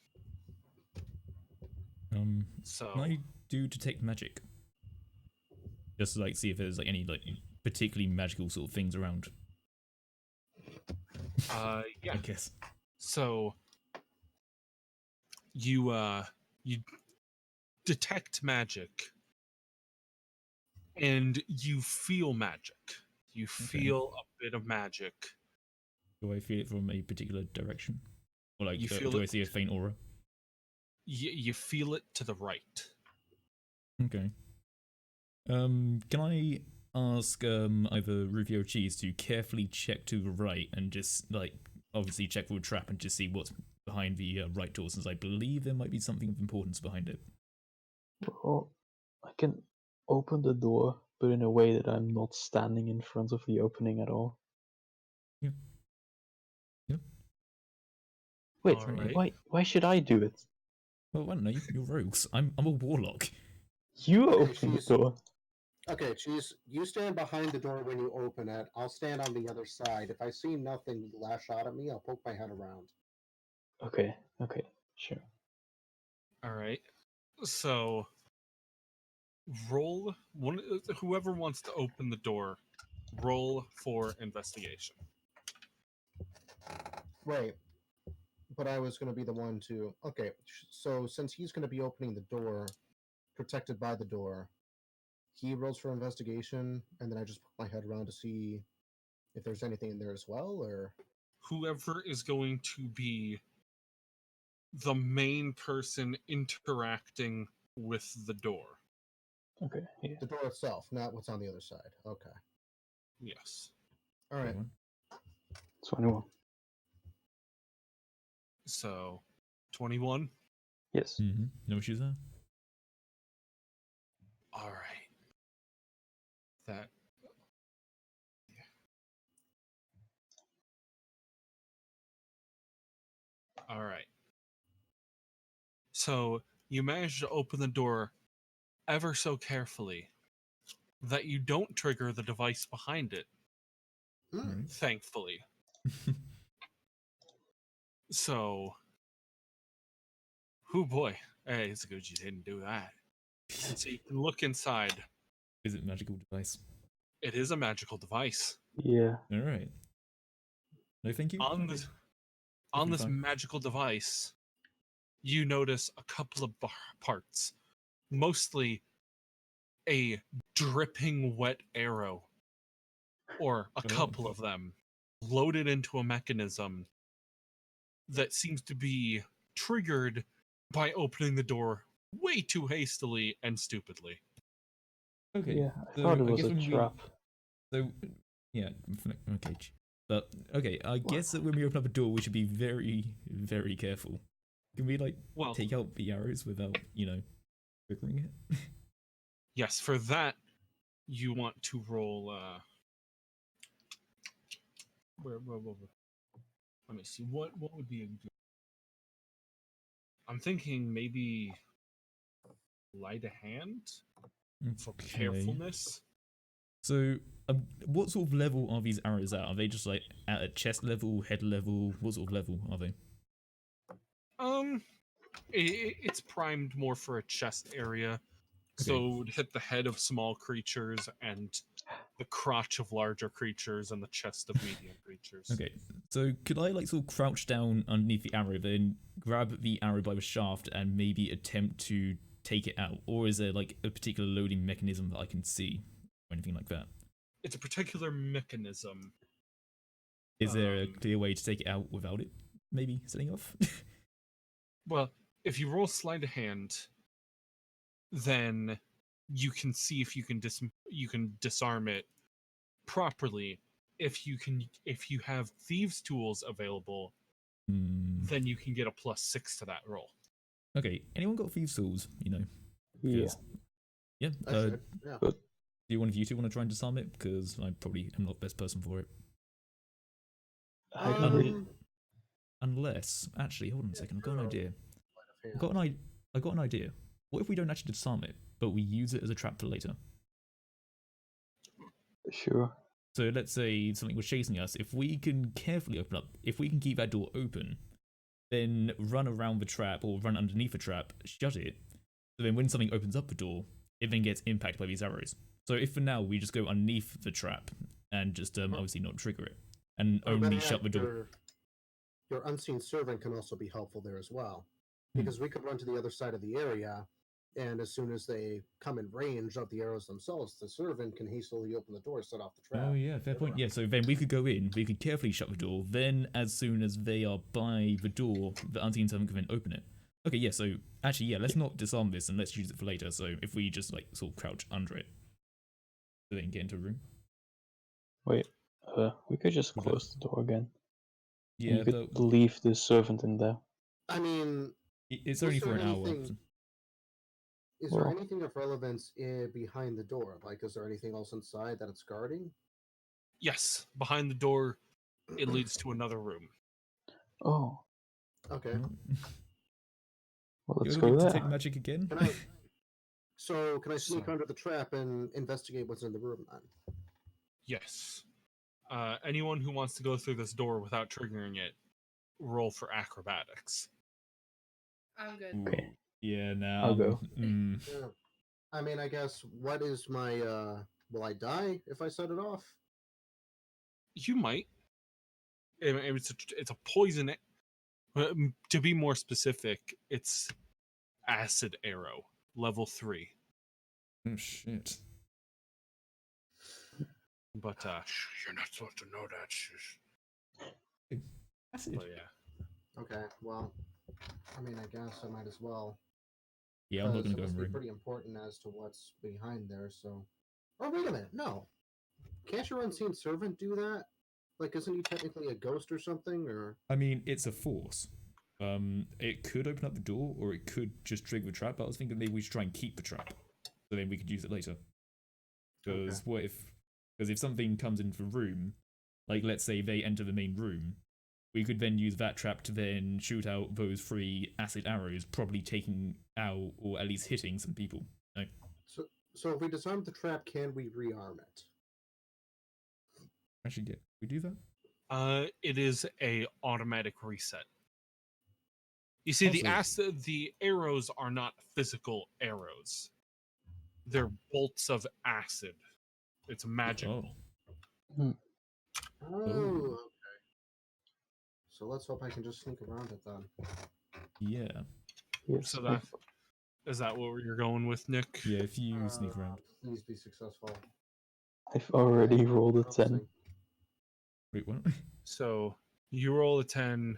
So, Can I do detect magic? Just to, like, see if there's like any like particularly magical sort of things around. yeah. I guess. So you detect magic, and you feel magic. You feel a bit of magic. Do I feel it from a particular direction, or like You feel do it. I see a faint aura? You feel it to the right. Okay. Can I ask either Rufio or Cheese to carefully check to the right and just like obviously check for a trap and just see what's behind the right door, since I believe there might be something of importance behind it. Well, I can open the door, but in a way that I'm not standing in front of the opening at all. Yeah. Yeah. Wait, All right. why should I do it? Well, I don't know. You're rogues. I'm a warlock. You Okay, open the door. Okay, Cheese, you stand behind the door when you open it. I'll stand on the other side. If I see nothing lash out at me, I'll poke my head around. Okay, sure. All right. So roll one. Whoever wants to open the door, roll for investigation. Right. But I was going to be the one to. Okay, so since he's going to be opening the door, protected by the door, he rolls for investigation, and then I just poke my head around to see if there's anything in there as well, or. Whoever is going to be the main person interacting with the door. Okay, yeah. The door itself, not what's on the other side. Okay. Yes. All right. 21. So, 21. Yes. Mm-hmm. No issues there. All right. That. Yeah. All right. So, you manage to open the door ever so carefully that you don't trigger the device behind it, Hmm. thankfully. So, oh boy. Hey, it's good you didn't do that. So you can look inside. Is it a magical device? It is a magical device. Yeah. All right. No, thank you. On Okay. this on this Fine. magical device, you notice a couple of parts, mostly a dripping wet arrow, or a couple of them, loaded into a mechanism that seems to be triggered by opening the door way too hastily and stupidly. Okay. Yeah, I So thought it I was guess a when trap. So yeah. Okay. But okay, I guess that when we open up a door, we should be very, very careful. Can we like Well, take out the arrows without, triggering it? yes, for that you want to roll. Where? Let me see. What would be a good? I'm thinking maybe light a hand for Okay. carefulness. So, what sort of level are these arrows at? Are they just like at a chest level, head level? What sort of level are they? It's primed more for a chest area, so Okay. it would hit the head of small creatures and the crotch of larger creatures and the chest of medium creatures. Okay, so could I like sort of crouch down underneath the arrow, then grab the arrow by the shaft and maybe attempt to take it out? Or is there like a particular loading mechanism that I can see or anything like that? It's a particular mechanism. Is there a clear way to take it out without it maybe setting off? Well, if you roll sleight of hand, then you can see if you can disarm it properly. If you have thieves' tools available, then you can get a +6 to that roll. Okay, anyone got thieves' tools? Yeah. Because- yeah. I should. Yeah. But Do one of you two want to try and disarm it? Because I probably am not the best person for it. I don't really. Unless, actually, hold on a second. I've got an idea. Yeah. I got an idea. What if we don't actually disarm it, but we use it as a trap for later? Sure. So let's say something was chasing us. If we can carefully open up, if we can keep that door open, then run around the trap or run underneath the trap, shut it. So then when something opens up the door, it then gets impacted by these arrows. So if for now we just go underneath the trap and just obviously not trigger it and only shut the door. Your unseen servant can also be helpful there as well, because we could run to the other side of the area, and as soon as they come in range of the arrows themselves, the servant can hastily open the door, set off the trap. Oh yeah, fair point. Yeah, so then we could go in, we could carefully shut the door, then as soon as they are by the door, the unseen servant can then open it. Okay, yeah, so actually, yeah, let's not disarm this and let's use it for later. So if we just like sort of crouch under it, so they can get into a room. Wait. We could just Okay. close the door again. Yeah, You could but leave the servant in there. I mean, it's was only there for an hour. anything- is there anything of relevance behind the door? Like, is there anything else inside that it's guarding? Yes, behind the door, it leads to another room. Oh, Okay. well, let's You go want to there. take magic again? Can I? So can I sneak So- under the trap and investigate what's in the room then? Yes. Anyone who wants to go through this door without triggering it, roll for acrobatics. I'm good. Okay. Yeah, I'll go. Yeah. I mean, I guess what is my? Will I die if I set it off? You might. It's a poison. To be more specific, it's acid arrow, level 3. Oh shit. But you're not supposed to know that. Shush. Acid. But yeah. Okay. Well, I mean, I guess I might as well. Yeah, I'm not gonna Because it go in must the be room. pretty important as to what's behind there. So, oh wait a minute, no, can't your unseen servant do that? Like, isn't he technically a ghost or something? Or I mean, it's a force. It could open up the door, or it could just trigger the trap. But I was thinking maybe we should try and keep the trap, so then we could use it later. Because what if? Because if something comes into the room, like let's say they enter the main room, we could then use that trap to then shoot out those 3 acid arrows, probably taking out or at least hitting some people. No? so if we disarm the trap, can we rearm it? Actually, yeah, we do that. It is a automatic reset. You see, the arrows are not physical arrows. They're bolts of acid. It's magical. Oh. Oh, okay. So let's hope I can just sneak around it then. Yeah. Yes. So that is that what you're going with, Nick? Yeah, if you sneak around. Please be successful. I've already rolled a 10. Promising. Wait, what? So you roll a 10,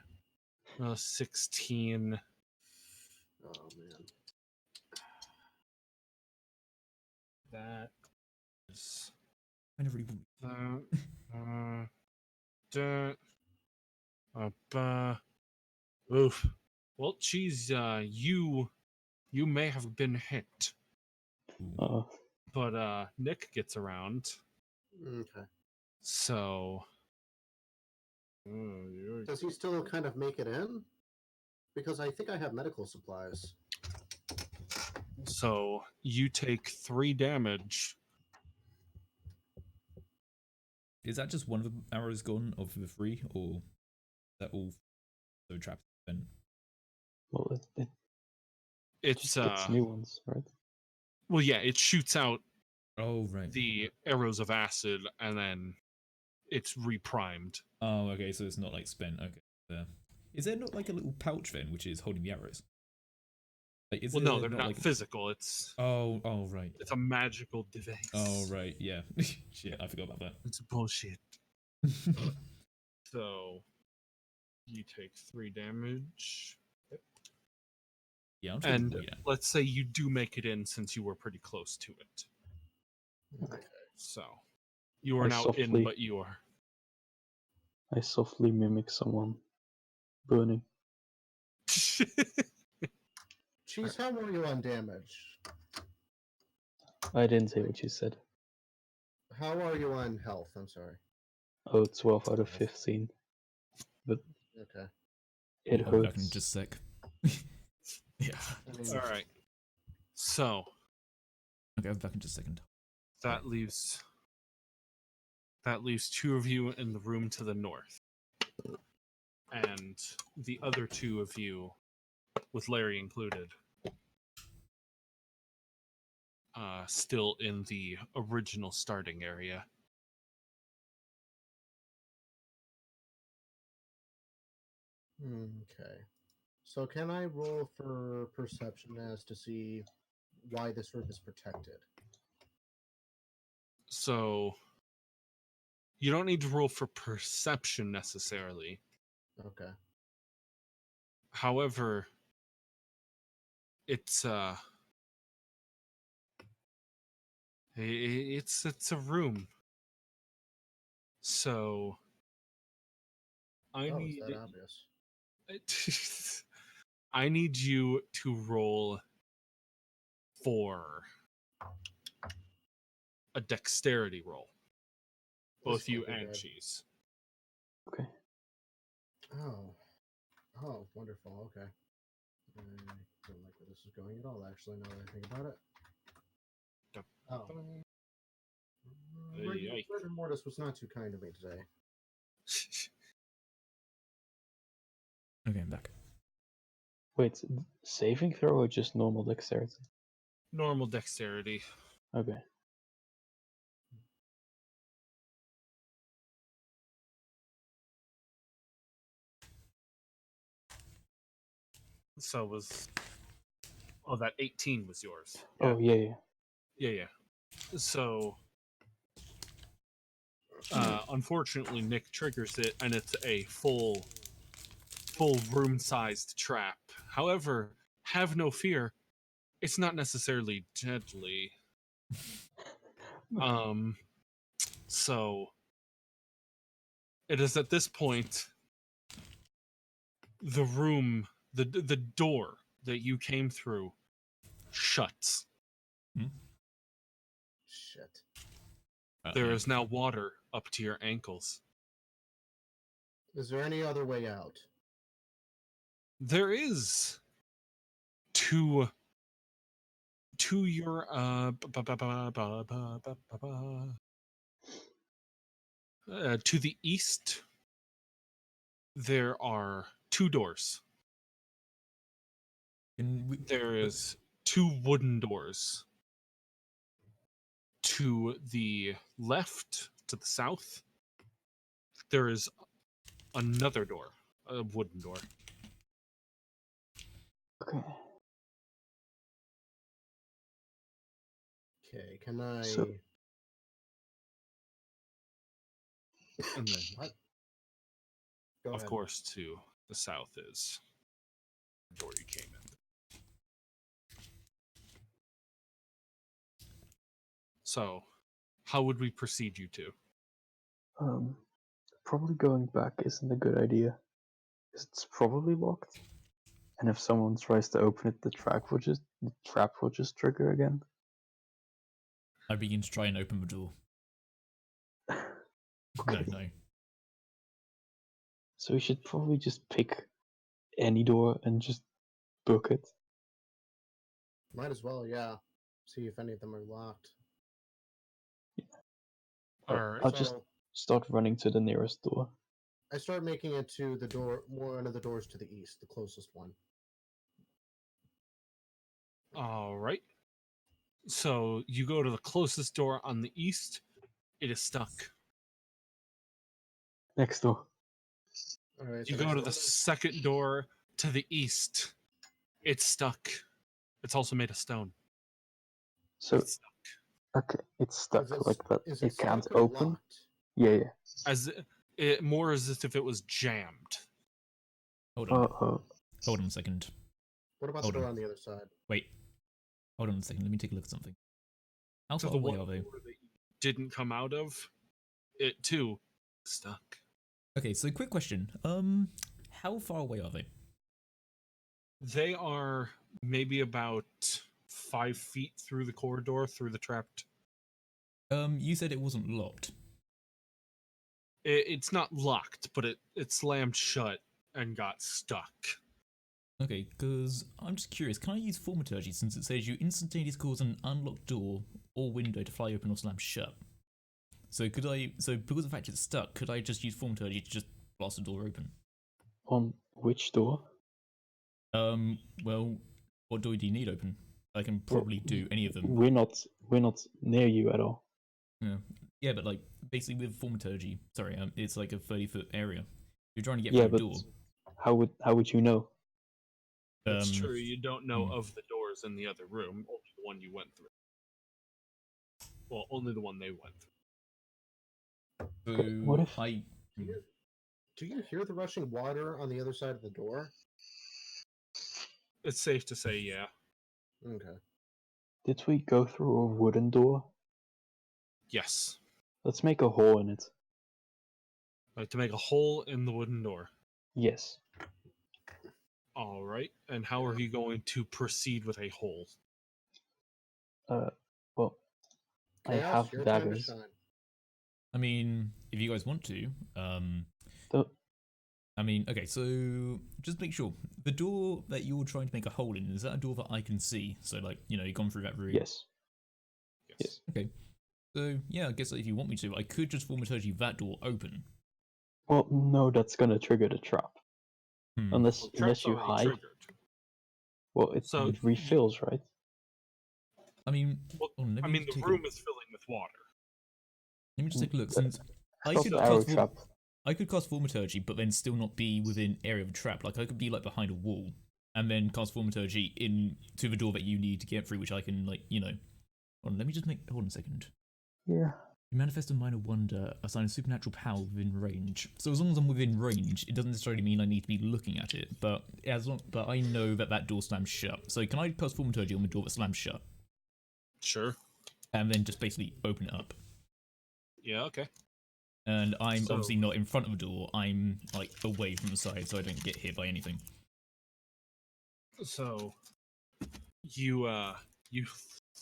16. Oh man. That is I never even. Oof. Well, Cheese, you may have been hit, Uh, but Nick gets around, Okay. so. Does he still kind of make it in? Because I think I have medical supplies. So you take 3 damage. Is that just one of the arrows gone of the 3, or is that all so trapped then? well, it It's just gets new ones, right? well, yeah, it shoots out Oh, right. the arrows of acid, and then it's reprimed. Oh, okay, so it's not like spent. Okay. There. Is there not like a little pouch then, which is holding the arrows? Like, is Well, there no, they're not like... physical. It's Oh, right. a magical device. Oh, right, yeah. Shit, I forgot about It's bullshit. that. So you take 3 damage, Yeah, I'm sure and we, yeah. let's say you do make it in, since you were pretty close to it. Okay. So you are I now in, softly- but you are. I softly mimic someone burning. Cheese, how were you on damage? I didn't say what you said. How are you on health? I'm sorry. Oh, 12 out of 15. But Okay. it I'll be back in hurts. just a sec. Yeah. I mean, All right. So Okay, I'll be back in just a second. that leaves 2 of you in the room to the north, and the other 2 of you, with Larry included, still in the original starting area. Okay. So can I roll for perception as to see why this room is protected? So you don't need to roll for perception necessarily. Okay. However, it's it's a room. So I Oh, is need that obvious? I need you to roll for a dexterity roll. This Both you can't be and good. Cheese. Okay. Oh. Oh, wonderful. Okay. I don't like where this is going at all, actually, now that I think about it. Oh. Yikes. Rigor Mortis was not too kind to me today. Okay, I'm back. Wait, saving throw or just normal dexterity? Normal dexterity. Okay. So was that 18 was yours? Oh, yeah. Yeah. So unfortunately Nick triggers it, and it's a full room-sized trap. However, have no fear, it's not necessarily deadly. So it is at this point the room, the door that you came through shuts. Shit. There Yeah. is now water up to your ankles. Is there any other way out? There is to your to the east. There are 2 doors. Can we... There is 2 wooden doors. To the left, to the south, there is another door, a wooden door. Okay. Okay, can I... So- And then, What? Go of ahead. course, to the south is the door you came in. So, how would we proceed, you two? probably going back isn't a good idea. 'Cause it's probably locked. And if someone tries to open it, the trap will just trigger again. I begin to try and open the door. Okay. No. So we should probably just pick any door and just book it. Might as well, yeah. See if any of them are locked. Alright. I'll just So start running to the nearest door. I start making it to the door, one of the doors to the east, the closest one. Alright. So you go to the closest door on the east. It is stuck. Next door. All right. You so go to the next door- second door to the east. It's stuck. It's also made of stone. So It's stuck. okay, it's stuck Is it- like that. Is It can't stuck or open. locked? Yeah. As it more as if it was jammed. Hold on. Uh, Hold on a second. What about Hold the door on. on the other side? Wait. Hold on a second. Let me take a look at something. How So far the away one are they? door that you didn't come out of, it too stuck. Okay, so quick question. How far away are they? They are maybe about 5 feet through the corridor, through the trapped. You said it wasn't locked. It's not locked, but it slammed shut and got stuck. Okay, because I'm just curious, can I use Thaumaturgy since it says you instantaneously cause an unlocked door or window to fly open or slam shut? So because of the fact it's stuck, could I just use Thaumaturgy to just blast the door open? on which door? Well, what door do you need open? I can probably do any of them. We're not near you at all. Yeah, but like basically with Thaumaturgy, sorry, it's like a 30-foot area. You're trying to get Yeah, through but a door. how would you know? That's true. You don't know hmm. of the doors in the other room, only the one you went through. Well, only the one they went through. So Okay, what if- Do you hear the rushing water on the other side of the door? It's safe to say, yeah. Okay. Did we go through a wooden door? Yes. Let's make a hole in it. Like to make a hole in the wooden door. Yes. All right. And how are you going to proceed with a hole? Well, I Chaos, have your time to daggers. shine. I mean, if you guys want to, Don't- I mean, okay, so just make sure the door that you're trying to make a hole in, is that a door that I can see? So like, you've gone through that room. Yes. Yes. Okay. So yeah, I guess if you want me to, I could just Thaumaturgy that door open. Well, no, that's gonna trigger the trap. Unless Well, trap's you already hide. triggered. Well, it So refills, right? I mean, Well, hold on, let I me mean, the take room is filling with water. let me just take a look. But Since I Stop could the arrow cast trap. I could cast Thaumaturgy, but then still not be within area of a trap. Like I could be like behind a wall, and then cast Thaumaturgy in to the door that you need to get through, which I can like Hold on, let me just hold on a second. Yeah. You manifest a minor wonder, assign a supernatural power within range. So as long as I'm within range, it doesn't necessarily mean I need to be looking at it. But but I know that door slams shut. So can I cast Thaumaturgy on the door that slams shut, Sure. and then just basically open it up? Yeah, okay. And I'm So- obviously not in front of the door. I'm like away from the side, so I don't get hit by anything. So you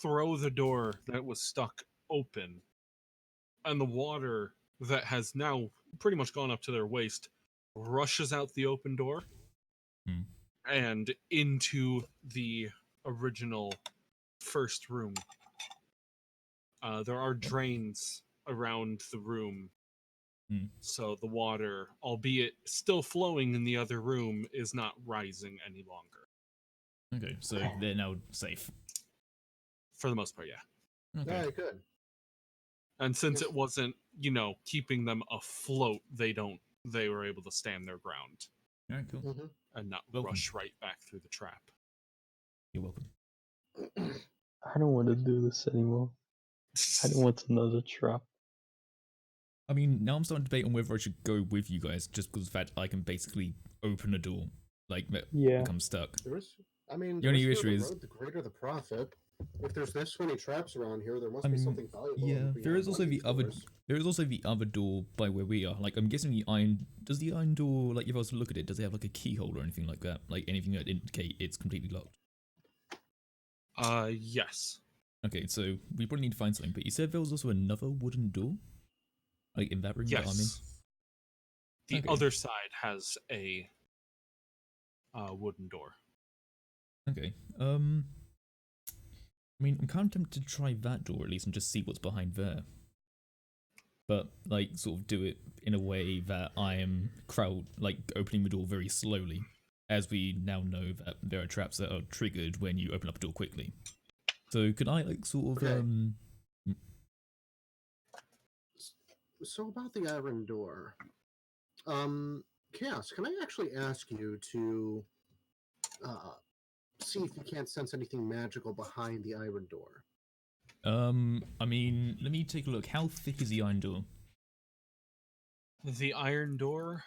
throw the door that was stuck open, and the water that has now pretty much gone up to their waist rushes out the open door Hmm. and into the original first room. There are drains around the room, so the water, albeit still flowing in the other room, is not rising any longer. Okay, so they're now safe. For the most part, yeah. Okay. Yeah, good. And since it wasn't, keeping them afloat, they were able to stand their ground All right, cool. Mm-hmm. and not Welcome. rush right back through the trap. You're welcome. I don't want to do this anymore. I don't want another trap. I mean, now I'm starting to debate on whether I should go with you guys, just because of the fact I can basically open a door, like Yeah. become stuck. The risk, I mean, The only riskier issue the is- road, the greater the profit. If there's this many traps around here, there must I be mean, something valuable. yeah, beyond there is one also of the these other. doors. There is also the other door by where we are. Like, I'm guessing the iron. Does the iron door, like, if I was to look at it, does it have like a keyhole or anything like that? Like anything that indicate it's completely locked? Yes. Okay, so we probably need to find something. But you said there was also another wooden door, like in that room that I'm in. Yes. The Okay. other side has a wooden door. Okay. I mean, I'm kind of tempted to try that door at least and just see what's behind there. But like, sort of do it in a way that I am opening the door very slowly, as we now know that there are traps that are triggered when you open up a door quickly. So could I like sort of Okay. So about the iron door, Chaos, can I actually ask you to see if you can't sense anything magical behind the iron door? I mean, let me take a look. How thick is the iron door? The iron door.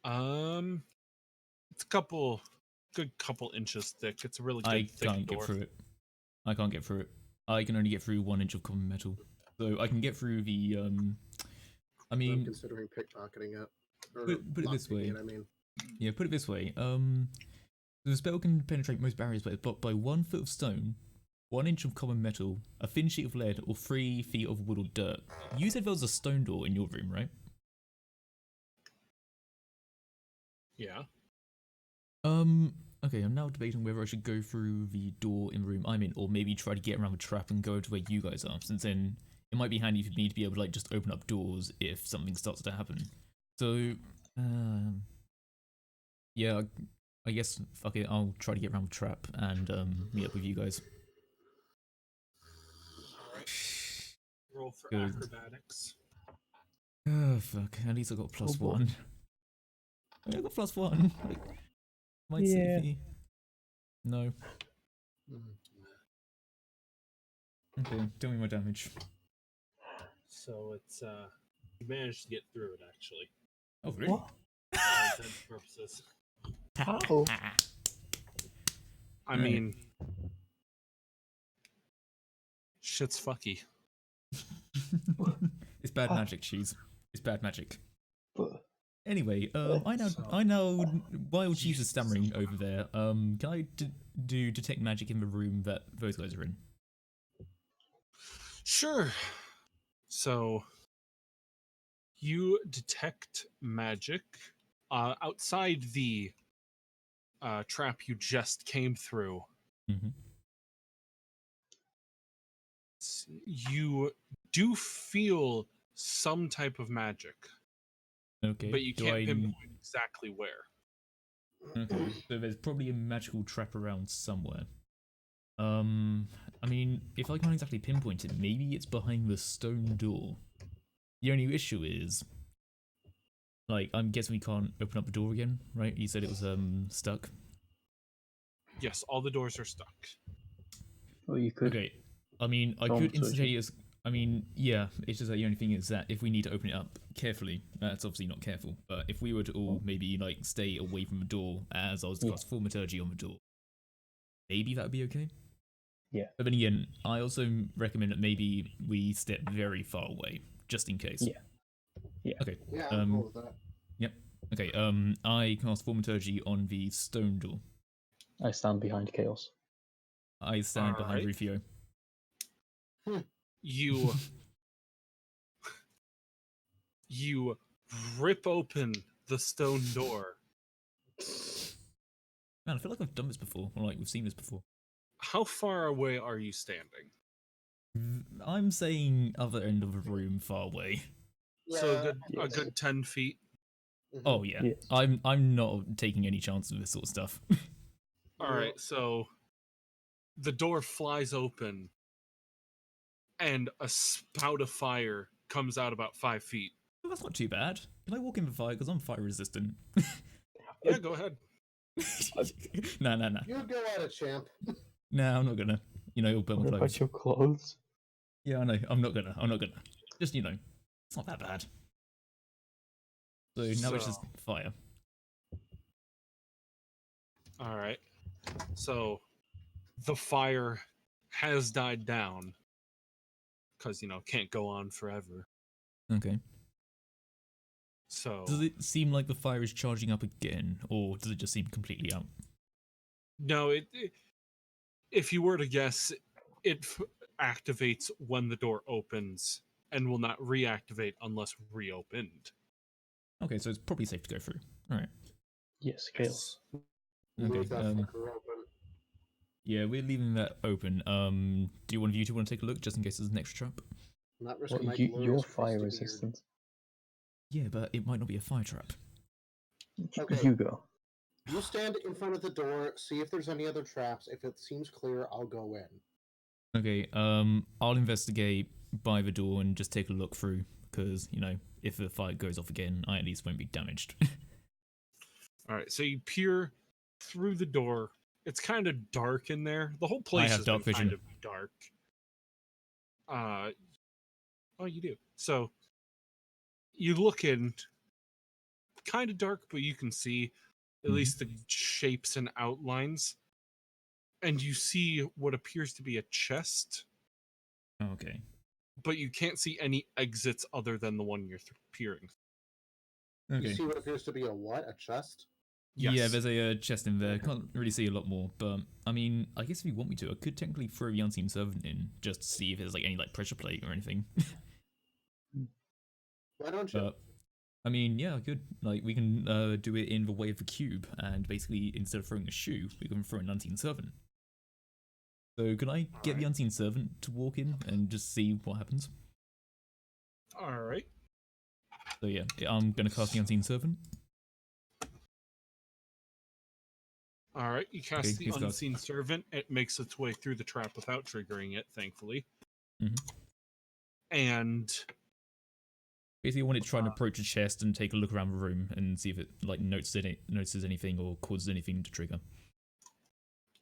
It's a good couple inches thick. It's a really good I thick can't door. get through it. I can't get through it. I can only get through 1 inch of common metal. So I can get through the I I'm mean, considering pickpocketing it. Or put it this way. lockpicking it, I mean. Yeah, put it this way. The spell can penetrate most barriers, but it's blocked by 1 foot of stone, 1 inch of common metal, a thin sheet of lead, or 3 feet of wood or dirt. You said there was a stone door in your room, right? Yeah. Okay, I'm now debating whether I should go through the door in the room I'm in, or maybe try to get around the trap and go to where you guys are, since then it might be handy for me to be able to like just open up doors if something starts to happen. So, yeah, I guess fuck it. I'll try to get around the trap and meet up with you guys. Roll for Good. acrobatics. Oh fuck! At least I got plus boy. 1. I got plus 1. Like, might Yeah. save me. No. Okay, tell me my damage. So it's you managed to get through it actually. Oh really? What? For all intents and purposes. How? I Right. mean, shit's fucky. It's bad magic, cheese. It's bad magic. But Anyway, So- I know while cheese is stammering over there, can I do detect magic in the room that those guys are in? Sure. So you detect magic outside the trap you just came through. Mm-hmm. You do feel some type of magic, Okay. but you can't pinpoint exactly where. Okay. So there's probably a magical trap around somewhere. I mean, if I can't exactly pinpoint it, maybe it's behind the stone door. The only issue is, like, I'm guessing we can't open up the door again, right? You said it was stuck. Yes, all the doors are stuck. well, you could. Okay. I mean, I could Thaumaturgy. instantaneous. I mean, yeah. It's just that the only thing is that if we need to open it up carefully, that's obviously not careful. But if we were to all maybe like stay away from the door as I was to cast thaumaturgy on the door, maybe that would be okay. Yeah. But then again, I also recommend that maybe we step very far away, just in case. Yeah. Yeah. Okay. Yeah, I'm cool with that. Yep. Okay. I cast thaumaturgy on the stone door. I stand behind Chaos. I stand behind Alright. Rufio. You rip open the stone door. Man, I feel like I've done this before, or like we've seen this before. How far away are you standing? I'm saying other end of the room, far away. So a Yes. good 10 feet. Mhm. Oh yeah. Yes. I'm not taking any chance with this sort of stuff. All right, so the door flies open and a spout of fire comes out about 5 feet. Well, that's not too bad. Can I walk in the fire? Because I'm fire resistant. Yeah, go ahead. Nah. You go at it, champ. Nah, I'm not gonna. You know, you'll burn my What about clothes. your clothes? Yeah, I know. I'm not gonna. Just, you know, it's not that bad. So now it's just So- fire. All right. So the fire has died down because can't go on forever. Okay. So Does it seem like the fire is charging up again, or does it just seem completely out? no, if you were to guess, it activates when the door opens and will not reactivate unless reopened. Okay, so it's probably safe to go through. All right. Yes, Chaos. Okay. Move that fucker open. Yeah, we're leaving that open. Do one of you two want to take a look, just in case there's an extra trap? I'm not Well, risking my you're glorious fire Christy beard. resistant. Yeah, but it might not be a fire trap. Okay. You go. You stand in front of the door, see if there's any other traps. If it seems clear, I'll go in. Okay. I'll investigate by the door and just take a look through, because if the fire goes off again, I at least won't be damaged. All right, so you peer through the door. It's kind of dark in there. The whole place have has dark been kind vision. of dark. Oh, you do. So you look in, kind of dark, but you can see at Mhm. least the shapes and outlines, and you see what appears to be a chest, Okay. but you can't see any exits other than the one you're peering. Okay. You see what appears to be a what? A chest? Yeah, Yes. there's a chest in there. Okay. Can't really see a lot more, but I mean, I guess if you want me to, I could technically throw the unseen servant in just to see if there's any pressure plate or anything. Why don't you? But I mean, yeah, I could. We can do it in the way of a cube, and basically instead of throwing a shoe, we can throw an unseen servant. So can I get the Alright. unseen servant to walk in and just see what happens? All right. So yeah, I'm gonna cast the unseen servant. All right. You cast Okay, the he's got- unseen servant. It makes its way through the trap without triggering it, thankfully. Mhm. And Basically, I want it to try and approach a chest and take a look around the room and see if it notices anything or causes anything to trigger.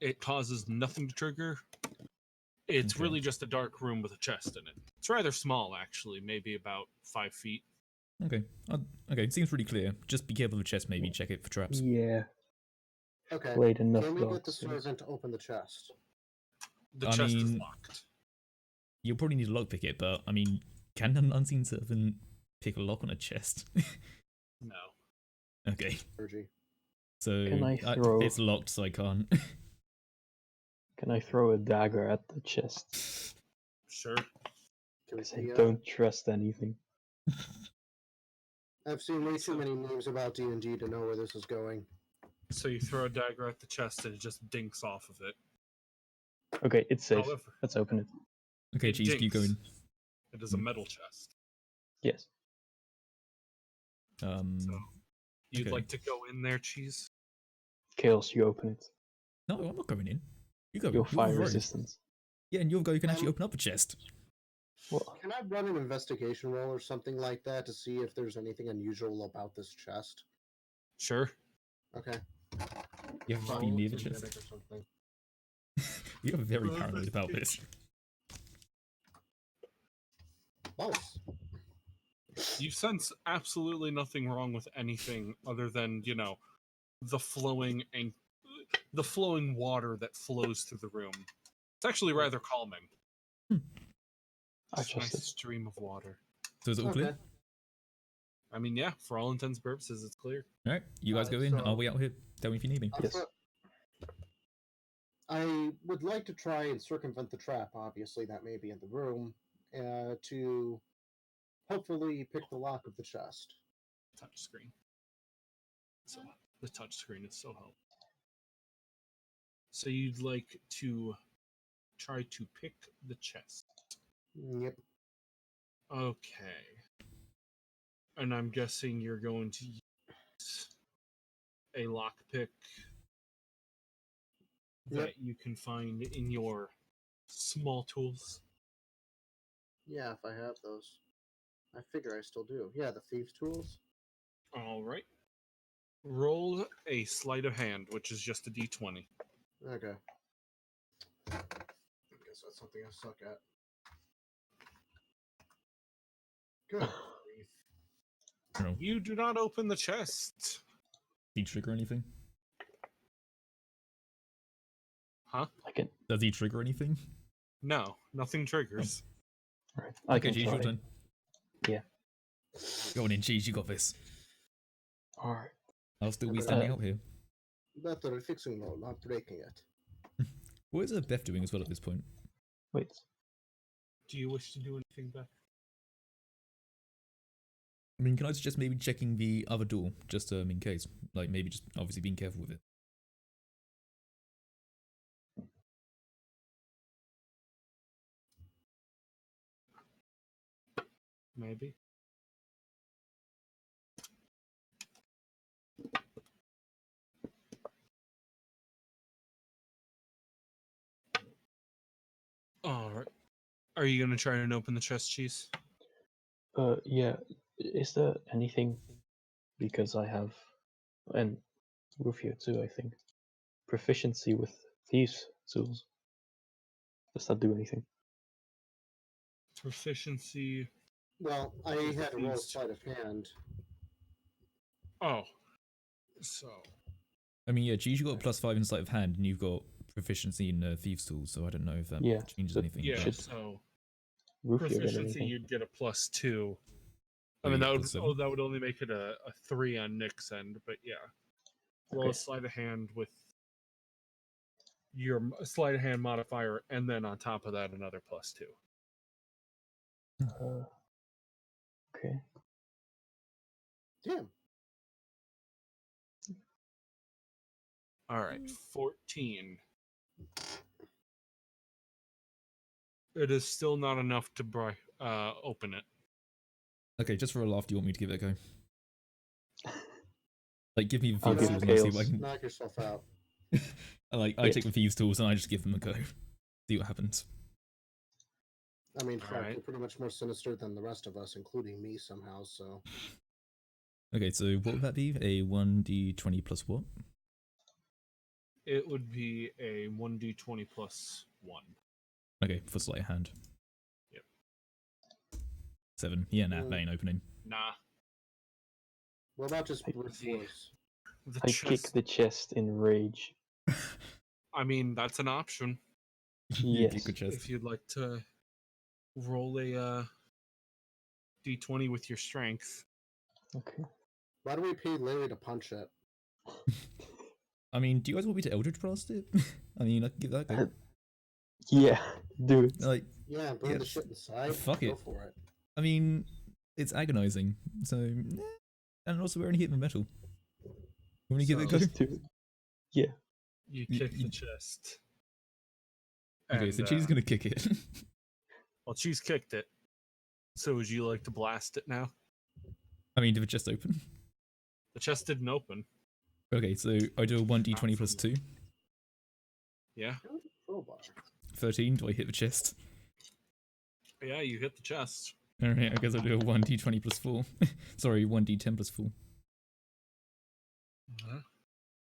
it causes nothing to trigger. It's Okay. really just a dark room with a chest in it. It's rather small, actually, maybe about 5 feet. Okay. Okay, it seems pretty clear. Just be careful of the chest, maybe. Check it for traps. Yeah, Okay. played enough Can we Dark get the Souls. servant to open the chest? The I chest is mean- locked. You'll probably need to lockpick it, but I mean, can an unseen servant pick a lock on a chest? No. Okay, Virgie. so Can I throw- it's locked, so I can't. Can I throw a dagger at the chest? Sure. Can we Because I see, don't trust anything. I've seen way So- too many memes about D&D to know where this is going. So you throw a dagger at the chest and it just dinks off of it. Okay, it's safe. However, Let's open it. Okay, It Cheese, keep dinks. going. it is a metal chest. Yes. So you'd Okay. like to go in there, Cheese? Chaos, you open it. No, I'm not going in. You go. You're fire the rogue. resistant. Yeah, and you'll go. You can actually Um, open up a chest. Well, Can I run an investigation roll or something like that to see if there's anything unusual about this chest? Sure. Okay. You have to be Roll near the genetic chest. or something. You're very paranoid about this. Balls. You sense absolutely nothing wrong with anything other than, the flowing water that flows through the room. It's actually rather calming. I It's a trust nice it. stream of water. So is it all Okay. clear? I mean, yeah, for all intents and purposes, it's clear. All right, you guys Alright, go in. so- I'll wait out here. Tell me if you need me. Yes. I would like to try and circumvent the trap, obviously, that may be in the room, to hopefully pick the lock of the chest. Touch screen. So the touch screen is so helpful. So you'd like to try to pick the chest. Yep. Okay. And I'm guessing you're going to use a lockpick that Yep. you can find in your small tools. Yeah, if I have those. I figure I still do. Yeah, the thieves' tools. All right. Roll a sleight of hand, which is just a d20. Okay. I guess that's something I suck at. Good. grief. I don't know. You do not open the chest. Need trigger or anything? Huh? I can. Does he trigger anything? No, nothing triggers. Right. I Okay, can Cheese, your try. turn. Yeah. Go on in, Cheese, you got this. All right. I'll still be Okay. standing out here. Better fixing though, not breaking it. What is Beth doing as well at this point? Wait. Do you wish to do anything, Beth? I mean, can I suggest maybe checking the other door, just in case? Like, maybe just obviously being careful with it. Maybe. All right. Are you gonna try and open the chest, Cheese? Yeah. Is there anything? Because I have, and Rufio too, I think, proficiency with thieves tools. Does that do anything? Proficiency. Well, I With had to roll these- sleight of hand. Oh. So. I mean, yeah, Cheese, you got a +5 in sleight of hand, and you've got proficiency in Thieves' Tools, so I don't know if that Yeah, changes but anything. Yeah. but- Should So Rufio get proficiency, anything? you'd get a +2. Oh, I mean, you that get would +7? that would only make it a 3 on Nick's end, but yeah. Roll Okay. a sleight of hand with your sleight of hand modifier, and then on top of that, another +2. Okay. Damn. All right, 14. It is still not enough to open it. Okay, just for a laugh, do you want me to give it a go? Like, give me the I'll Thieves' give Tools and I'll see Chaos. what I can... Knock yourself out. I take the Thieves' Tools and I just give them a go. See what happens. I mean, All fuck, right. you're pretty much more sinister than the rest of us, including me somehow, so. Okay, so what would that be? A 1d20 plus what? It would be a 1d20 +1. Okay, for sleight of hand. Yep. 7. Yeah, nah, that ain't opening. Nah. What about just I- brute force? The I kick chest. the chest in rage. I mean, that's an option You Yes. kick the chest. if you'd like to roll a d20 with your strength. Okay. Why do we pay Larry to punch it? I mean, do you guys want me to Eldritch Blast it? I mean, I can give that a go. Yeah, do it. Like, Yeah, burn Yeah, the shit inside. fuck Go it. for it. I mean, it's agonizing, so... And also, we're only hitting the metal. Want me to give it a go? Just do it. Yeah. You You- kick you- the chest. Okay, And, so Cheese is gonna kick it. Well, Cheese kicked it. So would you like to blast it now? I mean, did it just open? The chest didn't open. Okay, so I do a 1d20 Not plus from- 2. Yeah. Crowbar. 13, do I hit the chest? Yeah, you hit the chest. Alright, I guess I'll do a 1d20 plus 4. Sorry, 1d10 plus 4.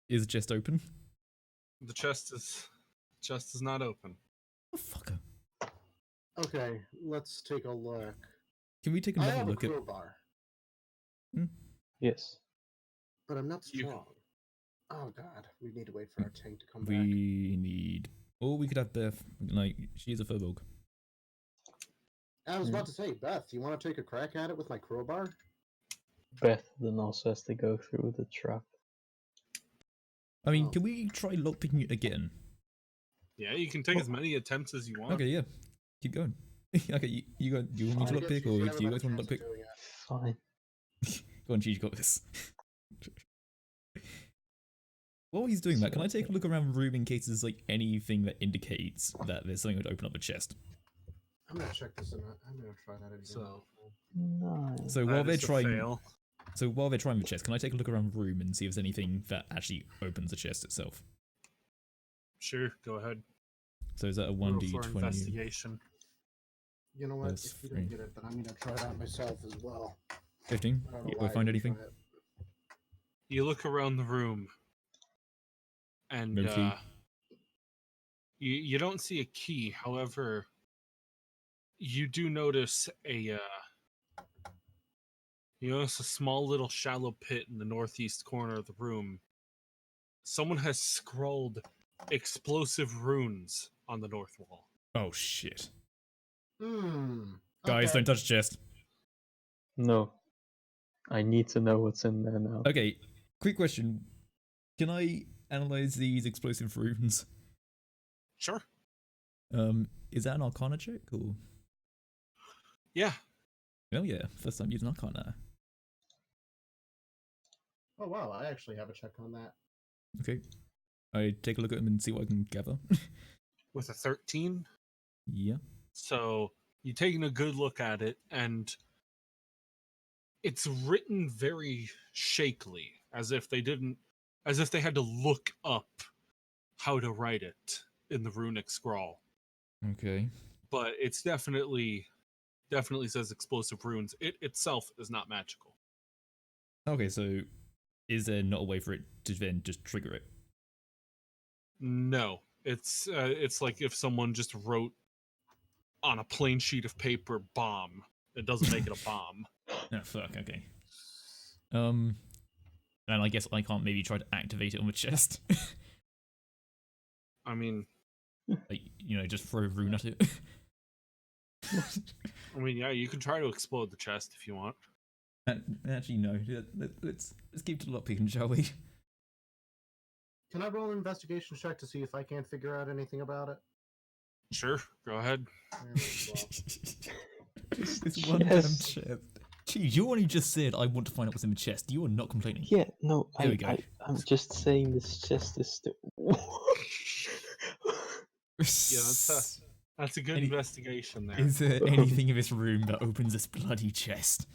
Is the chest open? The chest is not open. Oh, fucker. Okay, let's take a look. Can we take I another have a look at... crowbar, Yes. but I'm not You- strong. Oh god, we need to wait for our tank to come back. We need... Or we could have Beth. Like, she is a furbolg. I was about to say, Beth, you want to take a crack at it with my crowbar? Beth then also has to go through the trap. I mean, Oh. can we try lockpicking it again? Yeah, you can take as many attempts as you want. Okay, yeah. Keep going. Okay, you want me to I lockpick, guess you or should have do you a guys want to chance of lockpick? doing it. Fine. Go on, Cheese, you got this. While he's doing that, can I take a look around the room in case there's like anything that indicates that there's something that would open up a chest? I'm gonna check this in. I'm gonna try that again. So Nice. So that while they're is a trying, fail. so while they're trying the chest, can I take a look around the room and see if there's anything that actually opens the chest itself? Sure, go ahead. So is that a Roll for 1d20? investigation. You know what? That's If you don't free. get it, then I'm gonna try it out myself as well. 15? I don't know Do why I find didn't anything? try it. You look around the room, and No key. you don't see a key. However, you do notice you notice a small little shallow pit in the northeast corner of the room. Someone has scrawled explosive runes on the north wall. Oh shit. Okay. Guys, don't touch the chest. No. I need to know what's in there now. Okay, quick question. Can I analyze these explosive runes? Sure. Is that an Arcana check or? Yeah. Oh yeah, first time using Arcana. Oh wow, I actually have a check on that. Okay. I take a look at them and see what I can gather. With a 13. Yeah. So you taking a good look at it, and it's written very shakily, as if they had to look up how to write it in the runic scrawl. Okay. But it's definitely says explosive runes. It itself is not magical. Okay, so is there not a way for it to then just trigger it? No, it's like if someone just wrote on a plain sheet of paper bomb. It doesn't make it a bomb. Oh fuck, okay. And I guess I can't maybe try to activate it on the chest. I mean, Like, you know, just throw a rune at it. yeah, you can try to explode the chest if you want. Actually, no. Let's keep to lockpicking, shall we? Can I roll an investigation check to see if I can't figure out anything about it? Sure, go ahead. This one damn chest. Geez, you're the one who just said I want to find out what's in the chest. You are not complaining. Yeah, no, There we go. I'm just saying this chest is still. Yeah, that's a good investigation there. Is there anything in this room that opens this bloody chest?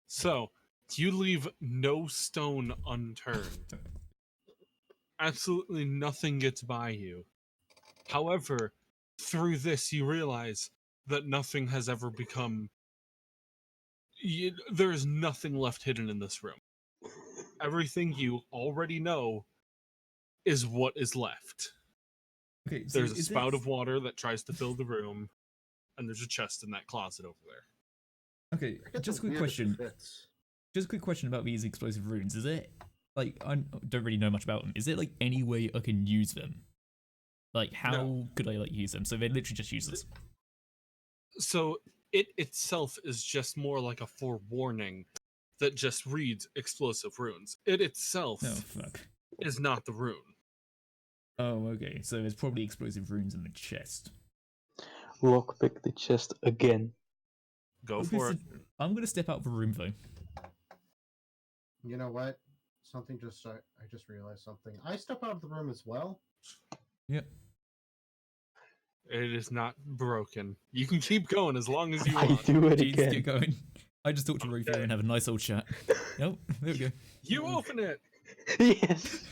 So, you leave no stone unturned. Absolutely nothing gets by you. However, through this, you realize that nothing has ever become. There is nothing left hidden in this room. Everything you already know is what is left. Okay, so There's a spout of water that tries to fill the room, and there's a chest in that closet over there. Okay, I get just a the quick weirdest question. fits. Just a quick question about these explosive runes. Is it, like, I don't really know much about them. Is it, like, any way I can use them? Like, how could I, like, use them? So they're literally just useless. So it itself is just more like a forewarning that just reads explosive runes. It itself Oh, fuck. is not the rune. Oh, okay. So there's probably explosive runes in the chest. Lockpick the chest again. Go for it. I'm gonna step out of the room, though. You know what? I just realized something. I step out of the room as well. Yep. It is not broken. You can keep going as long as you I want. do it Jeez, again. keep going. I just talked to Rufio Okay. and have a nice old chat. Nope, there we go. You open it. Yes.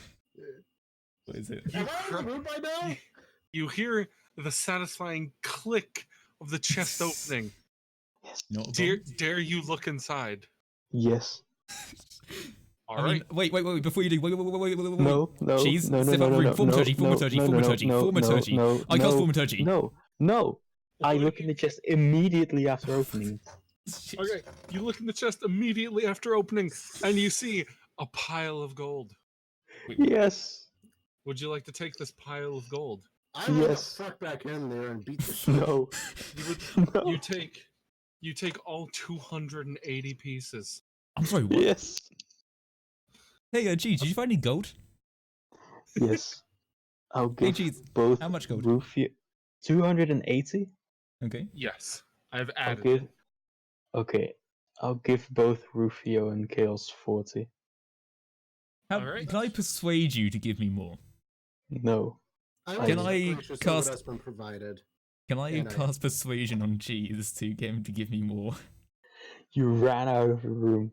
What is it? Am I in the room by now? You hear the satisfying click of the chest opening. Yes. Not a bomb? Dare you look inside? Yes. All I right. mean, wait, before you do, wait. No. Cheese, no. step out of the room. Thaumaturgy. No. I cast Thaumaturgy. No. I look in the chest immediately after opening it. Okay, you look in the chest immediately after opening, and you see a pile of gold. Yes. Would you like to take this pile of gold? I want Yes. to fuck back in there and beat the shit. No. No. You take all 280 pieces. I'm sorry, what? Yes. Hey, Cheese, did you find any gold? Yes. I'll give Cheese, both how much gold? Rufio 280. Okay. Yes, I've I'll added. give. Okay. I'll give both Rufio and Chaos 40. Alright. Can I persuade you to give me more? No. Can I What cast- has been provided? Can I And I- cast persuasion on Cheese to get him to give me more? You ran out of the room.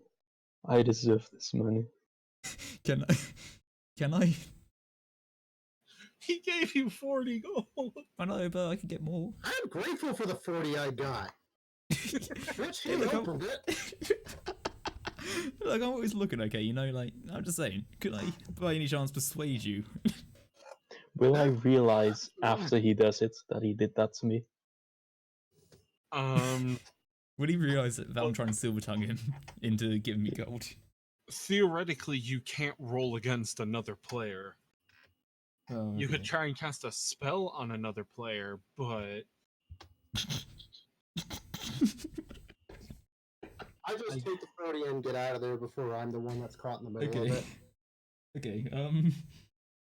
I deserve this money. Can I? He gave you 40 gold. I know, but I can get more. I'm grateful for the 40 I got. Bitch, he Look, opened it. Like, I'm always looking okay, you know, like, I'm just saying, could I, by any chance, persuade you? Will I realize after he does it that he did that to me? Would he realise that I'm trying to silver tongue him into giving me gold? Theoretically, you can't roll against another player. You could Okay. try and cast a spell on another player, but I just take the 40 and get out of there before I'm the one that's caught in the middle of Okay. it. Okay.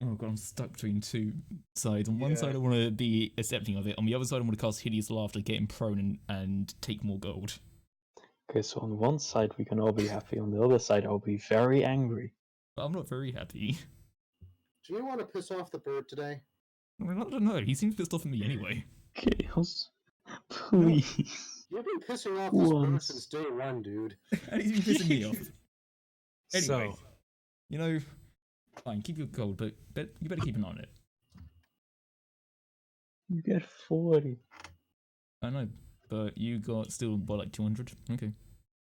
Oh god, I'm stuck between two sides. On one Yeah. side, I want to be accepting of it. On the other side, I want to cast Hideous Laughter, get him prone, and take more gold. Okay, so on one side we can all be happy, on the other side I'll be very angry. But I'm not very happy. Do you want to piss off the bird today? I don't know. He seems pissed off at me anyway. Chaos, please. You've been pissing off this bird Once. since day one, dude. And he's been pissing me off. Anyway, so you know, fine, keep your gold, but you better keep an eye on it. You get 40. I know, but you got still, what, like 200? Okay.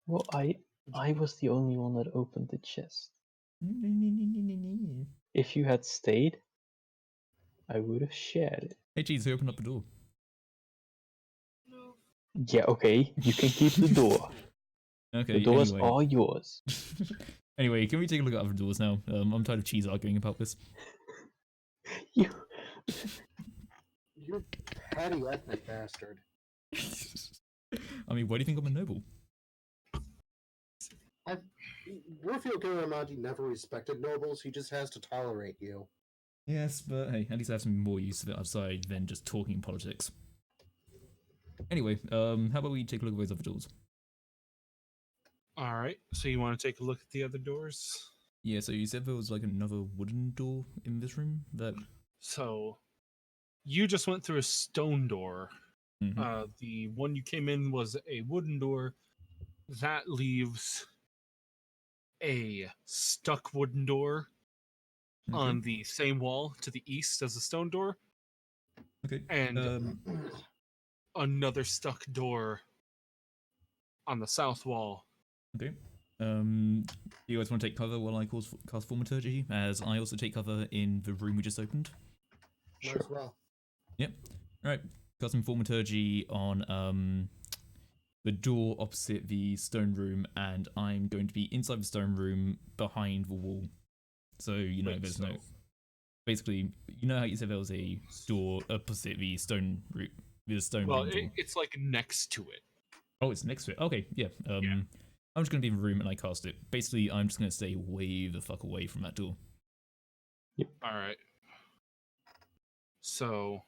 Well, I was the only one that opened the chest. If you had stayed, I would have shared it. Hey, geez, who opened up the door? No. Yeah, okay, you can keep the door. Okay, The doors anyway. are yours. Anyway, can we take a look at other doors now? I'm tired of Cheese arguing about this. You. You petty ethnic bastard. I mean, why do you think I'm a noble? Rufio Garamagi never respected nobles, he just has to tolerate you. Yes, but hey, at least I have some more use of it outside than just talking politics. Anyway, how about we take a look at those other doors? all right. So you want to take a look at the other doors? Yeah, so you said there was like another wooden door in this room that... So you just went through a stone door. Mhm. The one you came in was a wooden door. That leaves a stuck wooden door Okay. on the same wall to the east as the stone door, Okay. and another stuck door on the south wall. Okay. You guys want to take cover while I cast Thaumaturgy, as I also take cover in the room we just opened? Might Sure. as well. Yep. Alright, casting Thaumaturgy on the door opposite the stone room, and I'm going to be inside the stone room behind the wall. So, you know, Wait, there's so- no... Basically, you know how you said there was a door opposite the stone room? The stone Well, room door? it's like next to it. Oh, it's next to it. Okay, yeah. I'm just going to be in the room and I cast it. Basically, I'm just going to stay way the fuck away from that door. All right. So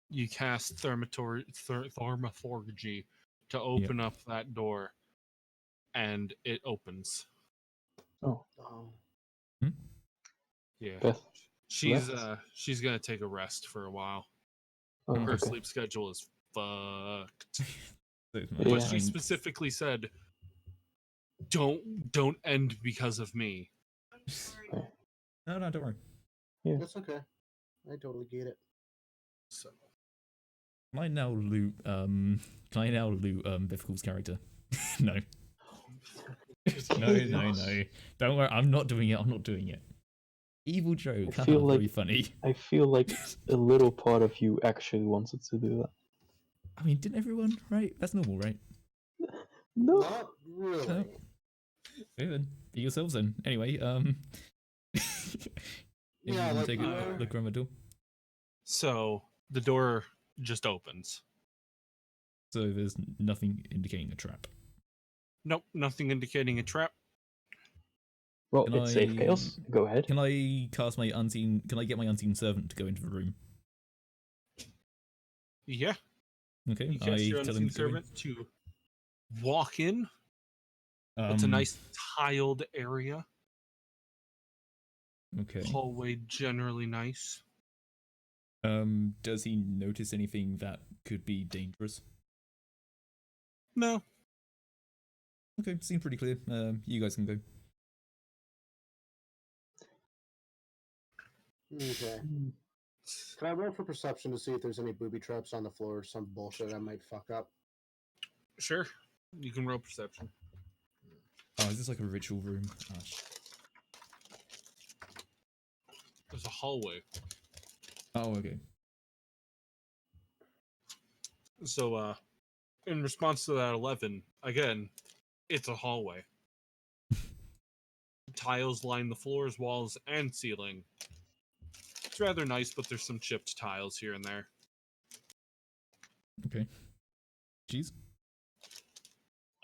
you cast Thaumaturgy to open up that door, and it opens. Oh, Oh. Yeah. Beth. She's left? she's gonna take a rest for a while. Oh, Her okay. sleep schedule is fucked. So it's my Yeah. But she time. specifically said, "Don't end because of me." I'm sorry. No, don't worry. That's okay. I totally get it. So Can I now loot, Bifficle's character? No. No. Don't worry, I'm not doing it. Evil joke, I feel very like- funny. I feel like a little part of you actually wanted to do that. I mean, didn't everyone, right? That's normal, right? No. Not really. No. Okay then, be yourselves then. Anyway, Yeah, like, take a look around the door. So the door just opens. So there's nothing indicating a trap. Nope, nothing indicating a trap. Well, Can it's safe, I- Chaos. Go ahead. Can I cast my unseen? Can I get my unseen servant to go into the room? Yeah, Okay, you cast your tell him unseen to go in. servant to walk in. It's a nice tiled area. Okay. Hallway generally nice. Does he notice anything that could be dangerous? No, Okay, seems pretty clear. You guys can go. Okay. Hmm. Can I roll for perception to see if there's any booby traps on the floor or some bullshit I might fuck up? sure. You can roll perception. Oh, is this like a ritual room? Oh, There's a hallway. oh okay. So, in response to that 11, again, it's a hallway. Tiles line the floors, walls, and ceiling. It's rather nice, but there's some chipped tiles here and there. Okay. Cheese?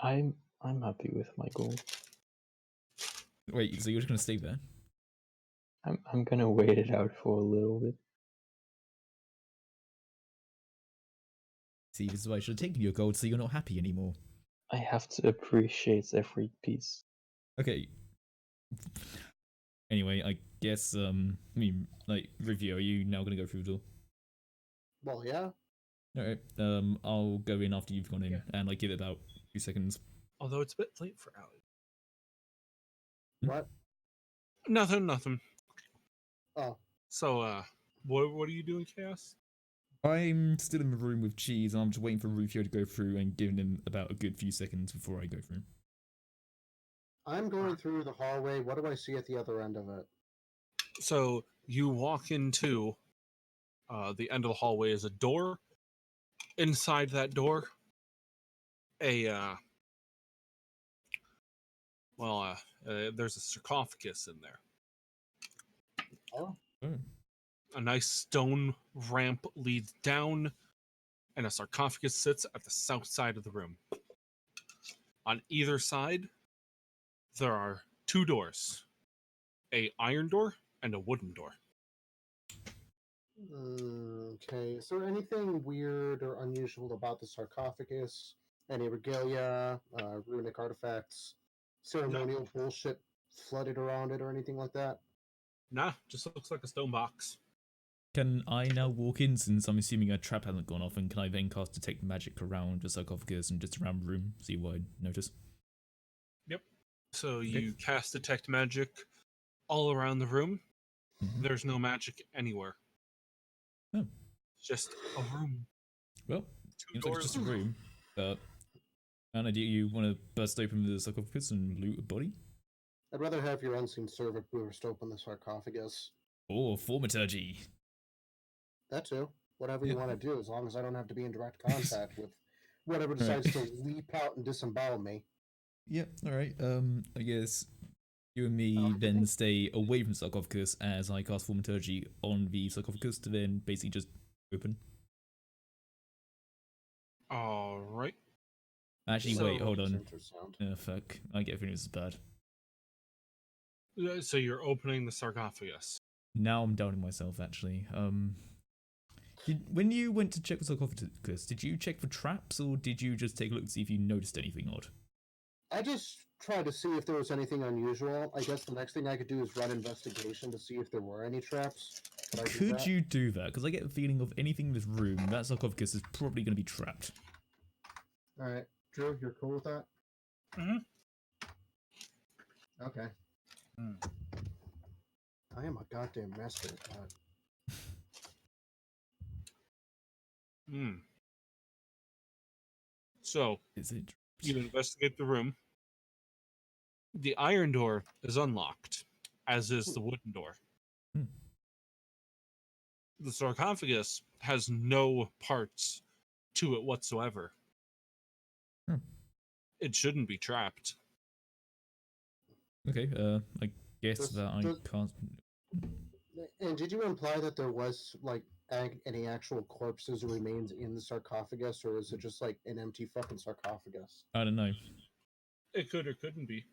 I'm happy with my goal. Wait, so you're just gonna stay there? I'm gonna wait it out for a little bit. See, this is why I should have taken your gold so you're not happy anymore. I have to appreciate every piece. Okay. Anyway, I guess, review, are you now gonna go through the door? Well, yeah. Alright, I'll go in after you've gone in, and, give it about 2 seconds. Although it's a bit late for Allie. What? Nothing. Oh, So, what are you doing, Chaos? I'm still in the room with Cheese, and I'm just waiting for Rufio to go through and giving him about a good few seconds before I go through. I'm going through the hallway. What do I see at the other end of it? So you walk into the end of the hallway is a door. Inside that door, there's a sarcophagus in there. Oh, Oh. A nice stone ramp leads down, and a sarcophagus sits at the south side of the room. On either side, there are 2 doors, a iron door and a wooden door. okay. Is there anything weird or unusual about the sarcophagus? Any regalia, runic artifacts, ceremonial bullshit flooded around it, or anything like that? Nah, just looks like a stone box. Can I now walk in, since I'm assuming a trap hasn't gone off, and can I then cast Detect Magic around the sarcophagus and just around the room, see what I notice? Yep. So you cast Detect Magic all around the room. Mhm. There's no magic anywhere. Oh. It's just a room. Well, 2 seems like doors. it's just a room, but... Anna, do you want to burst open the sarcophagus and loot a body? I'd rather have your unseen servant burst open the sarcophagus. Or thaumaturgy? That too. Whatever you Yeah. want to do, as long as I don't have to be in direct contact with whatever Alright. decides to leap out and disembowel me. Yep, alright. I guess you and me then stay away from the sarcophagus as I cast thaumaturgy on the sarcophagus to then basically just open. All right. Actually, wait, hold on. Infrasound. Fuck. I get a feeling this is bad. So you're opening the sarcophagus. Now I'm doubting myself, actually. When you went to check the sarcophagus, did you check for traps, or did you just take a look to see if you noticed anything odd? I just tried to see if there was anything unusual. I guess the next thing I could do is run investigation to see if there were any traps. Could you do that? Because I get a feeling of anything in this room, that sarcophagus is probably going to be trapped. Alright. Drew, you're cool with that? Mm-hmm. Okay. I am a goddamn master at that. So Is it? you investigate the room. The iron door is unlocked, as is the wooden door. The sarcophagus has no parts to it whatsoever. It shouldn't be trapped. Okay, I guess that I can't... And did you imply that there was, like, any actual corpses or remains in the sarcophagus, or is it just, like, an empty fucking sarcophagus? I don't know. It could or couldn't be.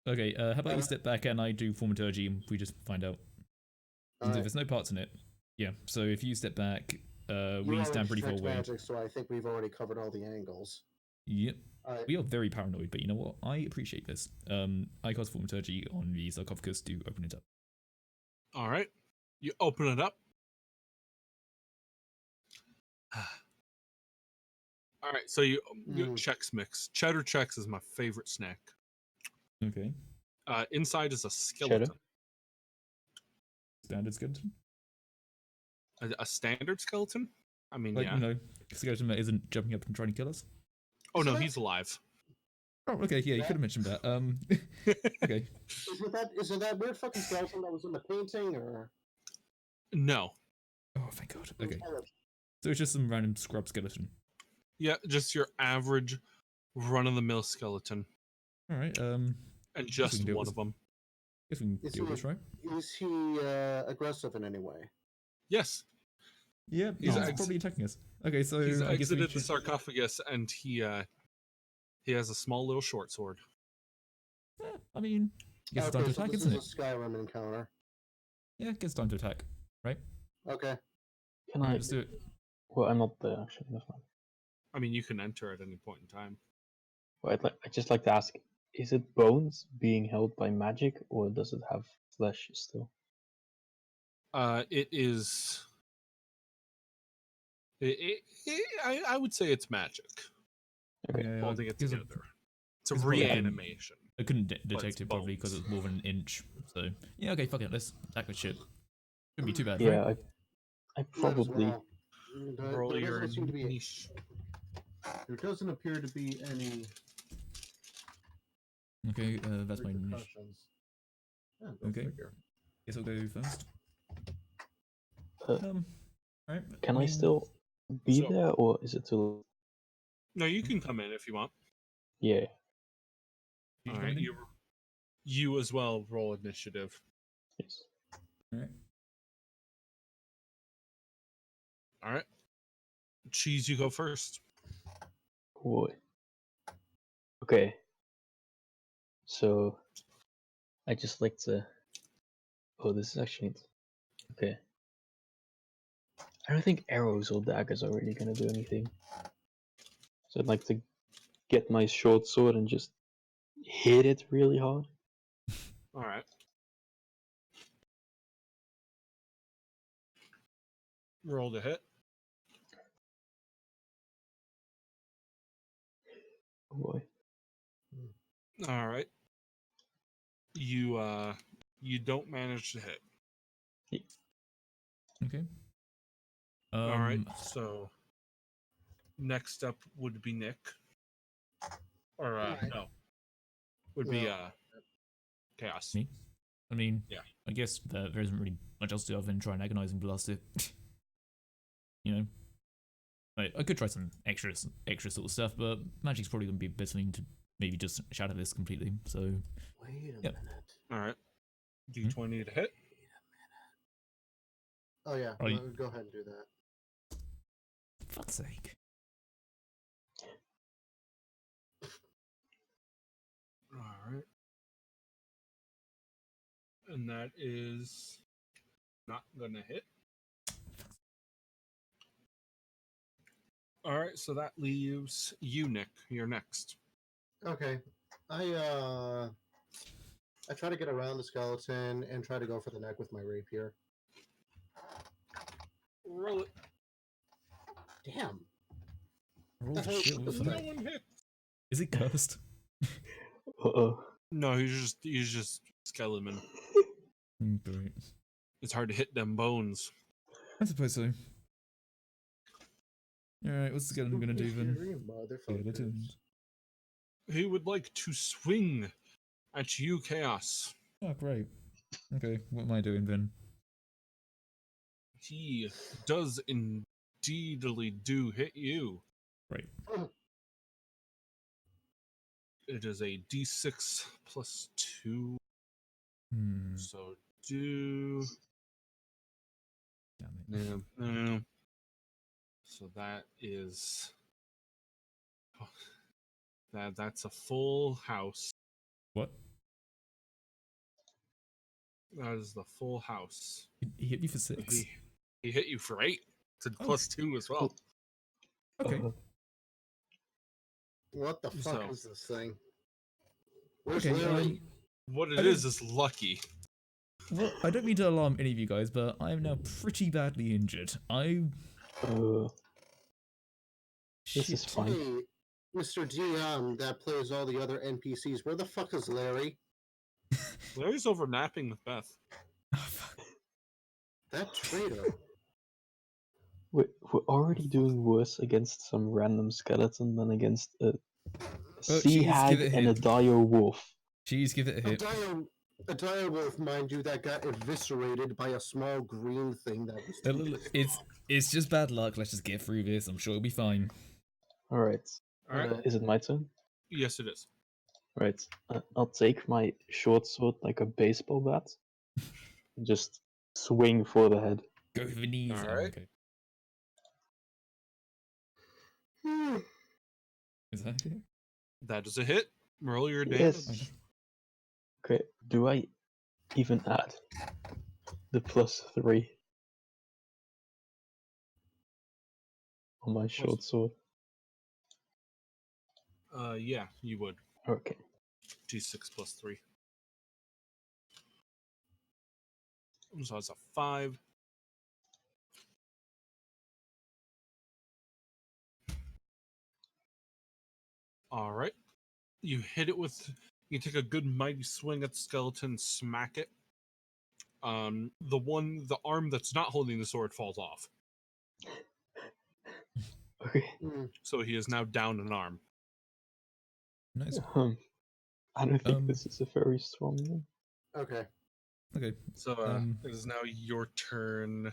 Okay, how about you step back and I do thaumaturgy and we just find out. And if there's no parts in it, yeah. So if you step back, we stand pretty far away. Magic, so I think we've already covered all the angles. Yep. We are very paranoid, but you know what? I appreciate this. I cast thaumaturgy on the sarcophagus to open it up. All right. You open it up. All right. So you Chex Mix. Cheddar Chex is my favorite snack. Okay. Inside is a skeleton. Cheddar? Standard skeleton? A standard skeleton? I mean, like, yeah. You know, skeleton that isn't jumping up and trying to kill us? Oh, no, he's alive. Oh, okay, yeah, you could have mentioned that. Okay. Is it that weird fucking skeleton that was in the painting, or? No. Oh, thank God. Okay. So it's just some random scrub skeleton. Yeah, just your average run-of-the-mill skeleton. All right. And just one of them. Guess we can deal with this, right? Is he aggressive in any way? Yes, Yeah, He's he's ex- probably attacking us. Okay, so he's I guess we exited the should... sarcophagus, and he has a small little short sword. I mean, guess it's time Okay, to so attack, this isn't is it? a Skyrim encounter. Yeah, guess it's time to attack, right? Okay. Can Alright, I? let's do it. Well, I'm not there actually. Never mind. I mean, you can enter at any point in time. Well, I'd just like to ask: is it bones being held by magic, or does it have flesh still? It is. I would say it's magic Okay. Yeah, holding it guess together. It's a guess I probably couldn't- reanimation. I couldn't it's detect it probably because bones. it's more than an inch. So yeah, okay, fuck it. Let's attack with shit. Shouldn't be too bad, Yeah, right? I Might as probably. well. Roll There your doesn't seem to be. niche. There doesn't appear to be any Okay, that's my niche. repercussions. Yeah, go Okay. figure. Guess I'll go first. Uh, Alright. Can I mean, still be So- there, or is it too? No, you can come in if you want. Yeah. you All go right, in? you as well roll initiative. Yes. Alright. All right, Cheese, you go first. Boy. Okay. So, I just like to. Oh, this is actually. Okay. I don't think arrows or daggers are really gonna do anything. So I'd like to get my short sword and just hit it really hard. All right. Roll to hit. Oh boy. All right. You don't manage to hit. Okay. All right. So next up would be Nick. Or Alright. no. Would be No. Chaos. Me? I mean, Yeah. I guess there isn't really much else to do other than try and agonize and blast it. You know? I could try some extra sort of stuff, but magic's probably going to be the best thing to maybe just shatter this completely, so... Wait a Yep. minute. All right. D20 to hit. Oh yeah, Are you- go ahead and do that. For fuck's sake. All right. And that is not gonna hit. All right, so that leaves you, Nick. You're next. Okay. I try to get around the skeleton and try to go for the neck with my rapier. Roll it. Damn. Roll The for hell- shit, what the No fuck? one hit. Is it cursed? Uh-oh. No, he's just skeleton. Great. It's hard to hit them bones. I suppose so. Alright, what's the skeleton gonna do then? Scary motherfuckers. Skeletons. He would like to swing at you, Chaos. Oh, great. Okay, what am I doing then? He does indeedly do hit you. Right. It is a d6 plus 2. Hmm. So do. Damn it. No. So that is. That's a full house. What? That is the full house. He hit me for 6. He hit you for 8. It's a Oh. plus 2 as well. Okay. Uh-oh. What the fuck So- is this thing? Where's Okay, Larry? What I it don't- is lucky. well, I don't mean to alarm any of you guys, but I am now pretty badly injured. This is Shit. fine. Hey, Mr. DM that plays all the other NPCs, where the fuck is Larry? Larry's over napping with Beth. Oh, fuck. That traitor. We're already doing worse against some random skeleton than against a sea Cheese, hag give it and a hit. dire wolf. Cheese, give it a hit. A dire wolf, mind you, that got eviscerated by a small green thing that was. It's just bad luck. Let's just get through this. I'm sure it'll be fine. Alright. Alright. Is it my turn? Yes, it is. Right. I'll take my short sword like a baseball bat and just swing for the head. Go for the knees. All Oh, right. okay. Is that it? That is a hit. Roll your Yes. damage. Okay, do I even add the +3 on my short sword? Yeah, you would. Okay. D6 plus 3. So that's a 5. All right. You hit it with. You take a good mighty swing at the skeleton, smack it. The arm that's not holding the sword falls off. Okay. So he is now down an arm. Nice. I don't think Um, this is a very strong one. Okay. Okay. So it is now your turn.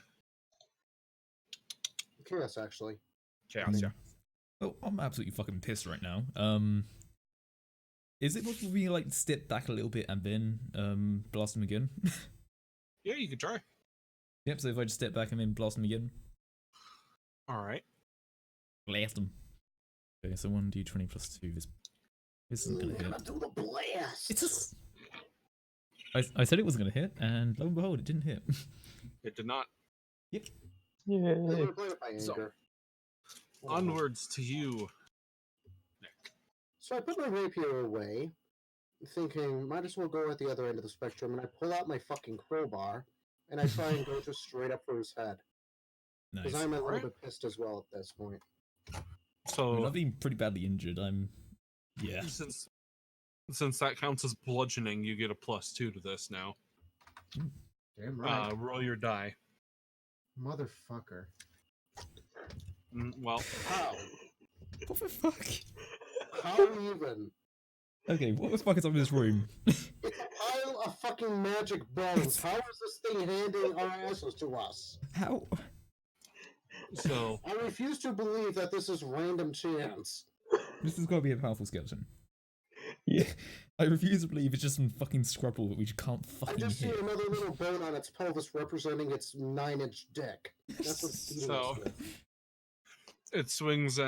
Chaos, actually. Chaos, yeah. Oh, I'm absolutely fucking pissed right now. Is it possible for me to like step back a little bit and then blast him again? Yeah, you can try. Yep. So if I just step back and then blast him again, All right. blast him. Okay, so 1d20 plus 2. This isn't gonna hit. Do the blast. It's just. I said it was gonna hit, and lo and behold, it didn't hit. It did not. Yep. Yeah. We're playing it by anger. So, Hold on. Onwards to you, Nick. So I put my rapier away, thinking might as well go at the other end of the spectrum, and I pull out my fucking crowbar, and I try and go just straight up for his head. Because Nice. I'm a little Alright. bit pissed as well at this point. I mean, So I've been pretty badly injured. Yeah. since that counts as bludgeoning, you get a +2 to this now. Damn right. Roll your die. Motherfucker. Well, How? What the fuck? How even? Okay, what the fuck is up in this room? It's a pile of fucking magic bones. How is this thing handing our asses to us? How? so I refuse to believe that this is random chance. This has got to be a powerful skeleton. Yeah. I refuse to believe it's just some fucking scrapple that we just can't I fucking just see hit. another little bone on its pelvis representing its 9-inch dick. That's what it's beating us So- with. it swings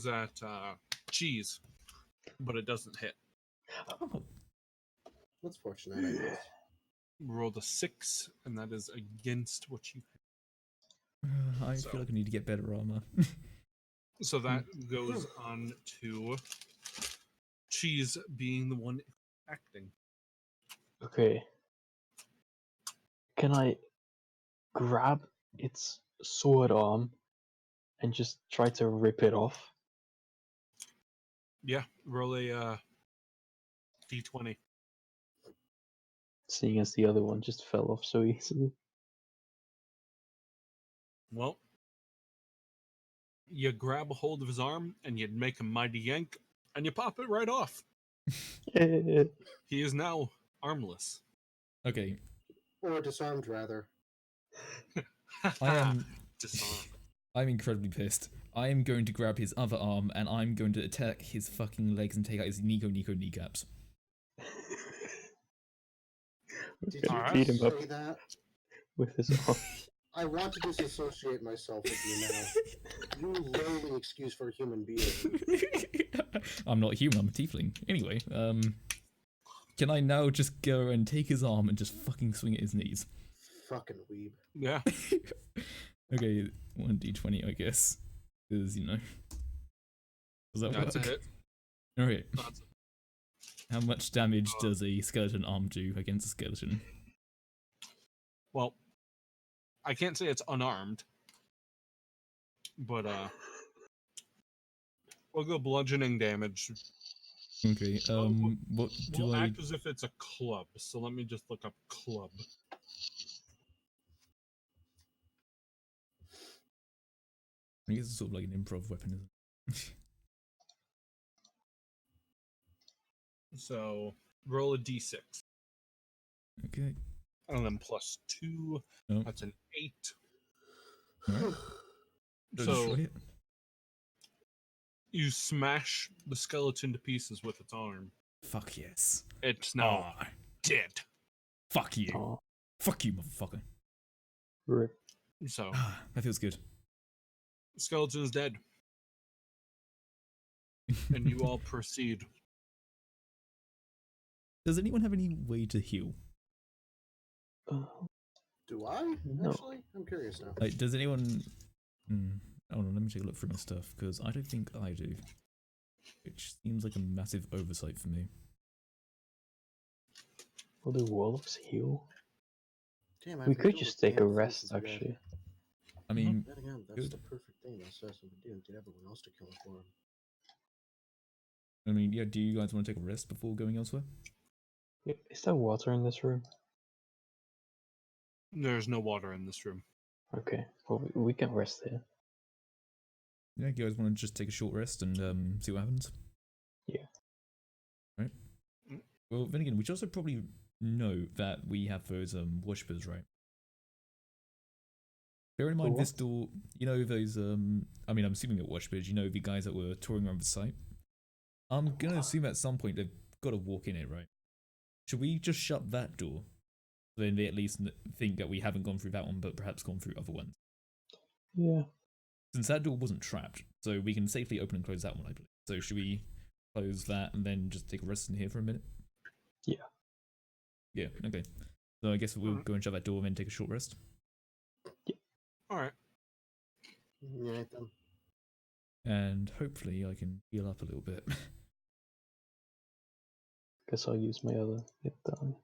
at cheese, but it doesn't hit. Oh, That's fortunate, I guess. Rolled a 6, and that is against what you. I So- feel like I need to get better armor. So that goes on to cheese being the one acting. Okay. Can I grab its sword arm and just try to rip it off? Yeah, roll a d20. Seeing as the other one just fell off so easily. Well, you grab a hold of his arm and you make a mighty yank, and you pop it right off. Yeah. He is now armless. Okay, Or disarmed, rather. I am. Disarmed. I'm incredibly pissed. I am going to grab his other arm and I'm going to attack his fucking legs and take out his Nico kneecaps. Did you Alright. Beat just him up say that? with his arm. I want to disassociate myself with you now. You lowly excuse for a human being. I'm not human, I'm a tiefling. Anyway, can I now just go and take his arm and just fucking swing at his knees? Fucking weeb. Yeah. Okay, 1d20, I guess. Because, you know. Does that That's a work? hit. Alright. That's- How much damage does a skeleton arm do against a skeleton? Well, I can't say it's unarmed, but we'll go bludgeoning damage. Okay, what do We'll I... act as if it's a club. So let me just look up club. I guess it's sort of like an improv weapon, isn't it? So roll a d6. Okay. And then +2. Oh. That's an 8. Alright. So Destroy it. you smash the skeleton to pieces with its arm. Fuck yes. It's now Aw, dead. fuck you. Oh. Fuck you, motherfucker. Rip. So, That feels good. skeleton is dead, and you all proceed. Does anyone have any way to heal? Do I? No. Actually? I'm curious now. Like, does anyone... Hold on, let me take a look through my stuff, because I don't think I do. Which seems like a massive oversight for me. Will the warlocks heal? Damn, We I've could healed just a take a damn thing rest, since we got here. actually. I mean, Then again, that's good. the perfect thing. That says we do and get everyone else to kill it for him. Yeah, do you guys want to take a rest before going elsewhere? Is there water in this room? There's no water in this room. Okay, well, we can rest here. Yeah, you guys want to just take a short rest and see what happens? Yeah. Right. Mm. Well, then again, we should also probably know that we have those worshippers, right? Bear in mind The this what? door, you know those I mean I'm assuming they're worshippers, you know the guys that were touring around the site? I'm gonna assume at some point they've gotta walk in it, right? Should we just shut that door? So then they at least think that we haven't gone through that one, but perhaps gone through other ones. Yeah. Since that door wasn't trapped, so we can safely open and close that one, I believe. So should we close that and then just take a rest in here for a minute? Yeah. Yeah, okay. So I guess we'll Alright. go and shut that door and then take a short rest. All right. Yeah, then. And hopefully I can heal up a little bit. Guess I'll use my other hit die.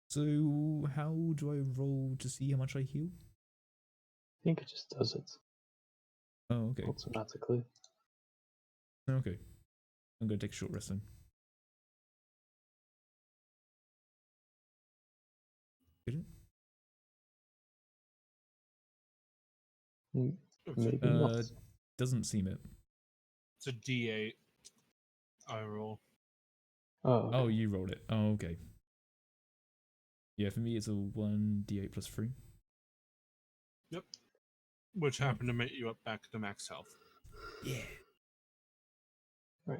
So how do I roll to see how much I heal? I think it just does it Oh, okay. automatically. Okay. I'm gonna take a short rest then. Did it? Mm, Okay. Maybe not. Doesn't seem it. It's a D8. I roll. Oh, okay. Oh, you rolled it. Oh, okay. Yeah, for me it's a 1d8 plus 3. Which happened to make you up back to max health. Yeah. Right.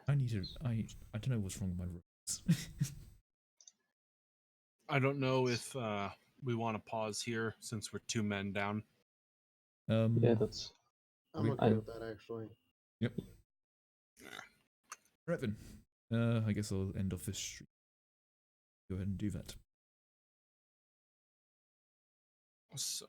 I need to. I don't know what's wrong with my rolls. I don't know if we want to pause here since we're 2 men down. Yeah, that's. I'm okay with that, actually. Yep. Right then. I guess I'll end off this stream. Go ahead and do that. So,